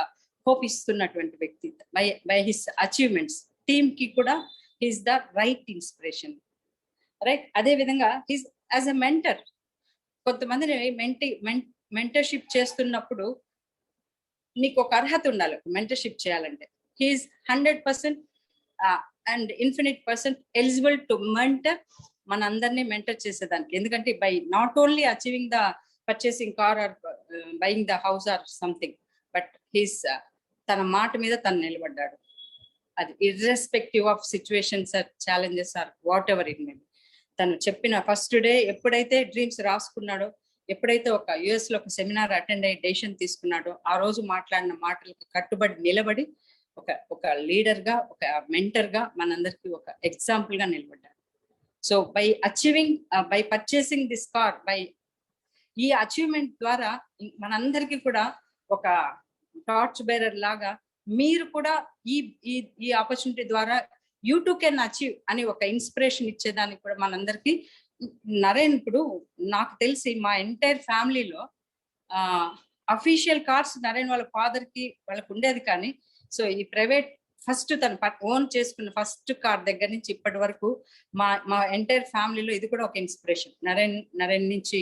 హోప్ ఇస్తున్నటువంటి వ్యక్తి బై హిస్ అచీవ్మెంట్స్. టీమ్ కి కూడా he's the right inspiration, right. అదే విధంగా హీస్ యాజ్ ఎ మెంటర్. కొంతమందిని మెంటర్షిప్ చేస్తున్నప్పుడు నీకు ఒక అర్హత ఉండాలి మెంటర్షిప్ చేయాలంటే. He's 100% and %% eligible to mentor, మన అందరినీ మెంటర్ చేసేదానికి. ఎందుకంటే by not only achieving the purchasing car or buying the house or something, but he's తన మాట మీద తను నిలబడ్డాడు. అది irrespective of situations or challenges or whatever it may be. తను చెప్పిన ఫస్ట్ డే ఎప్పుడైతే డ్రీమ్స్ రాసుకున్నాడో, ఎప్పుడైతే ఒక US లో ఒక సెమినార్ అటెండ్ అయ్యి డెసిషన్ తీసుకున్నాడో, ఆ రోజు మాట్లాడిన మాటలకు కట్టుబడి నిలబడి ఒక లీడర్ గా, ఒక మెంటర్ గా మనందరికి ఒక ఎగ్జాంపుల్ గా నిలబడ్డాడు. So by purchasing this car, by ఈ అచీవ్మెంట్ ద్వారా మనందరికి కూడా ఒక టార్చ్ బేరర్ లాగా మీరు కూడా ఈ ఆపర్చునిటీ ద్వారా యూ టు కెన్ అచీవ్ అని ఒక ఇన్స్పిరేషన్ ఇచ్చేదానికి కూడా మనందరికి నరేన్. ఇప్పుడు నాకు తెలిసి మా ఎంటైర్ ఫ్యామిలీలో అఫీషియల్ కార్స్ నరేన్ వాళ్ళ ఫాదర్ కి వాళ్ళకు ఉండేది, కానీ సో ఈ ప్రైవేట్ ఫస్ట్ తను ఓన్ చేసుకున్న ఫస్ట్ కార్ దగ్గర నుంచి ఇప్పటి వరకు మా ఎంటైర్ ఫ్యామిలీలో ఇది కూడా ఒక ఇన్స్పిరేషన్. నరేన్ నుంచి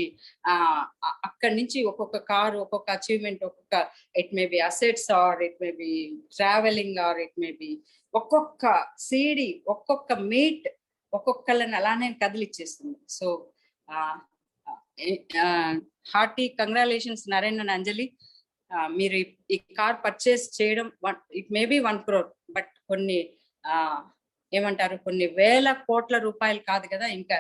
అక్కడి నుంచి ఒక్కొక్క కారు, ఒక్కొక్క అచీవ్మెంట్, ఒక్కొక్క it may be assets or it may be travelling or it may be ఒక్కొక్క సీడీ, ఒక్కొక్క మీట్ ఒక్కొక్కళ్ళని అలానే కదిలిచ్చేస్తుంది. So hearty congratulations Naren and Anjali. మీరు ఈ కార్ పర్చేస్ చేయడం it may be 1 crore, but కొన్ని ఏమంటారు, కొన్ని వేల కోట్ల రూపాయలు కాదు కదా. ఇంకా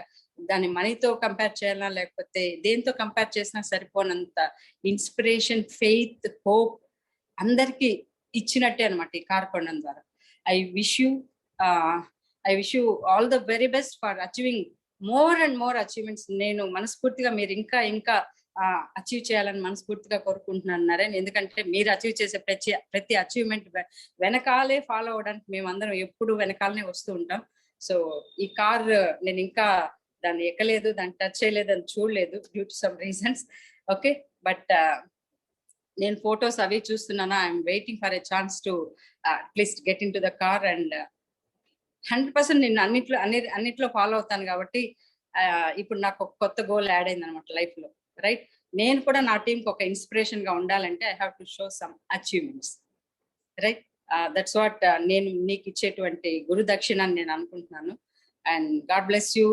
దాని మనీతో కంపేర్ చేయాలా, లేకపోతే దేంతో కంపేర్ చేసినా సరిపోనంత ఇన్స్పిరేషన్, ఫెయిత్, హోప్ అందరికి ఇచ్చినట్టే అనమాట ఈ కార్ కొనడం ద్వారా. I wish you all the very best for achieving more and more achievements. నేను మనస్ఫూర్తిగా మీరు ఇంకా అచీవ్ చేయాలని మనస్ఫూర్తిగా కోరుకుంటున్నాను నరేన్. ఎందుకంటే మీరు అచీవ్ చేసే ప్రతి అచీవ్మెంట్ వెనకాలే ఫాలో అవడానికి మేమందరం ఎప్పుడు వెనకాలనే వస్తూ ఉంటాం. సో ఈ కార్ నేను ఇంకా దాన్ని ఎక్కలేదు, దాన్ని టచ్ చేయలేదు, దాన్ని చూడలేదు due to some reasons. Okay, but నేను ఫొటోస్ అవి చూస్తున్నాను. I'm waiting for a chance to at least get in to the car and 100% నేను అన్నిట్లో ఫాలో అవుతాను. కాబట్టి ఇప్పుడు నాకు ఒక కొత్త గోల్ యాడ్ అయింది అనమాట లైఫ్ లో, రైట్. నేను కూడా నా టీంకి ఒక ఇన్స్పిరేషన్ గా ఉండాలంటే I have to show some achievements, right. That's what నేను నీకు ఇచ్చేటువంటి గురు దక్షిణ అని నేను అనుకుంటున్నాను. And God bless you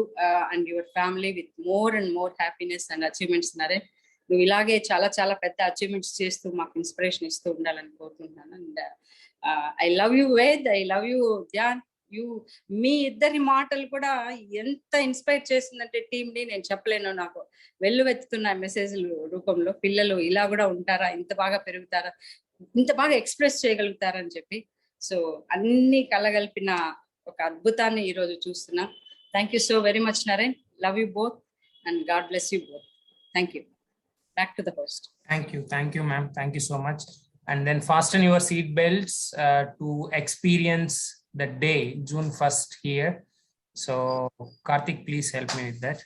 and your family with more and more happiness and achievements Naren. నువ్వు ఇలాగే చాలా చాలా పెద్ద అచీవ్మెంట్స్ చేస్తూ మాకు ఇన్స్పిరేషన్ ఇస్తూ ఉండాలని కోరుకుంటున్నాను. And I love you Ved, I love you Dhyan. మీ ఇద్దరి మాటలు కూడా ఎంత ఇన్స్పైర్ చేసిందంటే టీమ్ ని నేను చెప్పలేను. నాకు వెల్లువెత్తుతున్న మెసేజ్ల రూపంలో పిల్లలు ఇలా కూడా ఉంటారా, ఇంత బాగా పెరుగుతారా, ఇంత బాగా ఎక్స్ప్రెస్ చేయగలుగుతారా అని చెప్పి. సో అన్ని కలగలిపిన ఒక అద్భుతాన్ని ఈ రోజు చూస్తున్నాం. Thank you so very much Naren. Love you both and God bless you both. Thank you. Back to the host. Thank you ma'am, thank you so much. And then fasten your seat belts to experience the day June 1st here. So Karthik, please help me with that.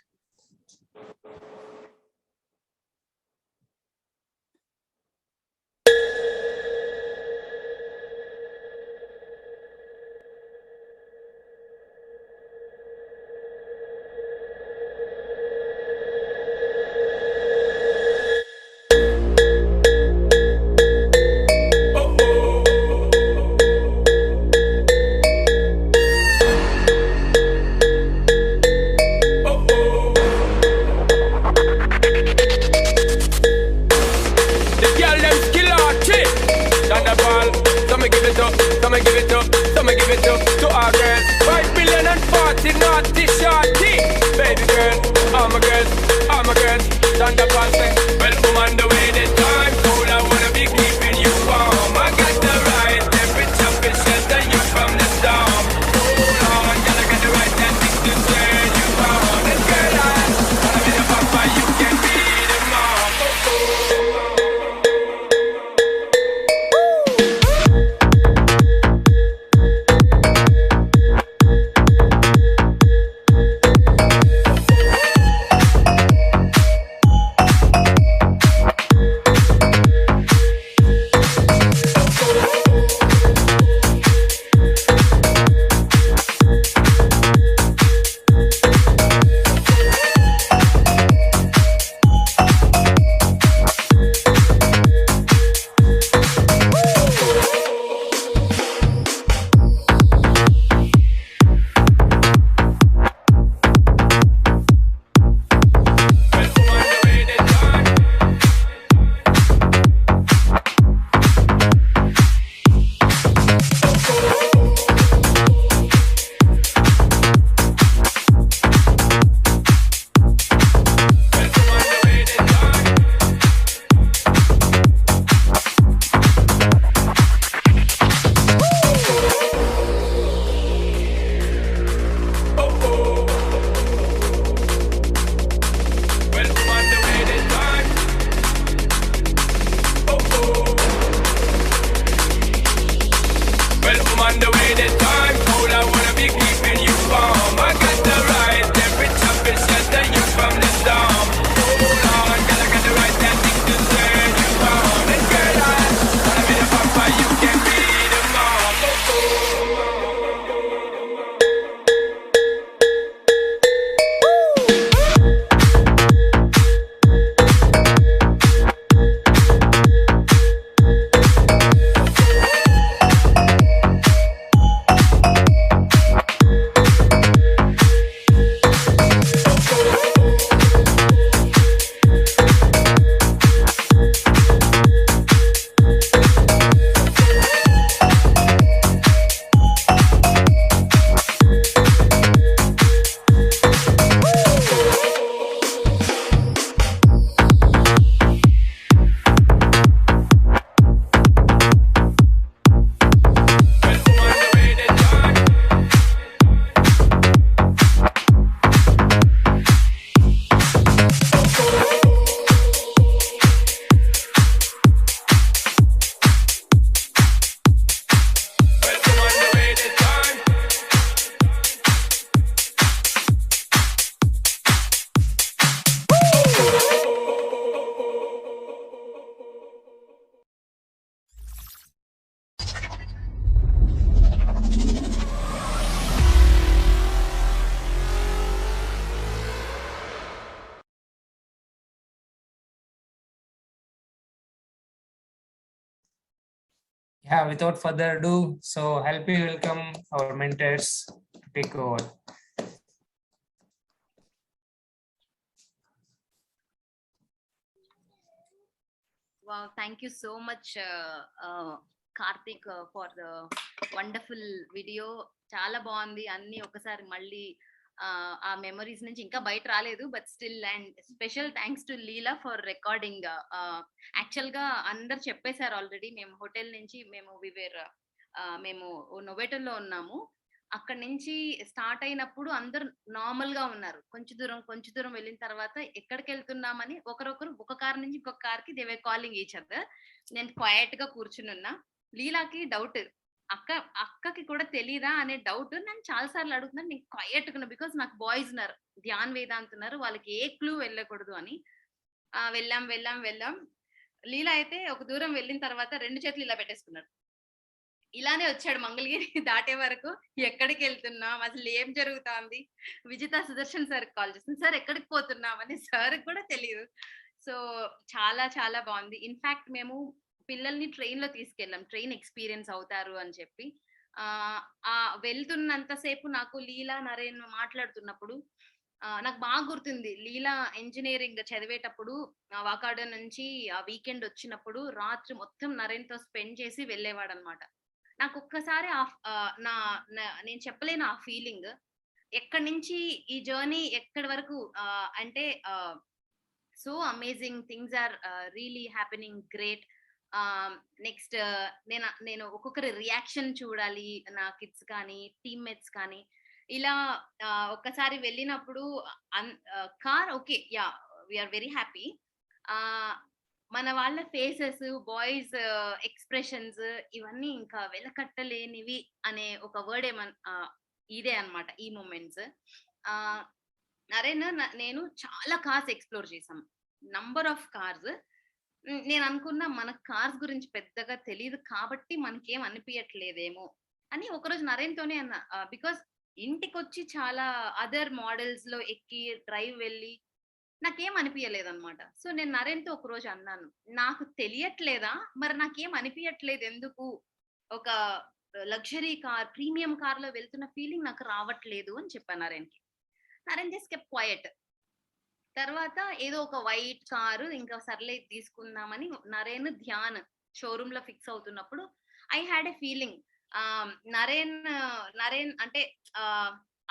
To our girls, 5 billion and 40 naughty shorty. Baby girl, all my girls, stand up and say, well, woman, the way the time cold, I wanna be keeping you warm. I got the right temperature to shelter you from the storm. Hold on, girl, I got the right tactics to turn you on. And girl, I wanna be the papa, you can be the Yeah, without further ado, so help me welcome our mentors to take over. Wow, thank you so much, Karthik, for the wonderful video. చాలా బాగుంది. అన్ని ఒకసారి మళ్ళీ ఆ memories నుంచి ఇంకా బయట రాలేదు, but still. And special thanks to Leela for recording. Actual గా అందరు చెప్పేశారు ఆల్రెడీ. మేము హోటల్ నుంచి మేము నొవేటల్లో ఉన్నాము. అక్కడ నుంచి స్టార్ట్ అయినప్పుడు అందరు నార్మల్ గా ఉన్నారు. కొంచెం దూరం వెళ్ళిన తర్వాత ఎక్కడికి వెళ్తున్నామని ఒకరొకరు ఒక కార్ నుంచి ఇంకొక కార్ కి they were calling each other. నేను క్వైట్ గా కూర్చుని ఉన్నా. లీలాకి డౌట్, అక్కకి కూడా తెలీదా అనే డౌట్ నన్ను చాలా సార్లు అడుగుతున్నాను. నేను క్వైట్ గా, బికాస్ నాకు బాయ్స్ ఉన్నారు, ధ్యాన్ వేదాంత్ ఉన్నారు, వాళ్ళకి ఏ క్లూ వెళ్ళకూడదు అని. వెళ్ళాం. లీలా అయితే ఒక దూరం వెళ్ళిన తర్వాత 2 చేతులు ఇలా పెట్టేసుకున్నాడు. ఇలానే వచ్చాడు మంగళగిరి దాటే వరకు. ఎక్కడికి వెళ్తున్నాం, అసలు ఏం జరుగుతుంది? విజిత సుదర్శన్ సార్ కాల్ చేస్తుంది, సార్ ఎక్కడికి పోతున్నాం అని. సార్ కూడా తెలియదు. సో చాలా చాలా బాగుంది. ఇన్ఫాక్ట్ మేము పిల్లల్ని ట్రైన్ లో తీసుకెళ్ళాం, ట్రైన్ ఎక్స్పీరియన్స్ అవుతారు అని చెప్పి. వెళ్తున్నంతసేపు నాకు లీలా నరేన్ మాట్లాడుతున్నప్పుడు నాకు బాగా గుర్తుంది. లీలా ఇంజనీరింగ్ చదివేటప్పుడు వాకాడు నుంచి ఆ వీకెండ్ వచ్చినప్పుడు రాత్రి మొత్తం నరేన్ తో స్పెండ్ చేసి వెళ్ళేవాడు అనమాట. నాకు ఒక్కసారి నేను చెప్పలేను ఆ ఫీలింగ్. ఎక్కడి నుంచి ఈ జర్నీ ఎక్కడి వరకు అంటే so amazing things are really happening, great. Next నేను ఒక్కొక్కరి రియాక్షన్ చూడాలి, నా కిడ్స్ కానీ టీమ్మేట్స్ కానీ. ఇలా ఒక్కసారి వెళ్ళినప్పుడు car okay, yeah we're very happy. మన వాళ్ళ ఫేసెస్, బాయ్స్ ఎక్స్ప్రెషన్స్, ఇవన్నీ ఇంకా వెలకట్టలేనివి అనే ఒక వర్డ్ ఇదే అన్నమాట ఈ మూమెంట్స్. నరేన్ నేను చాలా కార్స్ ఎక్స్ప్లోర్ చేసాం, నంబర్ ఆఫ్ కార్స్. నేను అనుకున్నా మన కార్స్ గురించి పెద్దగా తెలియదు కాబట్టి మనకేం అనిపించట్లేదేమో అని ఒకరోజు నరేన్ తోనే అన్నా. బికాస్ ఇంటికి వచ్చి చాలా అదర్ మోడల్స్ లో ఎక్కి డ్రైవ్ వెళ్ళి నాకేం అనిపించలేదు అనమాట. సో నేను నరేన్ తో ఒక రోజు అన్నాను, నాకు తెలియట్లేదా మరి, నాకేం అనిపించట్లేదు ఎందుకు, ఒక లగ్జరీ కార్, ప్రీమియం కార్ లో వెళ్తున్న ఫీలింగ్ నాకు రావట్లేదు అని చెప్పాను నరేన్ కి. Naren just kept quiet. తర్వాత ఏదో ఒక వైట్ కారు ఇంకా సర్లే తీసుకుందామని నరేన్ ధ్యాన్ షోరూమ్ లో ఫిక్స్ అవుతున్నప్పుడు I had a feeling, Naren అంటే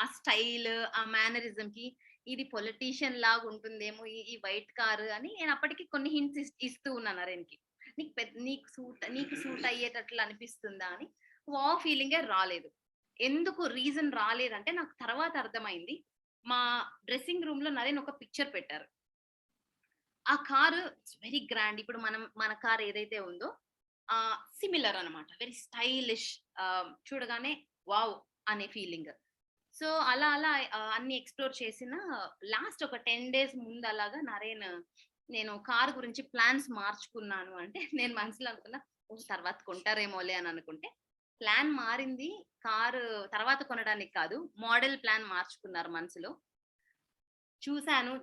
ఆ స్టైల్, ఆ మేనరిజం కి ఇది పొలిటీషియన్ లాగా ఉంటుందేమో ఈ వైట్ కారు అని నేను అప్పటికి కొన్ని హింట్స్ ఇస్తూ ఉన్నా నరేన్ కి. నీకు సూట్ అయ్యేటట్లు అనిపిస్తుందా అని. ఫీలింగే రాలేదు. ఎందుకు రీజన్ రాలేదంటే నాకు తర్వాత అర్థమైంది. మా డ్రెస్సింగ్ రూమ్ లో నరేన్ ఒక పిక్చర్ పెట్టారు. ఆ కారు వెరీ గ్రాండ్. ఇప్పుడు మన కార్ ఏదైతే ఉందో సిమిలర్ అనమాట, వెరీ స్టైలిష్. చూడగానే వావ్ అనే ఫీలింగ్. సో అలా అన్ని ఎక్స్ప్లోర్ చేసిన లాస్ట్ ఒక 10 days ముందు అలాగా నరేన్ నేను కార్ గురించి ప్లాన్స్ మార్చుకున్నాను అంటే నేను మనసులో అనుకున్నా తర్వాత కొంటారేమోలే అని అనుకుంటే ప్లాన్ మారింది. కారు తర్వాత కొనడానికి కాదు, మోడల్ ప్లాన్ మార్చుకున్నారు మనసులో.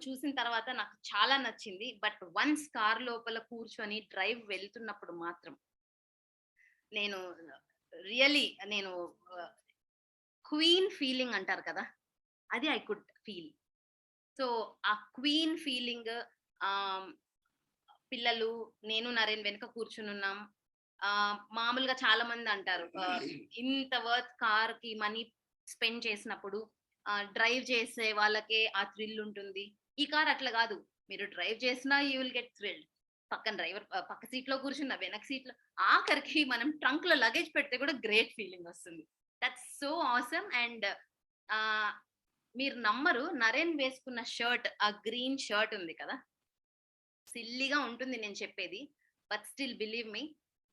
చూసిన తర్వాత నాకు చాలా నచ్చింది. బట్ వన్స్ కార్ లోపల కూర్చొని డ్రైవ్ వెళ్తున్నప్పుడు మాత్రం నేను క్వీన్ ఫీలింగ్ అంటారు కదా, అది ఐ కుడ్ ఫీల్. సో ఆ క్వీన్ ఫీలింగ్, పిల్లలు, నేను నరేన్ వెనుక కూర్చుని ఉన్నాం. మామూలుగా చాలా మంది అంటారు ఇంత వర్త్ కార్ కి మనీ స్పెండ్ చేసినప్పుడు డ్రైవ్ చేసే వాళ్ళకే ఆ థ్రిల్ ఉంటుంది. ఈ కార్ అట్లా కాదు, మీరు డ్రైవ్ చేసినా యూ విల్ గెట్ థ్రిల్డ్. పక్కన డ్రైవర్ పక్క సీట్ లో కూర్చున్న, వెనక సీట్ లో, ఆఖరికి మనం ట్రంక్ లో లగేజ్ పెడితే కూడా గ్రేట్ ఫీలింగ్ వస్తుంది. That's so awesome. అండ్ మీరు నమ్మరు, నరేన్ వేసుకున్న షర్ట్, ఆ గ్రీన్ షర్ట్ ఉంది కదా, సిల్లీగా ఉంటుంది నేను చెప్పేది, but still believe me,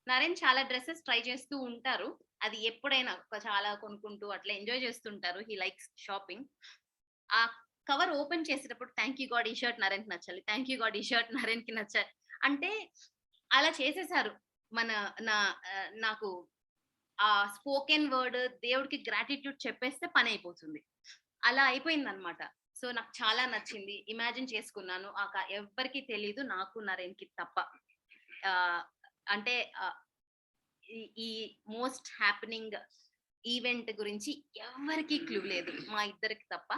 Naren చాలా డ్రెస్సెస్ ట్రై చేస్తూ ఉంటారు. అది ఎప్పుడైనా చాలా కొనుక్కుంటూ అట్లా ఎంజాయ్ చేస్తుంటారు. He likes shopping. ఆ కవర్ ఓపెన్ చేసేటప్పుడు థ్యాంక్ యూ గాడ్ ఈ షర్ట్ నరేన్ కి నచ్చాలి, థ్యాంక్ యూ గాడ్ ఈ షర్ట్ నరేన్ కి నచ్చాలి అంటే అలా చేసేసారు. నాకు ఆ స్పోకెన్ వర్డ్, దేవుడికి గ్రాటిట్యూడ్ చెప్పేస్తే పని అయిపోతుంది. అలా అయిపోయింది అనమాట. సో నాకు చాలా నచ్చింది. ఇమాజిన్ చేసుకున్నాను, ఎవ్వరికి తెలీదు, నాకు నరేన్ కి తప్ప. అంటే ఈ మోస్ట్ హ్యాపెనింగ్ ఈవెంట్ గురించి ఎవరికి క్లూ లేదు, మా ఇద్దరికి తప్ప.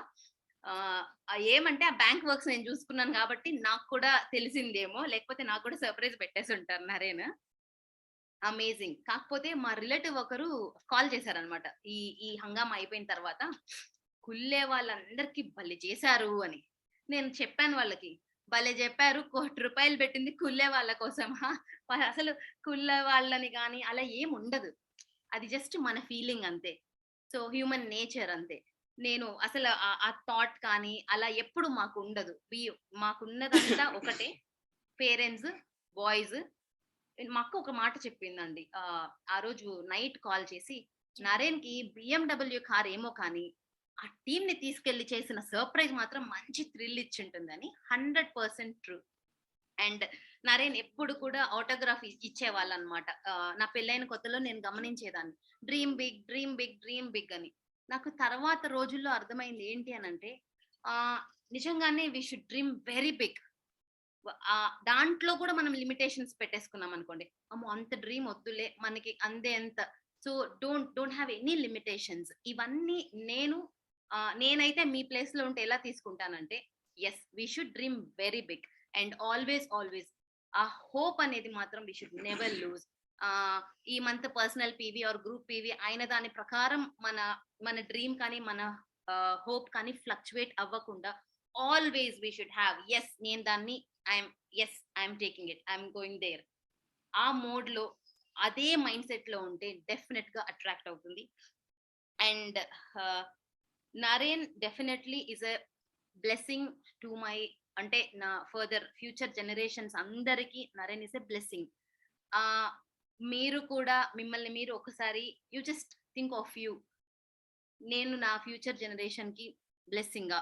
ఏమంటే ఆ బ్యాంక్ వర్క్స్ నేను చూసుకున్నాను కాబట్టి నాకు కూడా తెలిసిందేమో, లేకపోతే నాకు కూడా సర్ప్రైజ్ పెట్టేసి ఉంటారు నరేన్. అమేజింగ్. కాకపోతే మా రిలేటివ్ ఒకరు కాల్ చేశారనమాట ఈ హంగామా అయిపోయిన తర్వాత, కుల్లే వాళ్ళందరికీ భలే చేశారు అని. నేను చెప్పాను వాళ్ళకి, భలే చెప్పారు, ₹1,00,00,000 పెట్టింది కుల్లే వాళ్ళ కోసమా? అసలు కుల్లే వాళ్ళని కానీ అలా ఏం ఉండదు, అది జస్ట్ మన ఫీలింగ్ అంతే. సో హ్యూమన్ నేచర్ అంతే. నేను అసలు ఆ థాట్ కానీ అలా ఎప్పుడు మాకు ఉండదు. మాకున్నదంతా ఒకటే, పేరెంట్స్, బాయ్స్. మా అక్క ఒక మాట చెప్పిందండి, ఆ రోజు నైట్ కాల్ చేసి, నరేన్ కి BMW కార్ ఏమో కానీ ఆ టీమ్ ని తీసుకెళ్లి చేసిన సర్ప్రైజ్ మాత్రం మంచి థ్రిల్ ఇచ్చింటుందని. 100% ట్రూ. అండ్ నరేన్ ఎప్పుడు కూడా ఆటోగ్రాఫ్ ఇచ్చేవాళ్ళు అనమాట. నా పెళ్ళైన కొత్తలో నేను గమనించేదాన్ని, dream big dream big dream big అని. నాకు తర్వాత రోజుల్లో అర్థమైంది ఏంటి అని అంటే, నిజంగానే we should dream very big. దాంట్లో కూడా మనం లిమిటేషన్స్ పెట్టేసుకున్నాం అనుకోండి, అమ్మో అంత డ్రీమ్ వద్దులే మనకి అందే ఎంత. So don't have any limitations. ఇవన్నీ నేనైతే మీ ప్లేస్ లో ఉంటే ఎలా తీసుకుంటానంటే, yes we should dream very big and always ఆ హోప్ అనేది మాత్రం వీ షుడ్ నెవర్ లూజ్. ఈ month personal PV or group PV అయిన దాని ప్రకారం మన డ్రీమ్ కానీ మన హోప్ కానీ ఫ్లక్చువేట్ అవ్వకుండా always we should have, yes నేను దాన్ని I'm taking it, I'm going there. ఆ మోడ్ లో అదే మైండ్ సెట్ లో ఉంటే డెఫినెట్ గా అట్రాక్ట్ అవుతుంది. And Naren definitely is a blessing to my, అంటే నా ఫర్దర్ ఫ్యూచర్ జనరేషన్స్ అందరికీ నరేన్ ఈజ్ ఎ బ్లెస్సింగ్. మీరు కూడా మిమ్మల్ని మీరు ఒకసారి you just think of you, నేను నా ఫ్యూచర్ జనరేషన్ కి బ్లెస్సింగా?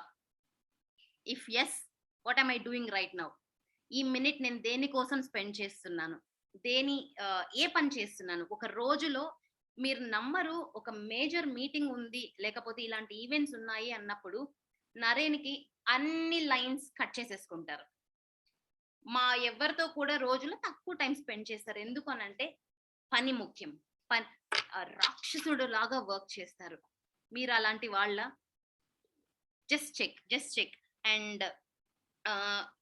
If yes, what am I doing right now? ఈ మినిట్ నేను దేనికోసం స్పెండ్ చేస్తున్నాను, ఏ పని చేస్తున్నాను? ఒక రోజులో మీరు నమ్మరు, ఒక మేజర్ మీటింగ్ ఉంది లేకపోతే ఇలాంటి ఈవెంట్స్ ఉన్నాయి అన్నప్పుడు నరేన్కి అన్ని లైన్స్ కట్ చేసేసుకుంటారు. ఎవరితో కూడా రోజులో తక్కువ టైం స్పెండ్ చేస్తారు. ఎందుకు అనంటే పని ముఖ్యం. రాక్షసుడు లాగా వర్క్ చేస్తారు. మీరు అలాంటి వాళ్ళ? Just check. అండ్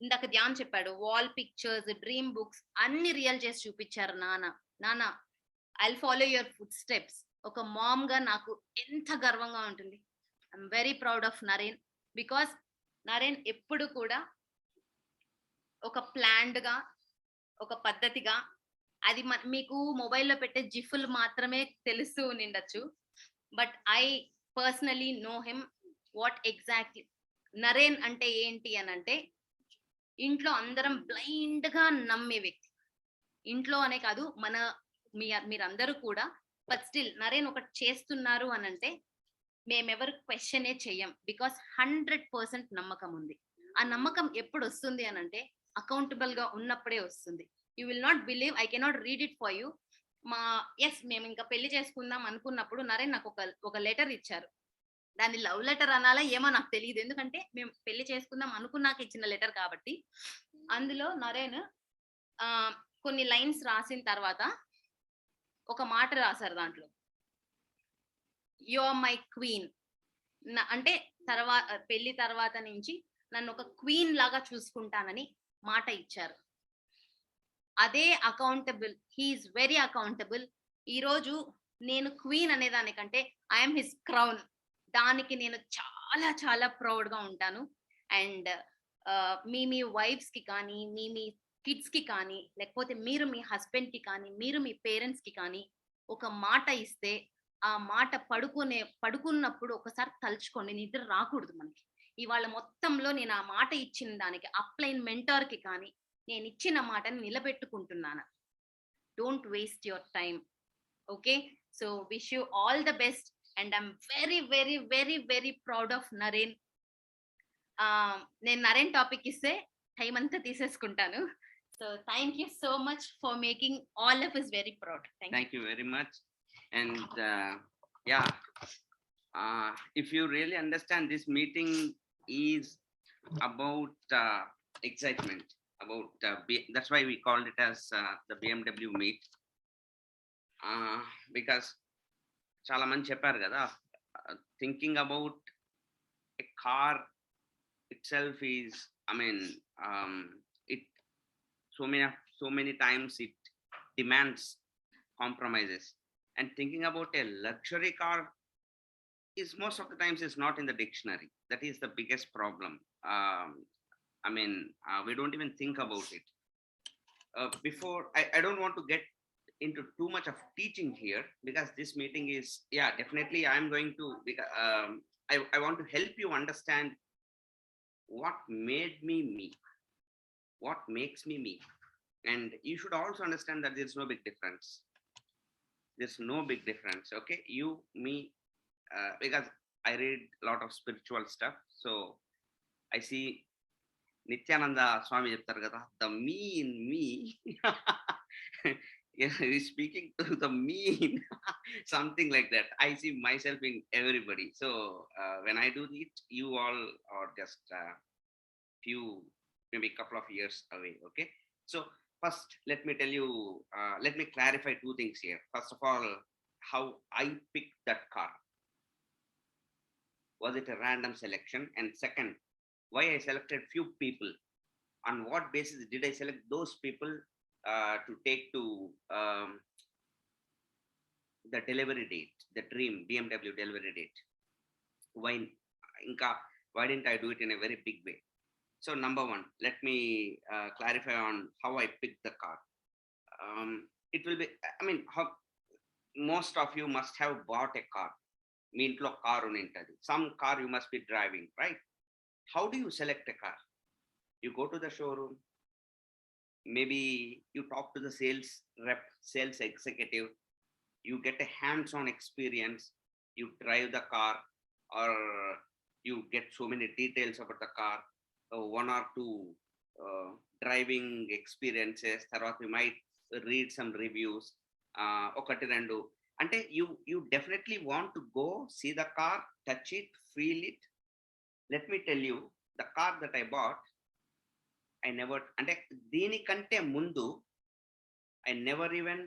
ఇందాక ధ్యాన్ చెప్పాడు, వాల్ పిక్చర్స్, డ్రీమ్ బుక్స్ అన్ని రియల్ చేసి చూపించారు. నాన్న I'll follow your footsteps. ఒక మామ్ గా నాకు ఎంత గర్వంగా ఉంటుంది. I'm very proud of Naren, because Naren ఎప్పుడు కూడా ఒక ప్లాన్డ్ గా, ఒక పద్ధతిగా, అది మీకు మొబైల్లో పెట్టే జిఫ్లు మాత్రమే తెలుస్తూ నిండొచ్చు, but I personally know him what exactly. Naren అంటే ఏంటి అనంటే, ఇంట్లో అందరం బ్లైండ్ గా నమ్మే వ్యక్తి. ఇంట్లో అనే కాదు, మీరందరూ కూడా. బట్ స్టిల్ నరేన్ ఒకటి చేస్తున్నారు అనంటే మేమెవరు క్వశ్చనే చెయ్యం, బికాస్ 100% నమ్మకం ఉంది. ఆ నమ్మకం ఎప్పుడు వస్తుంది అనంటే అకౌంటబుల్ గా ఉన్నప్పుడే వస్తుంది. You will not believe, I cannot read it for you. మేము ఇంకా పెళ్లి చేసుకుందాం అనుకున్నప్పుడు నరేన్ నాకు ఒక లెటర్ ఇచ్చారు. దాన్ని లవ్ లెటర్ అనాలా ఏమో నాకు తెలియదు, ఎందుకంటే మేము పెళ్లి చేసుకుందాం అనుకున్నాక ఇచ్చిన లెటర్ కాబట్టి. అందులో నరేన్ కొన్ని లైన్స్ రాసిన తర్వాత ఒక మాట రాశారు. దాంట్లో యు ఆర్ మై క్వీన్ అంటే పెళ్లి తర్వాత నుంచి నన్ను ఒక క్వీన్ లాగా చూసుకుంటానని మాట ఇచ్చారు. అదే అకౌంటబుల్, హీఈస్ వెరీ అకౌంటబుల్. ఈరోజు నేను క్వీన్ అనే దానికంటే ఐఎమ్ హిస్ క్రౌన్. దానికి నేను చాలా చాలా ప్రౌడ్ గా ఉంటాను. అండ్ మీ వైఫ్స్ కి కానీ, మీ కిడ్స్ కి కానీ, లేకపోతే మీరు మీ హస్బెండ్ కి కానీ, మీరు మీ పేరెంట్స్ కి కానీ ఒక మాట ఇస్తే, ఆ మాట పడుకున్నప్పుడు ఒకసారి తలుచుకోండి, నిద్ర రాకూడదు మనకి. ఇవాళ మొత్తంలో నేను ఆ మాట ఇచ్చిన దానికి అప్లైన్ మెంటర్ కి కానీ నేను ఇచ్చిన మాటని నిలబెట్టుకుంటున్నాను. Don't waste your time. Okay, so wish you all the best. And I'm very very very very proud of Naren. నేను నరేన్ టాపిక్ ఇస్తే టైం అంతా తీసేసుకుంటాను. So thank you so much for making all of us very proud. Thank you very much. And if you really understand, this meeting is about excitement, about that's why we called it as the BMW meet. Because చాలా మంది చెప్పారు కదా, thinking about a car itself is, I mean, it so many times it demands compromises, and thinking about a luxury car is most of the times is not in the dictionary. That is the biggest problem. I mean, we don't even think about it. Before I don't want to get into too much of teaching here, because this meeting is, yeah, definitely I'm going to, I want to help you understand what made me me, what makes me me. And you should also understand that there's no big difference. There's no big difference, okay? You, me, because I read a lot of spiritual stuff, so I see Nityananda Swami cheptaru kada, the me in me he's speaking to the me in something like that. I see myself in everybody. So when I do it, you all are just few, maybe a couple of years away, okay? So first, let me tell you, let me clarify two things here. First of all, how I picked that car. Was it a random selection? And second, why I selected few people. On what basis did I select those people to take to the delivery date, the dream BMW delivery date? Why didn't I do it in a very big way? So number one, let me clarify on how I picked the car. It will be, I mean, how most of you must have bought a car. మీ ఇంట్లో car ఉంటుంది, some car you must be driving, right? How do you select a car? You go to the showroom, maybe you talk to the sales rep, sales executive, you get a hands-on experience, you drive the car, or you get so many details about the car, one or two driving experiences, తర్వాత you might read some reviews, ఒకటి రెండు. అంటే you definitely want to go see the car, touch it, feel it. Let me tell you, the car that I bought, I never, అంటే దీనికంటే ముందు I never even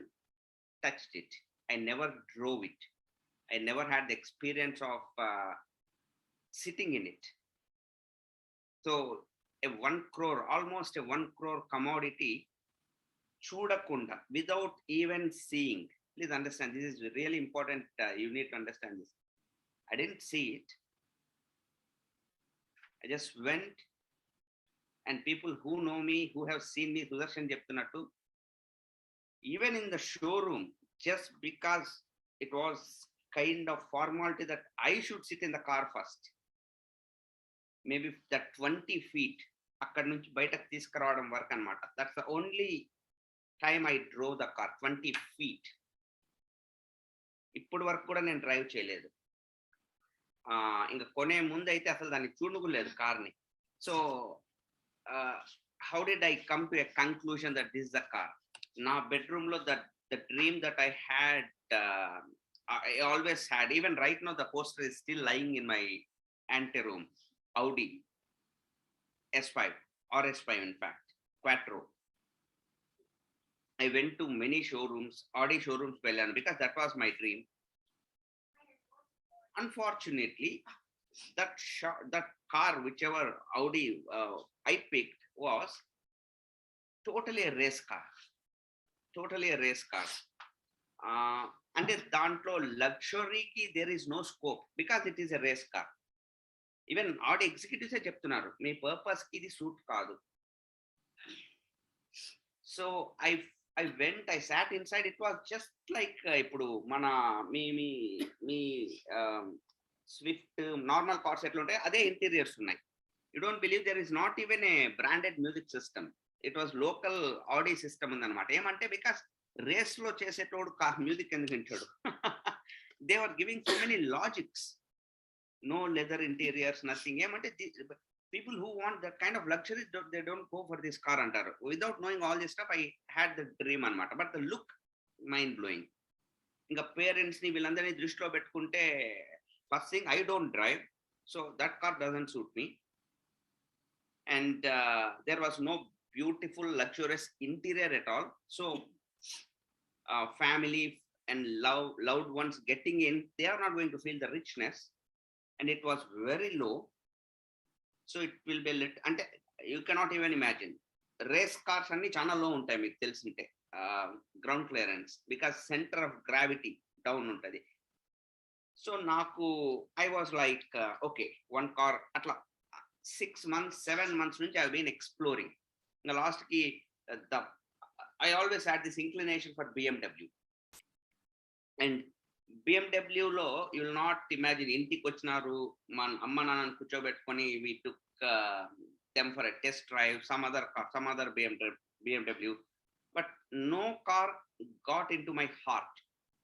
touched it, I never drove it, I never had the experience of sitting in it. So a 1 crore, almost a 1 crore commodity, chudakunda, without even seeing. Please understand, this is really important. You need to understand this. I didn't see it. I just went, and people who know me, who have seen me, Sudarshan cheptunattu, even in the showroom, just because it was kind of formality that I should sit in the car first, maybe that 20 feet అక్కడ నుంచి బయటకు తీసుకురావడం వరకు అనమాట. That's the only time I drove the car, 20 feet. ఇప్పటి వరకు కూడా నేను డ్రైవ్ చేయలేదు. ఇంకా కొనే ముందు అయితే అసలు దాన్ని చూడలేదు కార్ని. So how did I come to a conclusion that this is the car? నా bedroom లో the dream that I had, I always had, even right now the poster is still lying in my ante room. Audi S5 or S5, in fact, Quattro. I went to many showrooms, Audi showrooms, because that was my dream. Unfortunately, that car, whichever Audi I picked, was totally a race car. Totally a race car. And dantlo luxury ki there is no scope, because it is a race car. Even Audi executives ఏ చెప్తున్నారు, మీ purpose కి ఇది suit కాదు. So I went, I sat inside. It was just like ఇప్పుడు మన మీ Swift normal cars ఎట్లా ఉంటాయి అదే interiors ఉన్నాయి. You don't believe there is not even a branded music system. It was local Audi system ఉందన్నమాట. ఏమంటే because race లో చేసేటోడు music ఎందుకు వింటాడు? They were giving so many logics. No leather interiors, nothing. ఏమంటే people who want that kind of luxury, they don't go for this car antaru. Without knowing all this stuff, I had the dream anamata, but the look mind blowing. Inga parents ni villandarni drishlo pettukunte, first thing, I don't drive, so that car doesn't suit me. And there was no beautiful luxurious interior at all. So family, and loved ones getting in, they are not going to feel the richness. And it was very low. So it will be అంటే you cannot even imagine. Race cars అన్ని చాలా లో ఉంటాయి మీకు తెలిసింటే, ground clearance, because centre of gravity down ఉంటుంది. So నాకు I was like okay, one car అట్లా 6 months 7 months నుంచి ఐ బీన్ ఎక్స్ప్లోరింగ్. ఇంకా లాస్ట్కి I always had this inclination for BMW. And BMW లో you will not imagine, ఇంటికి వచ్చినారు మన అమ్మ నాన్నని కూర్చోబెట్టుకొని we took them for a test drive, some other car, some other BMW, but no car got into my heart.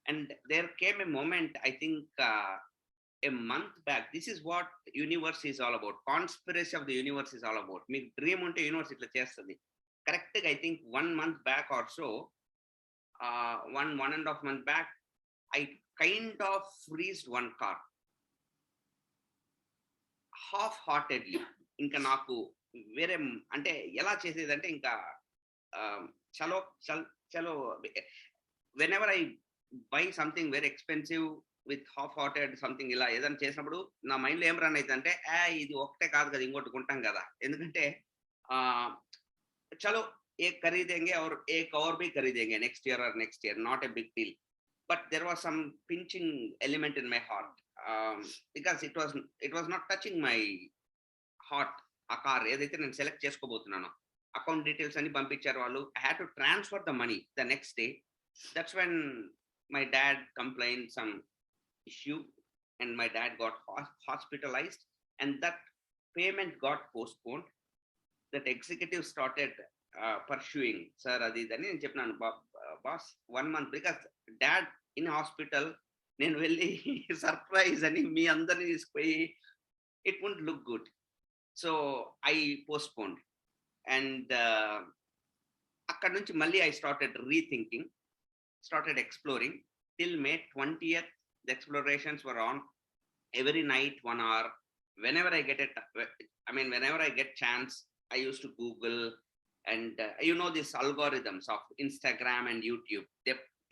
And there came a moment, I think a month back, this is what universe is all about, conspiracy of the universe is all about. మీకు dream ఉంటే universe ఇట్లా చేస్తుంది. కరెక్ట్గా I think 1 month back or so, 1.5 month back, I kind of freezed one car half-heartedly. ఇంకా నాకు వేరే అంటే ఎలా చేసేదంటే ఇంకా చలో చలో whenever I buy something very expensive with half-hearted something, ఇలా ఏదైనా చేసినప్పుడు నా మైండ్లో ఏం రన్ అవుతుందంటే ఇది ఒకటే కాదు కదా, ఇంకోటి కొంటాం కదా. ఎందుకంటే చలో एक खरीदेंगे और एक और भी खरीदेंगे next year or next year, not a big deal. But there was some pinching element in my heart, because it was not touching my heart. ఆ కార్ ఏదైతే నేను సెలెక్ట్ చేసుకోబోతున్నానో, అకౌంట్ డీటెయిల్స్ అన్ని పంపించారు వాళ్ళు. I had to transfer the money the next day. That's when my dad complained some issue and my dad got hospitalized, and that payment got postponed. That executive started pursuing, sir adi dani నేను చెప్పినాను, boss 1 month, because dad in hospital, నేను వెళ్ళి surprise అని మీ అందరినీ తీసుకుపోయి it won't look good. So I postponed. And అక్కడ నుంచి మళ్ళీ I started rethinking, started exploring till May 20th. The explorations were on every night, 1 hour. Whenever I get whenever I get chance, I used to Google, and these algorithms of Instagram and YouTube,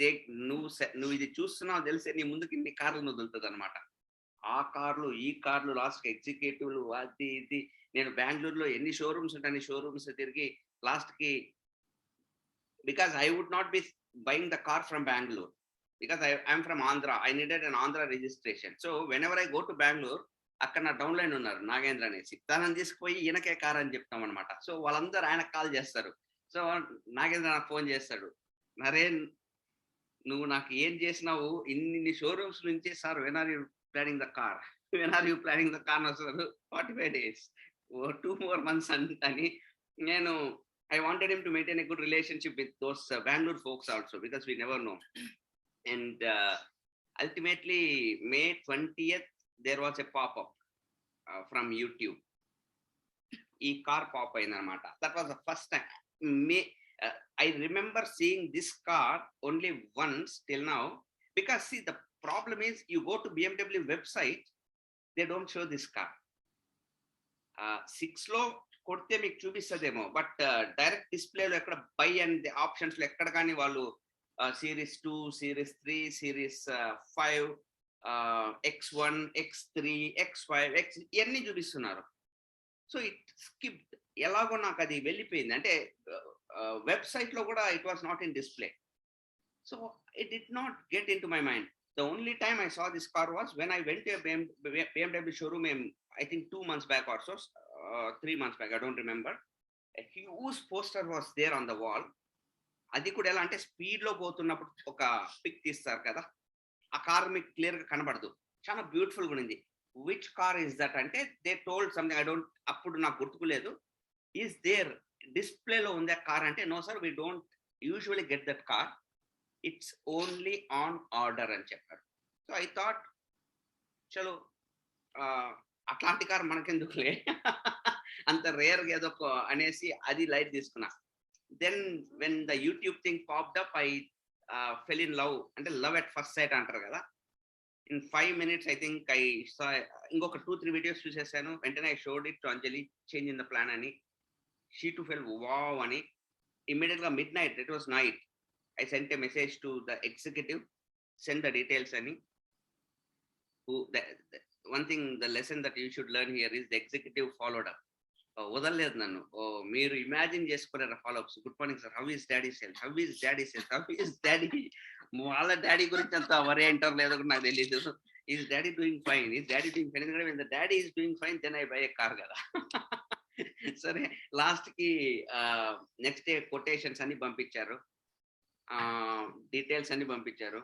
they నువ్వు ఇది చూస్తున్నావు తెలిసే నీ ముందుకి ఇన్ని కార్లు వదులుతుంది అనమాట. ఆ కార్లు ఈ కార్లు లాస్ట్ ఎగ్జిక్యూటివ్లు అది ఇది. నేను బెంగళూరులో ఎన్ని షోరూమ్స్ ఉంటాయి, షోరూమ్స్ తిరిగి లాస్ట్కి, because I would not be buying the car from Bangalore, because I'm from Andhra. I needed an Andhra registration. So whenever I go to Bangalore, అక్కడ నా డౌన్లైన్ ఉన్నారు నాగేంద్ర అనేసి, తనని తీసుకుపోయి ఈయనకే కార్ అని చెప్తాం అనమాట. సో వాళ్ళందరూ ఆయనకు కాల్ చేస్తారు. సో నాగేంద్ర నాకు ఫోన్ చేస్తాడు, నరేన్ నువ్వు నాకు ఏం చేసినావు, ఇన్ని షోరూమ్స్ నుంచి, sir when are you planning the car, when are you planning the car వస్తారు. 45 days, 2 more months అని. నేను I wanted him to maintain a good relationship with those Bangalore folks also, because we never know. And ultimately, May 20th, there was a pop-up from YouTube. E car pop in Armata. That was the first time. I remember seeing this car only once till now, because see, the problem is you go to BMW website, they don't show this car. 6 లో కొడితే మీకు చూపిస్తుందేమో, but direct డిస్ప్లేలో ఎక్కడ by and options లో ఎక్కడ కానీ వాళ్ళు series 2, series 3, series 5, X1, X3, X5, X ఇవన్నీ చూపిస్తున్నారు. So it skipped. ఎలాగో నాకు అది వెళ్ళిపోయింది. అంటే వెబ్సైట్ లో కూడా it was not in display. So it did not get in to my mind. The only time I saw this car was when I went to a BMW showroom, I think 2 months back or so, 3 months back, I don't remember. A huge poster was there on the wall. అది కూడా ఎలా అంటే speed లో పోతున్నప్పుడు ఒక pick తీస్తారు కదా, ఆ కార్ మీకు క్లియర్ గా కనబడదు, చాలా బ్యూటిఫుల్ గా ఉంది. విచ్ కార్ ఇస్ దట్ అంటే దే టోల్డ్ సంథింగ్, అప్పుడు నాకు గుర్తుకులేదు. ఈస్ దేర్ డిస్ప్లేలో ఉంది ఆ కార్ అంటే, no sir we don't usually get that car, it's only on order అని చెప్పారు. సో ఐ థాట్ చలో అట్లాంటి కార్ మనకెందుకులే, అంత రేర్గా ఏదో అనేసి అది లైట్ తీసుకున్నా. Then when the YouTube thing popped up, I fell in love, అంటే లవ్ ఎట్ ఫస్ట్ సైట్ అంటారు కదా. In 5 minutes I think I saw, ఇంకొక 2-3 వీడియోస్ చూసేసాను. వెంటనే I showed it to Anjali, change in the plan అని. She too fell wow అని. Immediate గా midnight, it was night, I sent a message to the executive send the details any. One thing, the lesson that you should learn here is the executive followed up. వదలలేదు నన్ను. మీరు imagine చేసుకున్నారు follow ups. Good morning sir, how is daddy sales, how is daddy sales, how is daddy. వాళ్ళ daddy గురించి అంత వరే అంటారు లేదో కూడా నాకు తెలియదు. Is daddy doing fine, is daddy doing fine. ఎందుకంటే daddy is doing fine then I buy a car కదా. సరే, లాస్ట్ కి నెక్స్ట్ డే కొటేషన్స్ అన్ని పంపించారు, డీటెయిల్స్ అన్ని పంపించారు.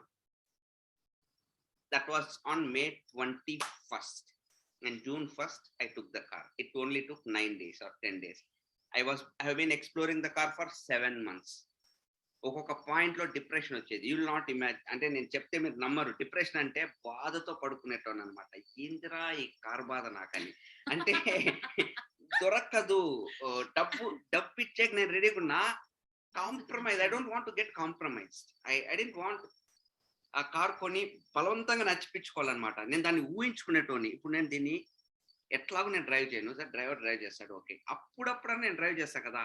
That was on May 21st, and June 1st I took the car. It only took 9 days or 10 days. I have been exploring the car for 7 months. ఒక్కొక్క point లో depression వచ్చేది. You will not imagine. అంటే నేను చెప్తే మీరు నమ్మరు. Depression అంటే బాధతో పడుకునేటోను అనమాట. ఏందిరా ఈ కార్ బాధ నాకని. అంటే దొరకదు, డబ్బు ఇచ్చేకి నేను రెడీగా ఉన్నా. Compromise, I don't want to get compromised. I don't want ఆ కార్ కొని బలవంతంగా నచ్చిపించుకోవాలన్నమాట. నేను దాన్ని ఊహించుకునేటోని. ఇప్పుడు నేను దీన్ని ఎట్లాగో నేను డ్రైవ్ చేయను సార్, డ్రైవర్ డ్రైవ్ చేస్తాడు, ఓకే. అప్పుడప్పుడన్నా నేను డ్రైవ్ చేస్తాను కదా.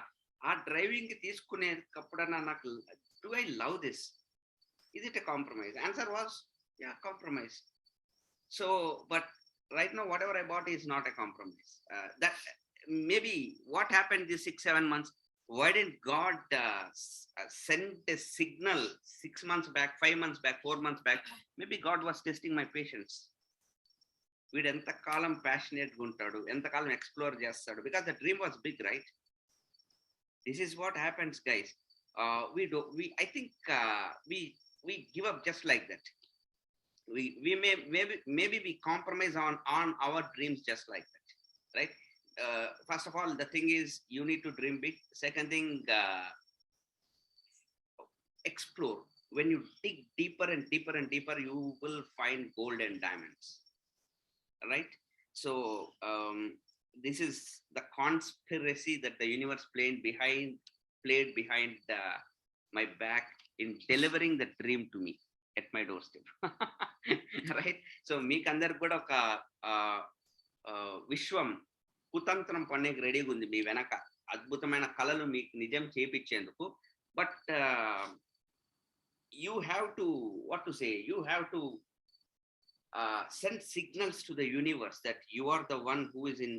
ఆ డ్రైవింగ్ కి తీసుకునేటప్పుడన్నా నాకు, do I love this, is it a compromise? Answer was yeah, compromise. So but right know what ever I bought is not a compromise. That maybe what happened this 6-7 months. Why didn't God send a signal 6 months back, 5 months back, 4 months back? Maybe God was testing my patience. వీడు ఎంతకాలం ప్యాషనేట్గా ఉంటాడు, ఎంతకాలం explore చేస్తాడు. Because the dream was big, right? This is what happens guys. I think we give up just like that. We maybe we compromise on our dreams just like that, right? First of all, the thing is, you need to dream big. Second thing, explore. When you dig deeper and deeper and deeper, you will find gold and diamonds, right? So this is the conspiracy that the universe played behind my back in delivering the dream to me at my doorstep. Right? So meek andaru kuda oka vishwam కుతంత్రం పన్నేకి రెడీగా ఉంది మీ వెనక. అద్భుతమైన కళలు మీకు నిజం చేపించేందుకు. But you have to, what to say, you have to send signals to the universe that you are the one who is in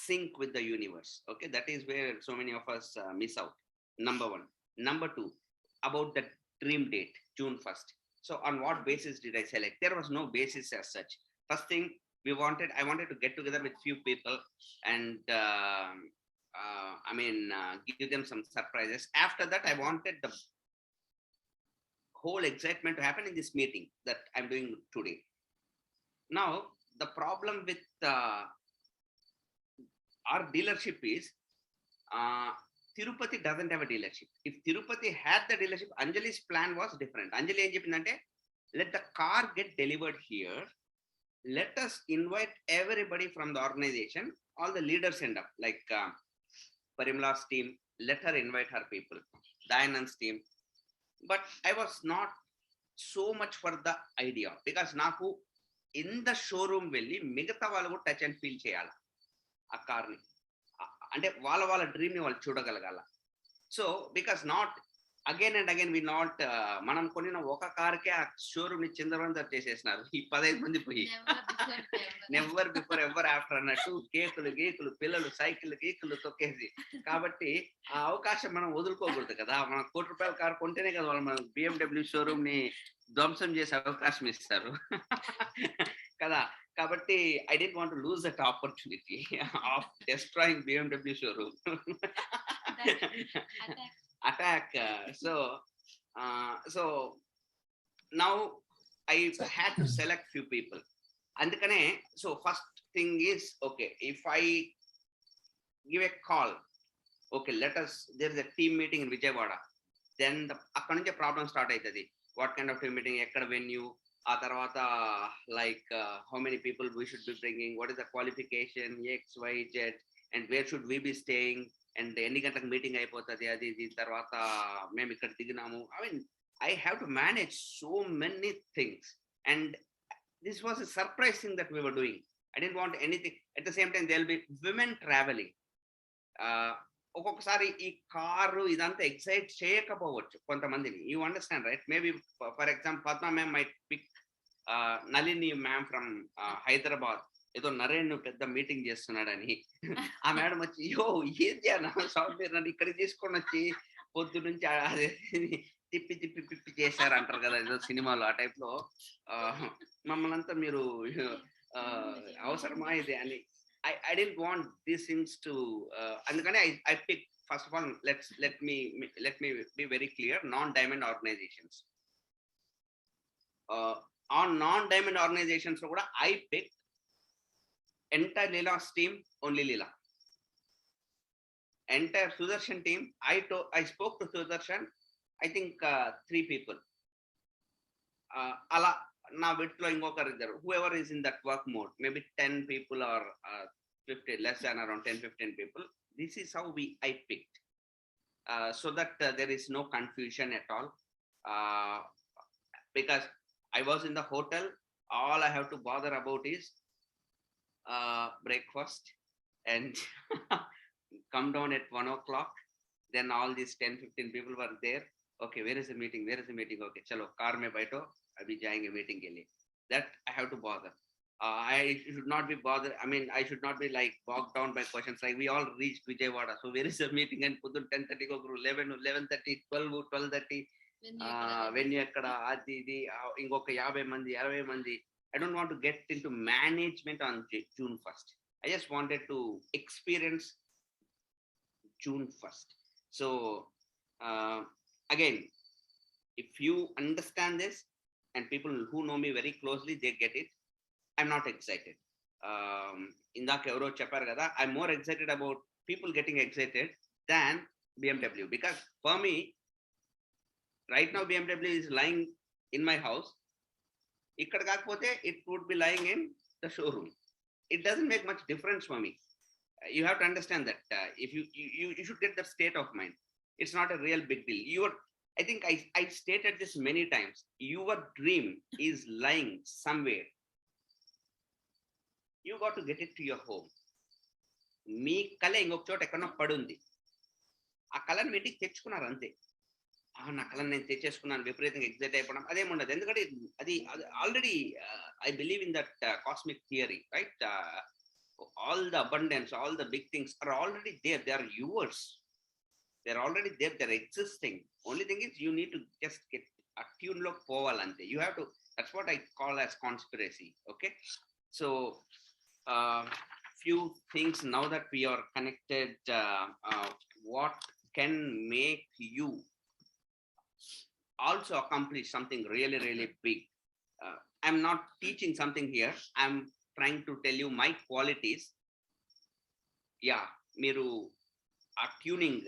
sync with the universe. Okay, that is where so many of us miss out. Number one. Number two, about the dream date, June 1st. So on what basis did I select? There was no basis as such. First thing, I wanted to get together with few people and give them some surprises. After that, I wanted the whole excitement to happen in this meeting that I'm doing today. Now, the problem with our dealership is Tirupati doesn't have a dealership. If Tirupati had the dealership, Anjali's plan was different. Anjali em cheppindante, let the car get delivered here. Let us invite everybody from the organization. All the leaders end up, like Parimla's team, let her invite her people, Dayanand's team. But I was not so much for the idea, because naku in the showroom velli migata vallu touch and feel cheyala aa car ni, ante వాళ్ళ dream ni వాళ్ళు చూడగలగాల. So because not again and again we not మనం కొనిన ఒక కార్కే ఆ showroom ని చిందరవందర చేసేసినారు ఈ 15 మంది పోయి. నెవర్ బిఫోర్ ఎవర్ ఆఫ్టర్ అన్నట్టు కేకులు పిల్లలు సైకిళ్ళు తొక్కేసి. కాబట్టి ఆ అవకాశం మనం వదులుకోకూడదు కదా. మనం ₹1,00,00,000 కార్ కొంటేనే కదా వాళ్ళు మన BMW షోరూమ్ ని ధ్వంసం చేసే అవకాశం ఇస్తారు కదా. కాబట్టి I didn't want to lose that opportunity of destroying BMW showroom. Attack. So now I had to select few people. Andukane, so first thing is, okay, if I give a call, okay, there's a team meeting in Vijayawada, then akkada nunche problem start aitadi. What kind of team meeting, ekkada venue, aa tarvata like how many people we should be bringing, what is the qualification, X, Y, Z, and where should we be staying, and ఎన్ని గంటలకు meeting అయిపోతుంది, అది తర్వాత మేము ఇక్కడ దిగినాము. I have to manage so many things, and this was a surprise thing that we were doing. I didn't want anything. At the same time, there'll be women traveling. ఒక్కొక్కసారి ఈ car ఇదంతా excite చేయకపోవచ్చు కొంతమందిని. You understand right? Maybe for example Padma ma'am might pick Nalini ma'am from Hyderabad, ఏదో నరేన్ పెద్ద meeting చేస్తున్నాడని. ఆ madam వచ్చి యో ఏంది అన్న సాఫ్ట్వేర్ నన్ను ఇక్కడికి తీసుకొని వచ్చి పొద్దు నుంచి అదే తిప్పి తిప్పి పిప్పి చేశారు అంటారు కదా ఏదో సినిమాలో, ఆ టైప్ లో మమ్మల్ని అంతా మీరు అవసరమా ఇది అని. I didn't want these things to అందుకని I picked, first of all, let me be very clear, non-diamond organizations. On non-diamond organizations lo kuda I picked entire Leela's team, only Leela. Entire Sudarshan team, I spoke to Sudarshan, I think 3 people. Ala నా బిట్లో ఇంకొకరు ఇద్దరు, whoever is in that work mode, maybe 10 people or 50, less than around 10-15 people. This is how I picked, so that there is no confusion at all, because I was in the hotel, all I have to bother about is breakfast and come down at 1 o'clock. Then all these 10-15 people were there. Okay, where is the meeting? Okay, chalo car mein baitho, abhi jayenge meeting ke liye. That I have to bother. I should not be bothered. I mean, I should not be like bogged down by questions like we all reached Vijayawada, so where is the meeting? And put 10:30 go 11:30 12:30 when you ekkada adi ingoka 50 mandi 60 mandi. I don't want to get into management on June 1st. I just wanted to experience June 1st. So again, if you understand this, and people who know me very closely, they get it. I'm not excited. Indaka evaro chepparu kada, I'm more excited about people getting excited than BMW, because for me right now BMW is lying in my house. Ikkada kaakapothe it would be lying in the showroom. It doesn't make much difference for me. You have to understand that if you should get that state of mind. It's not a real big deal. I think I stated this many times. Your dream is lying somewhere. You got to get it to your home. మీ కళ ఇంకొక చోట ఎక్కడో పడుంది, ఆ కళను మీ ఇంటికి తెచ్చుకున్నారు అంతే. నా కళను నేను తెచ్చేసుకున్నాను, విపరీతంగా ఎగ్జైట్ అయిపోవడం అదేముండదు. ఎందుకంటే అది already I believe in that cosmic theory, right? All the abundance, all the big things are already there. They are yours. They're already there, they're existing. Only thing is you need to just get attuned lo povalante. You have to, that's what I call as conspiracy. Okay, so few things now that we are connected, what can make you also accomplish something really really big. I'm not teaching something here, I'm trying to tell you my qualities. Yeah, meeru attuning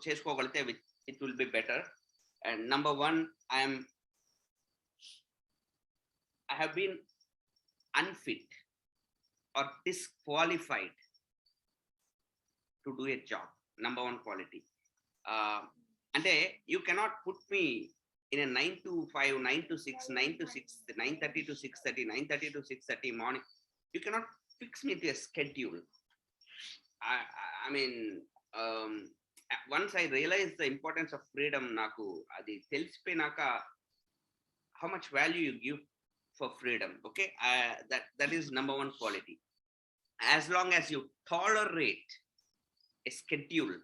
చేసుకోగలిగితే it will be better. And number 1, I have been unfit or disqualified to do a job. Number 1 quality. Ante you cannot put me in a 9 to 5, 9 to 6, 9 to 6, 9:30 to 6:30, 9:30 to 6:30 morning. You cannot fix me into a schedule. I mean, once I realized the importance of freedom, naku adi telisipoyinaka how much value you give for freedom. Okay, that is number 1 quality. As long as you tolerate a schedule,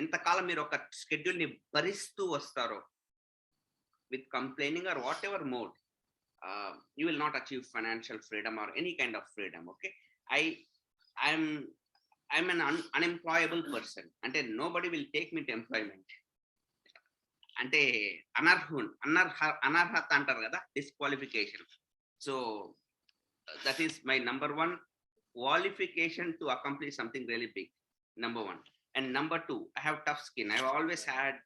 enta kalam meer oka schedule ni baristu vastaro with complaining or whatever mode, you will not achieve financial freedom or any kind of freedom. Okay, I'm an unemployable person. Ante nobody will take me to employment. Ante anarhata antaru kada, disqualification. So that is my number 1 qualification to accomplish something really big. Number 1. And number 2, I have tough skin. I've always had,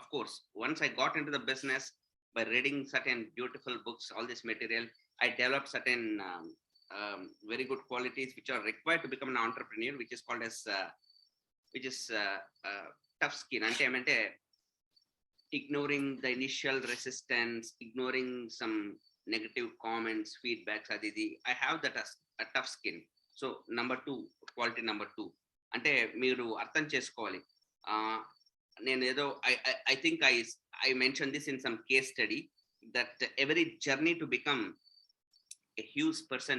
of course, once I got into the business by reading certain beautiful books, all this material, I developed certain very good qualities which are required to become an entrepreneur, which is called as tough skin. Ante ignoring the initial resistance, ignoring some negative comments, feedbacks, adidi. I have that as a tough skin. So number 2, quality number 2. అంటే మీరు అర్థం చేసుకోవాలి. నేను ఏదో I think I mentioned this in some case study that every journey to become a huge person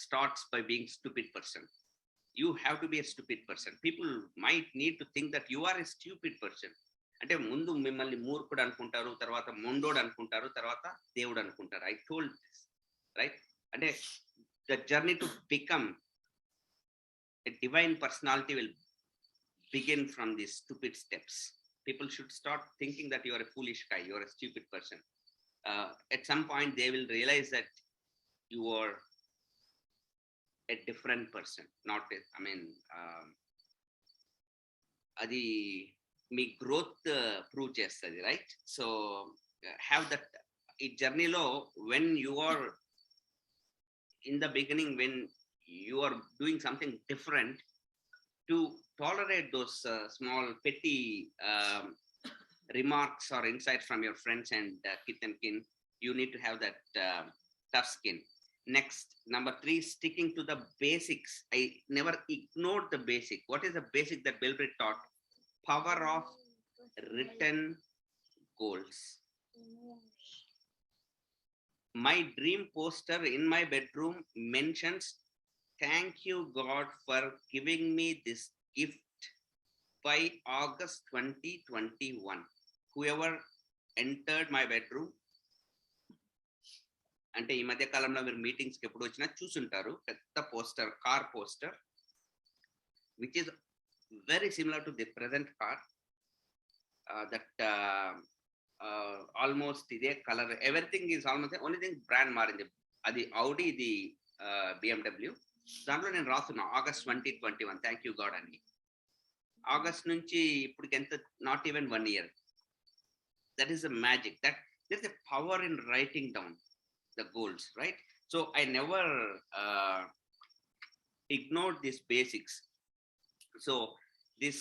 starts by being stupid person. You have to be a stupid person. People might need to think that you are a stupid person. అంటే ముందు మిమ్మల్ని మూర్ఖుడు అనుకుంటారు, తర్వాత మొండోడు అనుకుంటారు, తర్వాత దేవుడు అనుకుంటారు. I told this, right? అంటే the journey to become a divine personality will begin from these stupid steps. People should start thinking that you are a foolish guy, you are a stupid person. At some point they will realize that you are a different person, not అది మీ growth prove చేస్తుంది, right? So have that ఈ జర్నీలో when you are in the beginning, when you are doing something different, to tolerate those small petty remarks or insights from your friends and kith and kin, you need to have that tough skin. Next, number 3, sticking to the basics. I never ignored the basic. What is the basic that Bilbri taught? Power of written goals. My dream poster in my bedroom mentions, "Thank you God for giving me this gift by August 2021." Whoever entered my bedroom, అంటే ఈ మధ్య కాలంలో మీరు మీటింగ్స్కి ఎప్పుడు వచ్చినా చూసుంటారు, పెద్ద poster, car poster, which is very similar to the present car. That almost ఇదే colour, everything is almost, only thing brand మారింది. అది Audi, ఇది BMW. దాంట్లో నేను రాస్తున్నా August 2021, థ్యాంక్ యూ గాడ్ అని. ఆగస్ట్ నుంచి ఇప్పటికి ఎంత, not even 1 year. That is the magic. That there's a power in writing down the goals, right? So I never ignored these basics. So this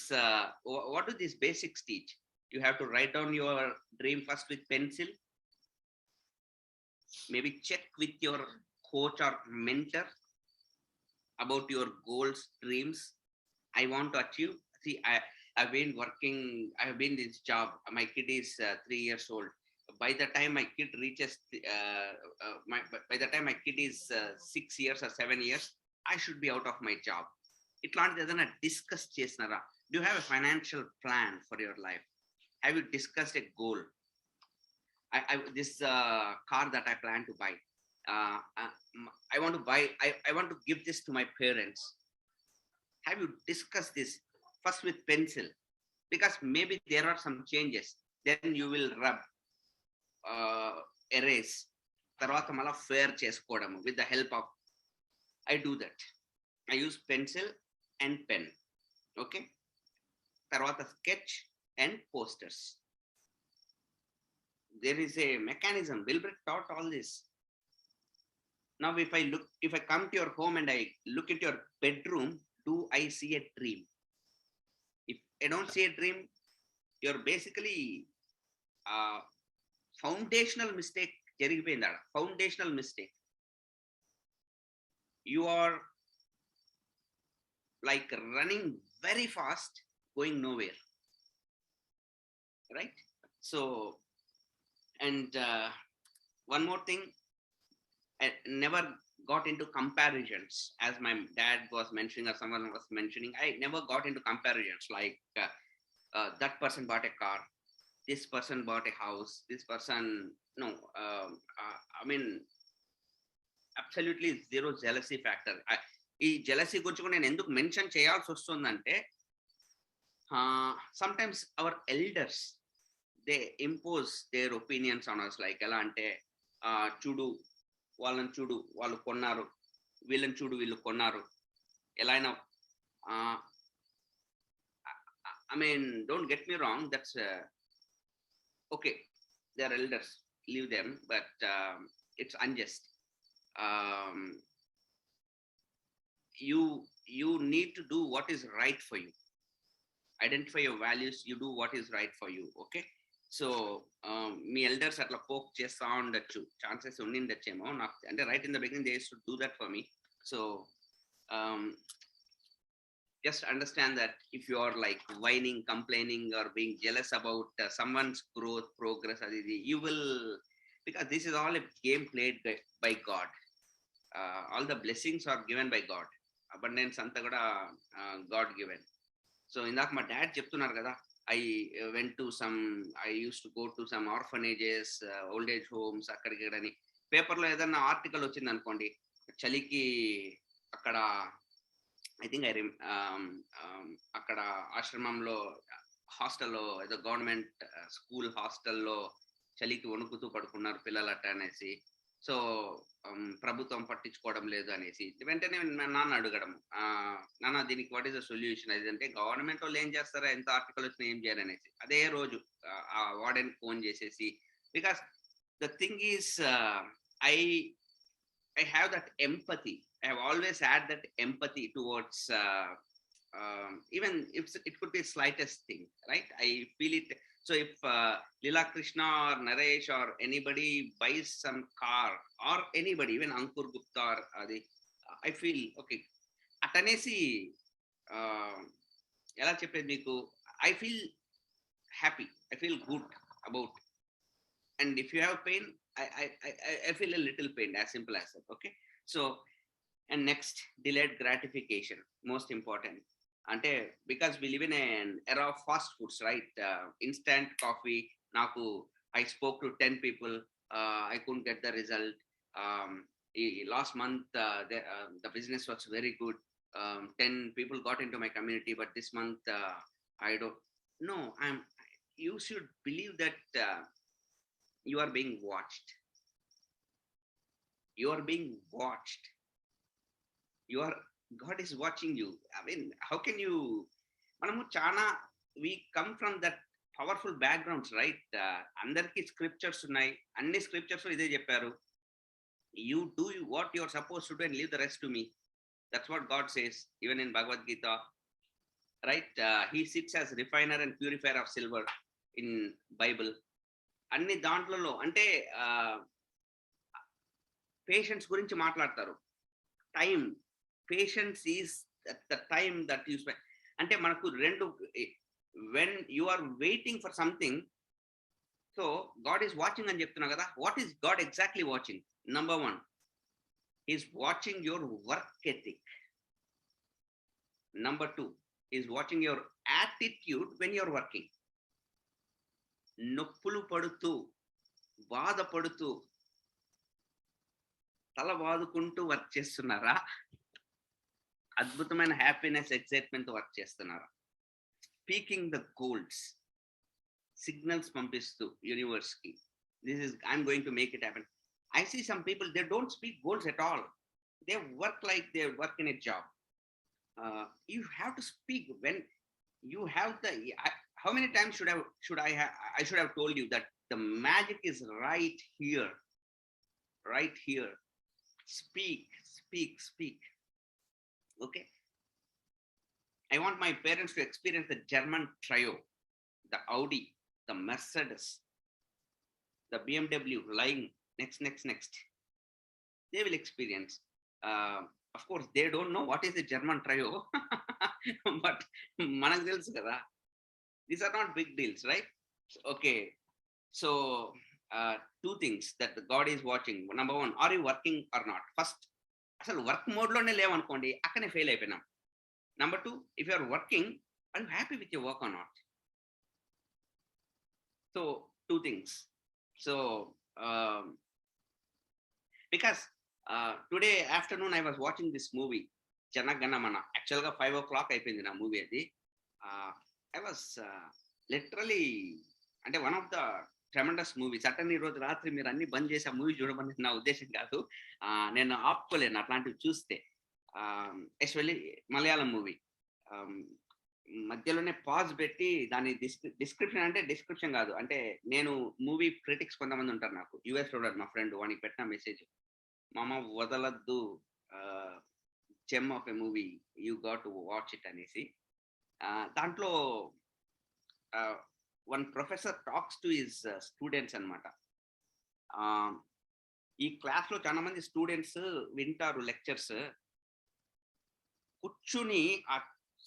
what do these basics teach? You have to write down your dream first with pencil, maybe check with your coach or mentor about your goals, dreams. I want to achieve. See, I've been working, I've been in this job, my kid is 3 years old. By the time my kid reaches by the time my kid is 6 years or 7 years, I should be out of my job. ఇట్లాంటిది ఏదైనా discuss చేసినారా? Do you have a financial plan for your life? Have you discussed a goal? This car that I plan to buy, I want to buy, I want to give this to my parents. Have you discussed this first with pencil? Because maybe there are some changes, then you will rub, erase, తర్వాత మళ్ళీ fair చేసుకోవడం with the help of, I do that. I use pencil and pen, okay? తర్వాత sketch and posters. There is a mechanism. Wilbert taught all this. Now if I come to your home and I look at your bedroom, do I see a dream? If I don't see a dream, you're basically foundational mistake జరిగిపోయింది. Foundational mistake. You are like running very fast, going nowhere, right? So, and one more thing, I never got into comparisons, as my dad was mentioning or someone was mentioning. I never got into comparisons like that person bought a car, this person bought a house, this person, no, I mean, absolutely zero jealousy factor. ఈ jealousy గురించి కూడా నేను ఎందుకు mention చేయాల్సి వస్తుందంటే, sometimes hour elders they impose there opinions on us, like ఎలా అంటే, చూడు వాళ్ళని చూడు వాళ్ళు కొన్నారు, వీళ్ళని చూడు వీళ్ళు కొన్నారు, ఎలా అయినా, I mean, don't get me wrong, that's okay, they are elders, leave them, but it's unjust. You need to do what is right for you. Identify your values, you do what is right for you, okay? So me elders అట్లా poke చేస్తా ఉండొచ్చు, chances ఉండిండొచ్చేమో నాకు, అంటే right in the beginning they used to do that for me. So just understand that if you are like whining, complaining, or being jealous about someone's growth, progress, you will, because this is all a game played by God. All the blessings are given by God. Abundance anta kuda God given. So indak ma dad cheptunnaru kada, I used to go to some orphanages, old age homes, akkadiki ikkadani paper lo edanna article ochindi anukondi, chaliki akkada I think అక్కడ ఆశ్రమంలో హాస్టల్లో ఏదో government school హాస్టల్లో చలికి వణుకుతూ పడుకున్నారు పిల్లలట అనేసి, so ప్రభుత్వం పట్టించుకోవడం లేదు అనేసి వెంటనే నాన్న అడగడం, నాన్న దీనికి వాట్ ఈస్ ద సొల్యూషన్? అదంటే గవర్నమెంట్ వాళ్ళు ఏం చేస్తారా, ఎంత ఆర్టికల్ వచ్చినా ఏం చేయాలనేసి అదే రోజు ఆ వార్డెన్ ఫోన్ చేసేసి, because the thing is I have that empathy. I have always had that empathy towards even if it could be the slightest thing, right? I feel it. So if Lila Krishna or Naresh or anybody buys some car, or anybody, even Ankur Gupta or I feel okay. Atanesi ela cheppedi meeku, I feel happy. I feel good about. And if you have pain, I feel a little pain, as simple as that. Okay. So, and next, delayed gratification, most important. Ante because we live in an era of fast foods, right? Instant coffee. Naku, I spoke to 10 people. I couldn't get the result. Last month, the business was very good. 10 people got into my community, but this month, I don't. No, you should believe that. You are being watched. You are being watched. God is watching you. I mean, how can you? Manamu chana, we come from that powerful backgrounds, right? Andarki scriptures unnai. Anni scriptures ide chepparu. You do what you are supposed to do and leave the rest to me. That's what God says, even in Bhagavad Gita, right? He sits as refiner and purifier of silver in Bible. అన్ని దాంట్లలో అంటే patience గురించి మాట్లాడతారు. Time, patience is the time that you spend. అంటే మనకు రెండు, when you are waiting for something, so God is watching అని చెప్తున్నా కదా. What is God exactly watching? Number 1, is watching your work ethic. Number 2, is watching your attitude when your working. నొప్పులు పడుతూ, బాధపడుతూ, తల బాదుకుంటూ వర్క్ చేస్తున్నారా? అద్భుతమైన హ్యాపీనెస్, ఎక్సైట్మెంట్ వర్క్ చేస్తున్నారా? స్పీకింగ్ ద గోల్స్, సిగ్నల్స్ పంపిస్తూ యూనివర్స్ కి, this is I'm going to make it happen. I see some people, they don't speak goals at all. They work like they work in a job. You have to speak when you have the. How many times I should have told you that the magic is right here, right here. Speak, speak, speak. Okay. I want my parents to experience the German trio, the Audi, the Mercedes, the BMW lying next. They will experience. Of course, they don't know what is the German trio, but manaku telusu kada. These are not big deals, right? Okay. So, 2 things that the God is watching. Number 1, are you working or not? First, asalu work mode lone levu anukondi, akkane fail ayipinam. Number 2, if you are working, are you happy with your work or not? So, 2 things. So, because today afternoon I was watching this movie, Janaganamana. Actually, 5 o'clock ayipindi na movie adi. I was literally, అంటే one of the tremendous movies. అట్టని ఈరోజు రాత్రి మీరు అన్ని బంద్ చేసి ఆ movie చూడమని నా ఉద్దేశం కాదు. నేను ఆపుకోలేను అట్లాంటివి చూస్తే. ఎస్పెషల్లీ మలయాళం మూవీ మధ్యలోనే పాజ్ పెట్టి దాని డిస్క్రిప్షన్, అంటే డిస్క్రిప్షన్ కాదు, అంటే నేను మూవీ క్రిటిక్స్ కొంతమంది ఉంటారు నాకు, యుఎస్ లో మా ఫ్రెండ్, వానికి పెట్టిన మెసేజ్, మామ వదలద్దు, gem of a movie, you got to watch it అనేసి. దాంట్లో one professor talks to his students అనమాట. ఈ క్లాస్ లో చాలా మంది స్టూడెంట్స్ వింటారు లెక్చర్స్, కూర్చుని ఆ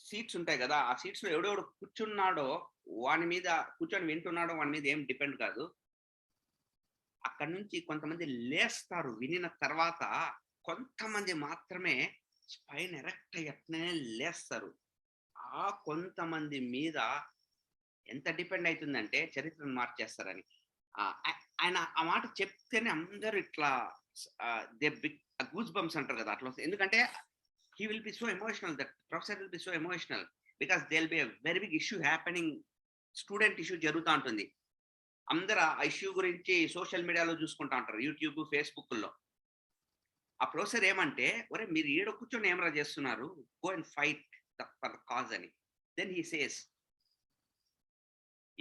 సీట్స్ ఉంటాయి కదా, ఆ సీట్స్ లో ఎవడెవడు కూర్చున్నాడో వాని మీద కూర్చొని వింటున్నాడో వాని మీద ఏం డిపెండ్ కాదు. అక్కడ నుంచి కొంతమంది లేస్తారు వినిన తర్వాత, కొంతమంది మాత్రమే స్పైన్ ఎరెక్ట్ అయ్యట్నే లేస్తారు. ఆ కొంతమంది మీద ఎంత డిపెండ్ అవుతుందంటే చరిత్రను మార్చేస్తారని. ఆయన ఆ మాట చెప్తేనే అందరూ ఇట్లా దే బిగ్ గూస్ బంప్స్ అంటారు కదా, అట్లా వస్తుంది. ఎందుకంటే he will be so emotional, that professor will be so emotional, because there'll be a very big issue happening, student issue జరుగుతూ ఉంటుంది. అందరూ ఆ ఇష్యూ గురించి సోషల్ మీడియాలో చూసుకుంటా ఉంటారు, యూట్యూబ్ ఫేస్బుక్లో. ఆ ప్రొఫెసర్ ఏమంటే, ఒరే మీరు ఈడ కూర్చొని ఏమరా చేస్తున్నారు, go and fight for the cause అని. దెన్ హీ సేస్,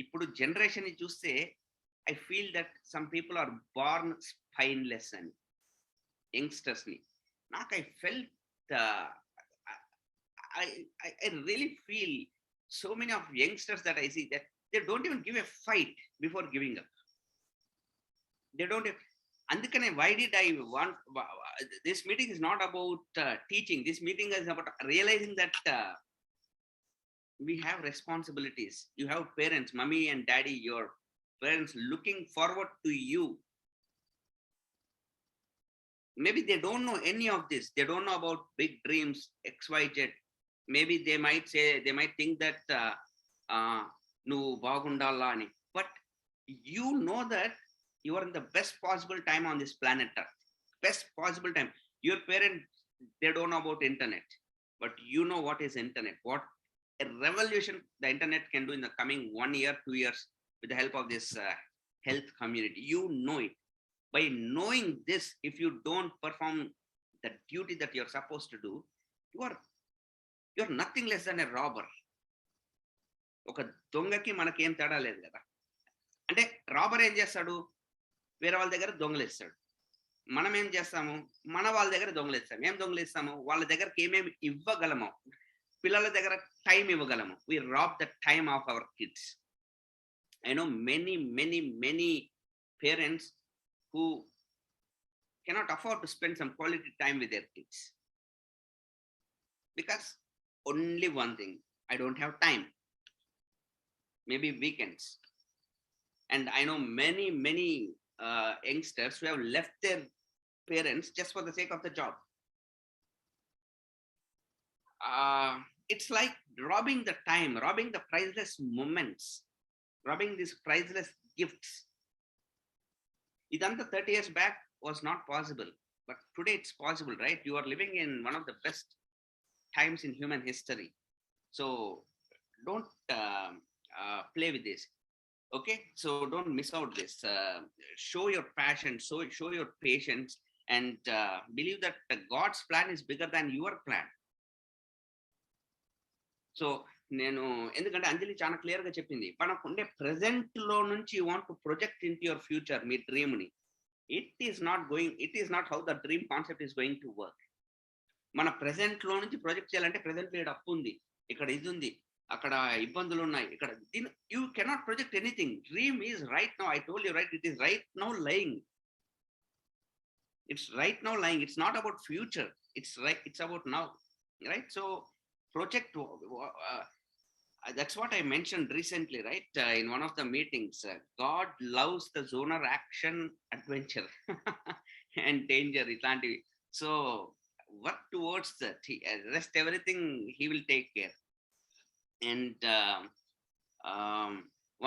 ఇప్పుడు జనరేషన్ ని చూస్తే I feel that some people are born spineless అని, యంగ్స్టర్స్ ని. నాకు I felt I really feel so many of youngsters that I see that they don't even give a fight before giving up. They don't. Andukane, why did I want this meeting is not about teaching. This meeting is about realizing that we have responsibilities. You have parents, mommy and daddy, your parents looking forward to you. Maybe they don't know any of this. They don't know about big dreams, XYZ. Maybe they might say, they might think that nu bagundalla ani. But you know that you are in the best possible time on this planet Earth. Best possible time. Your parents, they don't know about internet, but you know what is internet. What a revolution the internet can do in the coming 1 year, 2 years with the help of this health community. You know it. By knowing this, if you don't perform the duty that you're supposed to do, you're nothing less than a robber. ఒక దొంగకి మనకి ఏం తేడా లేదు కదా. అంటే robber ఏం చేస్తాడు, వేరే వాళ్ళ దగ్గర దొంగలిస్తాడు. మనం ఏం చేస్తాము, మన వాళ్ళ దగ్గర దొంగలిస్తాము. ఏం దొంగలిస్తాము, వాళ్ళ దగ్గరకి ఏమేమి ఇవ్వగలము, పిల్లల దగ్గర టైం ఇవ్వగలము. We rob the time of our kids. I know many parents who cannot afford to spend some quality time with their kids, because only one thing, I don't have time, maybe weekends. And I know many youngsters who have left their parents just for the sake of the job. It's like robbing the time, robbing the priceless moments, robbing these priceless gifts. Idantha 30 years back was not possible, but today it's possible, right? You are living in one of the best times in human history. So don't play with this, okay? So don't miss out this. Show your passion, show your patience, and believe that God's plan is bigger than your plan. So నేను ఎందుకంటే అంజలి చాలా clear గా చెప్పింది, మనకు ఉండే present లో నుంచి you want to project into your future, మీ డ్రీమ్ ని. It is not how the dream concept is going to work. మన ప్రెసెంట్ లో నుంచి ప్రొజెక్ట్ చేయాలంటే ప్రెసెంట్ లో అప్పు ఉంది, ఇక్కడ ఇది ఉంది, అక్కడ ఇబ్బందులు ఉన్నాయి, ఇక్కడ you cannot project anything. Dream is right now. I told you right, it is right now lying. It's right now lying. It's not about future. It's about now, right? So project, that's what I mentioned recently, right? In one of the meetings, God loves the zoner action, adventure and danger. So work towards that. Rest everything he will take care. And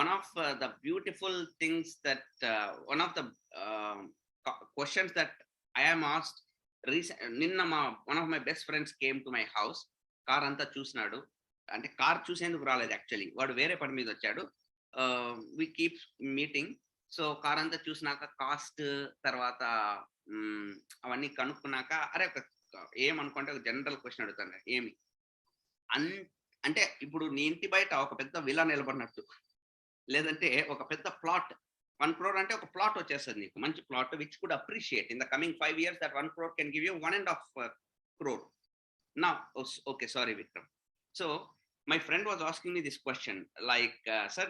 one of the beautiful things that one of the questions that I am asked నిన్న one of my best friends came to my house. Car అంతా చూసినాడు, అంటే car చూసేందుకు రాలేదు, actually వాడు వేరే పని మీద వచ్చాడు. We keep meeting. So car అంతా చూసినాక కాస్ట్ తర్వాత అవన్నీ కనుక్కున్నాక, అరే ఏమనుకుంటే ఒక జనరల్ క్వశ్చన్ అడుగుతాను, ఏమి అంటే ఇప్పుడు నీ ఇంటి బయట ఒక పెద్ద విలా నిలబడినట్టు, లేదంటే ఒక పెద్ద ప్లాట్ 1 crore అంటే ఒక ప్లాట్ వచ్చేస్తుంది నీకు, మంచి plot which could appreciate in the coming 5 years. That 1 crore can give you 1.5 crore. Now, okay, sorry Vikram. So my friend was asking me this question, like, sir,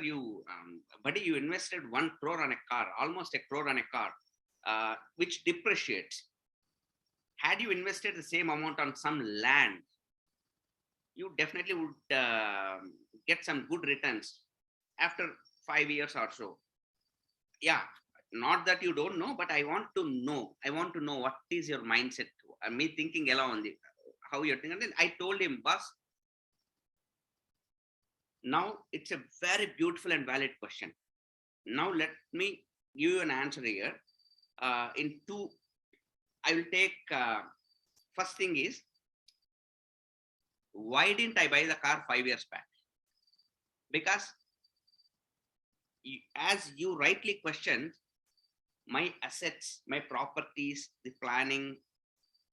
buddy, you invested 1 crore on a car, almost 1 crore on a car, which depreciates. Had you invested the same amount on some land, you definitely would get some good returns after 5 years or so. Yeah, not that you don't know, but I want to know what is your mindset. Me thinking ela undi, how you're thinking. And then I told him, boss, now it's a very beautiful and valid question. Now let me give you an answer here. In two, I will take, first thing is, why didn't I buy the car 5 years back? Because as you rightly questioned, my assets, my properties, the planning,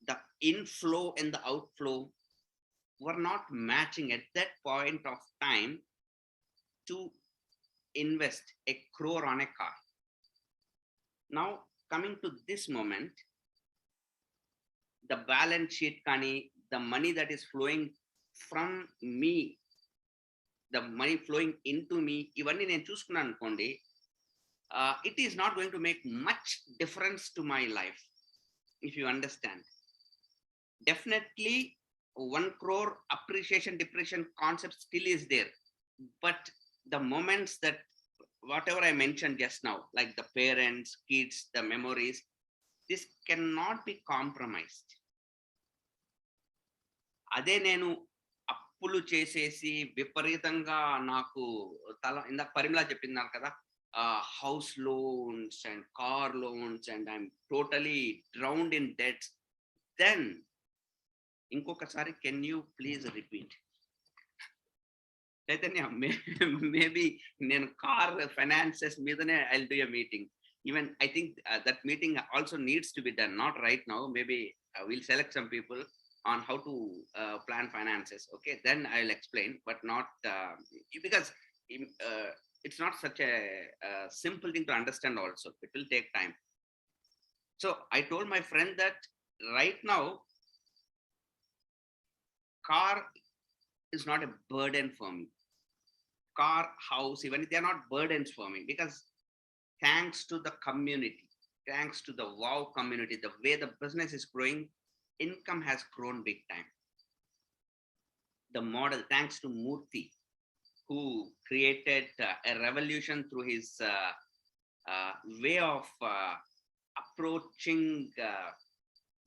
the inflow and the outflow were not matching at that point of time to invest 1 crore on a car. Now, coming to this moment, the balance sheet, the money that is flowing from me, the money flowing into me, ivanni nenu chuskunnanu ankondi, it is not going to make much difference to my life, if you understand. Definitely 1 crore appreciation depreciation concept still is there, but the moments that whatever I mentioned just now, like the parents, kids, the memories, this cannot be compromised. అదే నేను అప్పులు చేసేసి విపరీతంగా నాకు తల, ఇందాక పరిమళ చెప్పింది కదా, house loans and car loans, and I'm totally drowned in debts, then ఇంకొకసారి can you please repeat? Chaitanya, maybe నేను car finances మీదనే I'll do a meeting. Even I think that meeting also needs to be done, not right now. Maybe we'll select some people on how to plan finances. Okay, then I'll explain, but not because it's not such a simple thing to understand also. It will take time. So I told my friend that right now, car is not a burden for me. Car, house, even they are not burdens for me, because thanks to the community, thanks to the WOW community, the way the business is growing, income has grown big time. The model, thanks to Murthy, who created a revolution through his way of approaching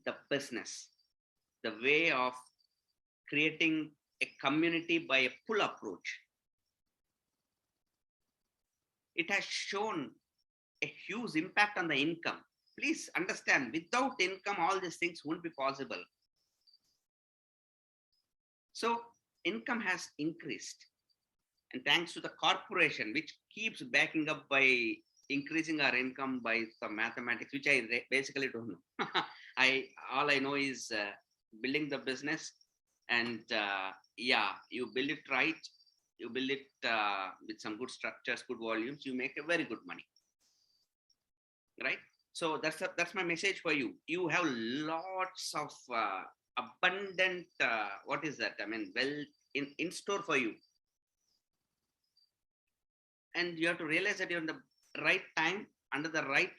the business, the way of creating a community by a pull approach. It has shown a huge impact on the income. Please understand, without income, all these things won't be possible. So income has increased, and thanks to the corporation, which keeps backing up by increasing our income by some mathematics, which I basically don't know. All I know is building the business, and yeah, you build it right, you build it with some good structures, good volumes, you make a very good money, right? So that's my message for you. You have lots of abundant what is that, I mean, wealth in store for you, and you have to realize that you're in the right time, under the right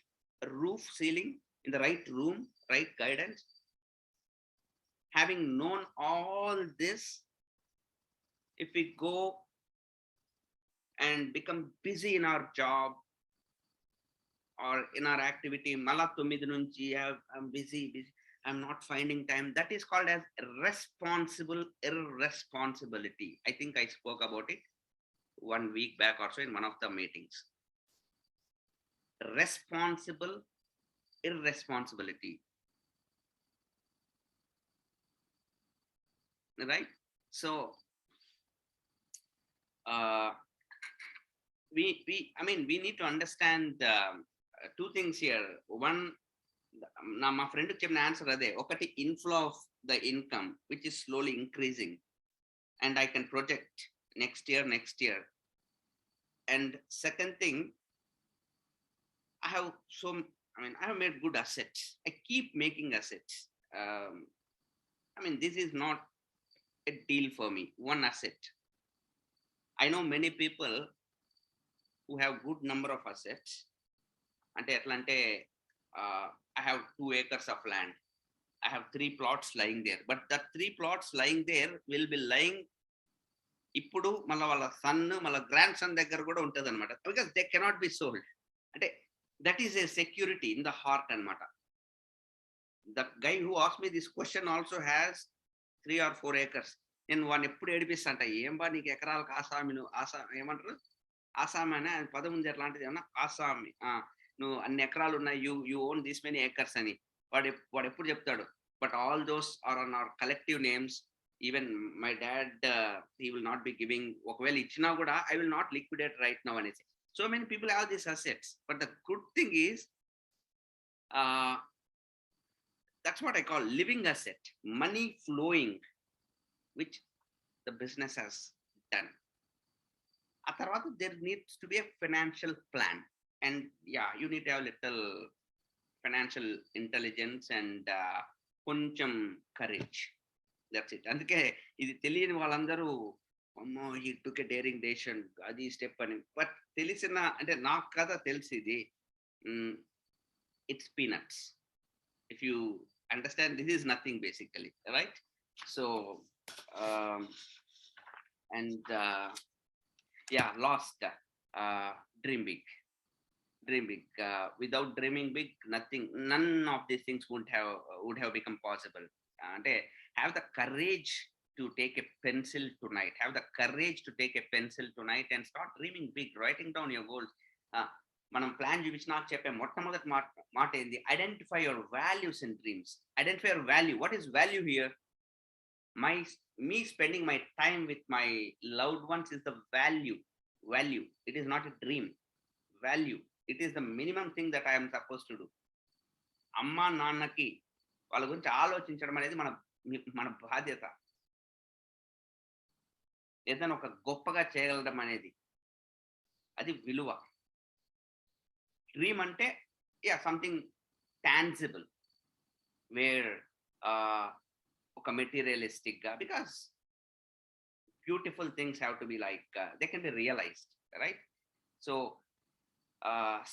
roof ceiling, in the right room, right guidance. Having known all this, if we go and become busy in our job or in our activity, mala 9 nunchi I'm busy, I'm not finding time, that is called as responsible irresponsibility. I think I spoke about it 1 week back or so in one of the meetings. Responsible irresponsibility, right? So we need to understand two things here. One, na my friend chepna answer ade, okati inflow of the income which is slowly increasing, and I can project next year. And second thing, I have made good assets. I keep making assets. I mean, this is not a deal for me, one asset. I know many people who have good number of assets. Ante etla ante I have 2 acres of land. I have 3 plots lying there, but that 3 plots lying there will be lying ఇప్పుడు మళ్ళీ వాళ్ళ sun మళ్ళీ grand son దగ్గర కూడా ఉంటుంది అనమాట, because they cannot be sold. అంటే that is a security in the heart అనమాట. The guy who ask me this question also has 3 or 4 acres. నేను వాడిని ఎప్పుడు ఏడిపిస్తా అంట, ఏం బా నీకు ఎకరాలకు ఆసామి, నువ్వు ఏమంటారు ఆసామి అని ఆయన పదం ఉంది ఎట్లాంటిది ఏమన్నా, ఆసామి నువ్వు అన్ని ఎకరాలు ఉన్నాయి, you own this many acres అని వాడు ఎప్పుడు చెప్తాడు. But all those are on our collective names. Even my dad he will not be giving, ఒకవేళ ఇచ్చినా కూడా I will not liquidate right now అనేసి. So many people have this assets, but the good thing is that's what I call living asset, money flowing, which the business has done. A tarvata there needs to be a financial plan, and yeah, you need to have little financial intelligence and koncham courage. That's it. అందుకే ఇది తెలియని వాళ్ళందరూ అమ్మో he took a daring decision అది step అని, but తెలిసిన అంటే నాకు కదా తెలిసి ఇది it's peanuts if you understand. This is nothing basically, right? So and yeah, lost dream big. Without dreaming big, nothing, none of these things would have become possible. And have the courage to take a pencil tonight, have the courage to take a pencil tonight and start dreaming big, writing down your goals. మనం plan చూపించినాక చెప్పే మొట్టమొదటి మాట ఏంది, identify your values and dreams. Identify your value. What is value here? me spending my time with my loved ones is the value. It is not a dream. Value, it is the minimum thing that I am supposed to do. అమ్మా నాన్నకి వాళ్ళ గురించి ఆలోచించడం అనేది మన బాధ్యత. ఏదైనా ఒక గొప్పగా చేయగలడం అనేది అది విలువ. డ్రీమ్ అంటే సంథింగ్ టాన్జిబుల్, వేర్ ఒక మెటీరియలిస్టిక్ గా, because beautiful things have to be like they can be realised, right? So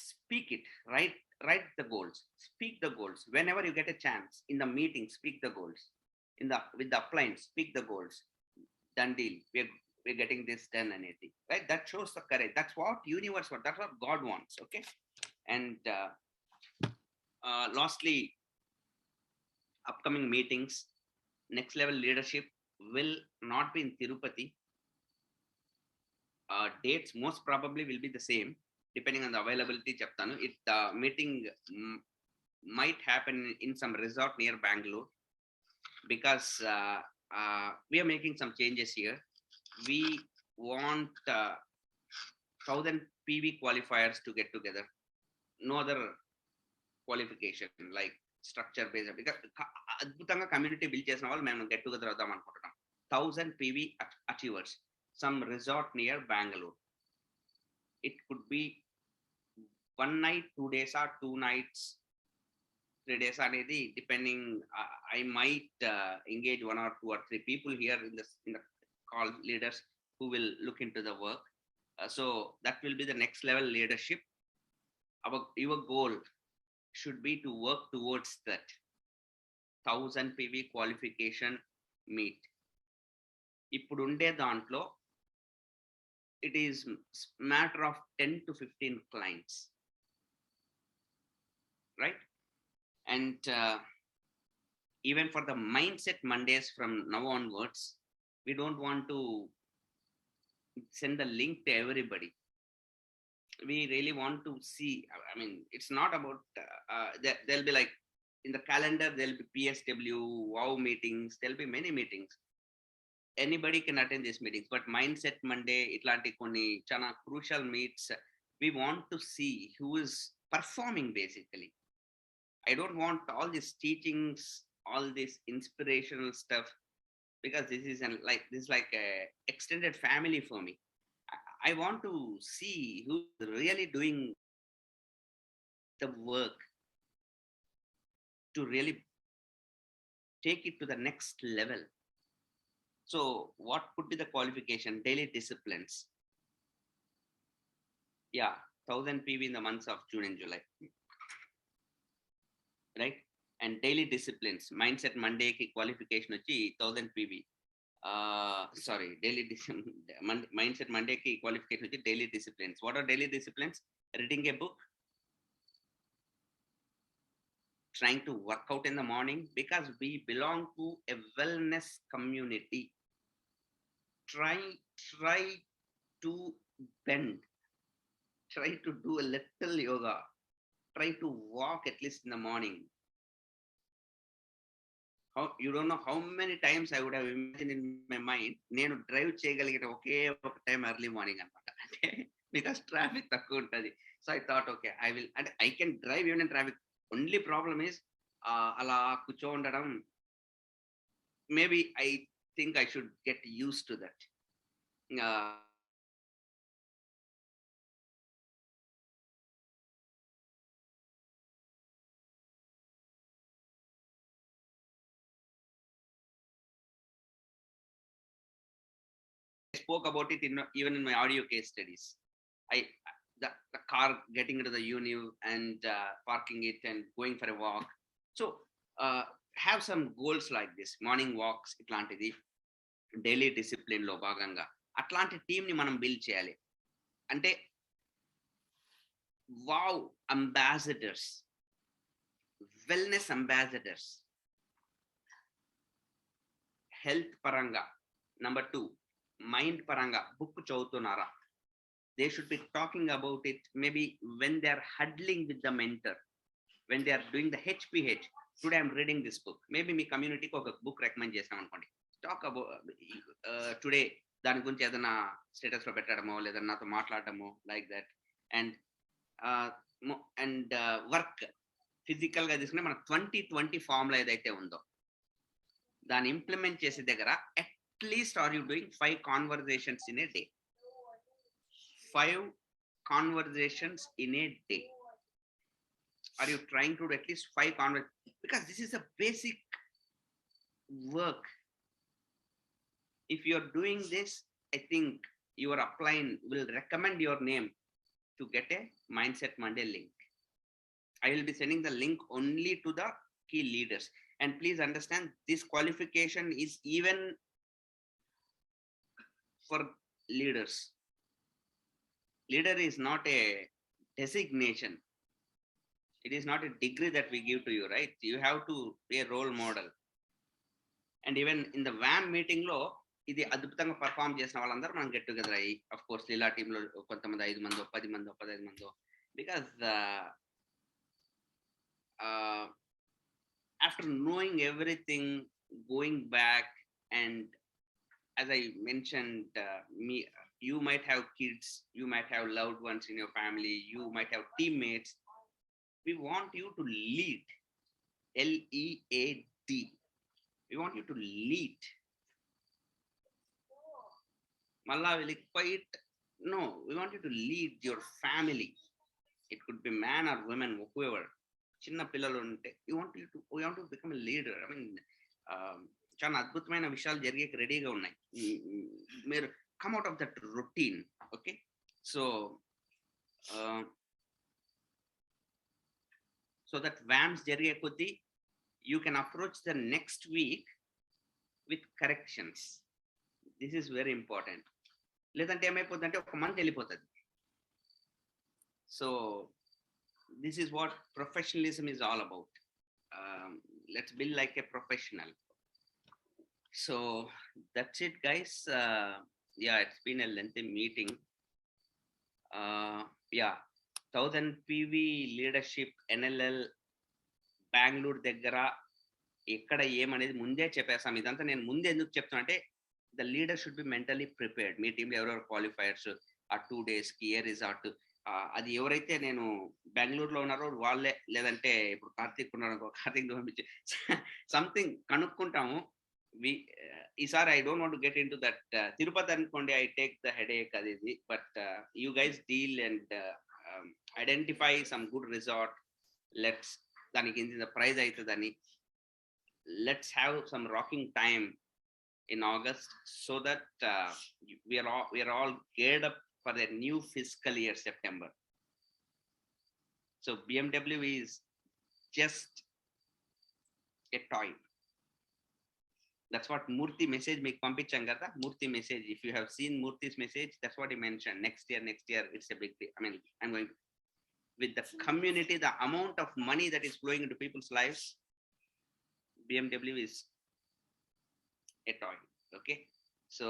speak it, write the goals, speak the goals whenever you get a chance. In the meeting, speak the goals. With the appliance, speak the goals. Done deal, we're getting this done, anything, right? That shows the courage. That's what universe wants, that's what God wants. Okay. And lastly, upcoming meetings, next level leadership will not be in Tirupati. Dates most probably will be the same depending on the availability. Cheptanu, the meeting might happen in some resort near Bangalore, because we are making some changes here. We want 1000 PV qualifiers to get together. No other qualification like structure based, because adbhutanga community build chesina vallu mem get together avadam anukuntunam. 1000 PV achievers, some resort near Bangalore. It could be 1 night, 2 days, or 2 nights, 3 days anedi depending. I might engage 1 or 2 or 3 people here in the call leaders who will look into the work. So that will be the next level leadership. Your goal should be to work towards that 1000 PV qualification meet. ఇప్పుడు ఉండే దాంట్లో it is matter of 10 to 15 clients, right? And even for the mindset Mondays from now onwards, we don't want to send the link to everybody. We really want to see, I mean, it's not about there'll be like in the calendar, there'll be PSW, wow meetings, there'll be many meetings. Anybody can attend these meetings, but mindset Monday, itlanti konni chana crucial meets, we want to see who is performing basically. I don't want all these teachings, all this inspirational stuff, because this is like a extended family for me. I want to see who's really doing the work to really take it to the next level. So what could be the qualification? Daily disciplines. Yeah, 1000 PV in the months of June and July. Right? And daily disciplines. Mindset Monday ki qualification వచ్చి 1000 PV. Sorry, Mindset Monday ki qualification వచ్చి daily disciplines. What are daily disciplines? Reading a book, trying to work out in the morning, because we belong to a wellness community. Try to bend, try to do a little yoga, try to walk at least in the morning. You don't know how many times I would have imagined in my mind, నేను drive చేయగలిగిన ఒకే ఒక time early morning అనమాట. అంటే because traffic తక్కువ ఉంటుంది. So I thought okay I will, అంటే I can drive even in traffic. Only problem is అలా కూర్చో ఉండడం. Maybe I think I should get use to that. Spoke about it even in my audio case studies. The car getting into the UNIV and parking it and going for a walk. So have some goals like this. Morning walks, itlantidi daily discipline lo bhaganga atlanti team ni manam build cheyali. Ante wow, ambassadors, wellness ambassadors, health paranga. Number 2, mind paranga, book chautunara. They should be talking about it maybe when they are huddling with the mentor, when they are doing the HPH. Today I'm reading this book. Maybe me community ko oka book recommend chesam anukondi. Talk about today dani gurinchi edana status lo pettadamo ledha nato maatladamo, like that. And work physical ga తీసుకునే మన 20-20 formula ఏదైతే ఉందో దాన్ని implement చేసే దగ్గర at least are you doing 5 conversations in a day? 5 conversations in a day. Are you trying to do at least 5 conversations? Because this is a basic work. If you're doing this, I think your upline will recommend your name to get a Mindset Monday link. I will be sending the link only to the key leaders. And please understand, this qualification is even for leaders. Leader is not a designation. It is not a degree that we give to you, right? You have to be a role model. And even in the WAM meeting lo, ఇది అద్భుతంగా perform చేసిన వాళ్ళందరూ మనం get together అయ్యి, of course లీలా టీంలో కొంతమంది 5 మందో 10 మందో 15 మందో, because after knowing everything, going back, and as I mentioned, you might have kids, you might have loved ones in your family, you might have teammates. We want you to lead. LEAD. We want you to lead. Malla will quite no. We want you to lead your family. It could be man or women, whoever. చిన్న పిల్లలు ఉంటే we want to become a leader. I mean, చాలా అద్భుతమైన విషయాలు జరిగే రెడీగా ఉన్నాయి. మీరు come out of that routine. Okay, so that VAMs జరిగే కొద్దీ you can approach the next week with corrections. This is very important. లేదంటే ఏమైపోతుందంటే ఒక మంత్ వెళ్ళిపోతుంది. So this is what professionalism is all about. Let's build like a professional. So that's it, guys. Yeah, it's been a lengthy meeting. Yeah, 1000 PV leadership NLL Bengaluru దగ్గర ఎక్కడ ఏమనేది ముందే చెప్పేస్తాం. ఇదంతా నేను ముందే ఎందుకు చెప్తున్నా అంటే the leader should be mentally prepared. మీ టీంలో ఎవరెవరు క్వాలిఫైయర్స్ ఆ 2 daysకి ఏ రిజార్ట్, అది ఎవరైతే నేను బెంగళూరులో ఉన్నారో వాళ్ళే, లేదంటే ఇప్పుడు కార్తీక్ ఉన్నారనుకో కార్తీక్ పంపించి సంథింగ్ కనుక్కుంటాము. ఈసారి I don't want to get in to that. Tirupati అనుకోండి, ఐ టేక్ ద హెడేక్ అది ఇది, but you guys deal and identify some good resort. Let's దానికి ఇంత ప్రైజ్ అవుతుందని let's have some rocking time in August, so that we are all geared up for the new fiscal year September. So BMW is just a toy. That's what Murthy message make పంపించాం కదా. Murthy message, if you have seen Murthy's message, that's what he mentioned. Next year it's a big day. I mean, I'm going with the community, the amount of money that is flowing into people's lives, BMW is a toy. Okay, so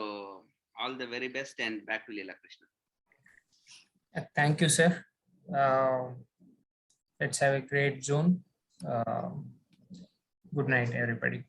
all the very best, and back to Leela Krishna. Thank you, sir. Let's have a great June. Good night, everybody.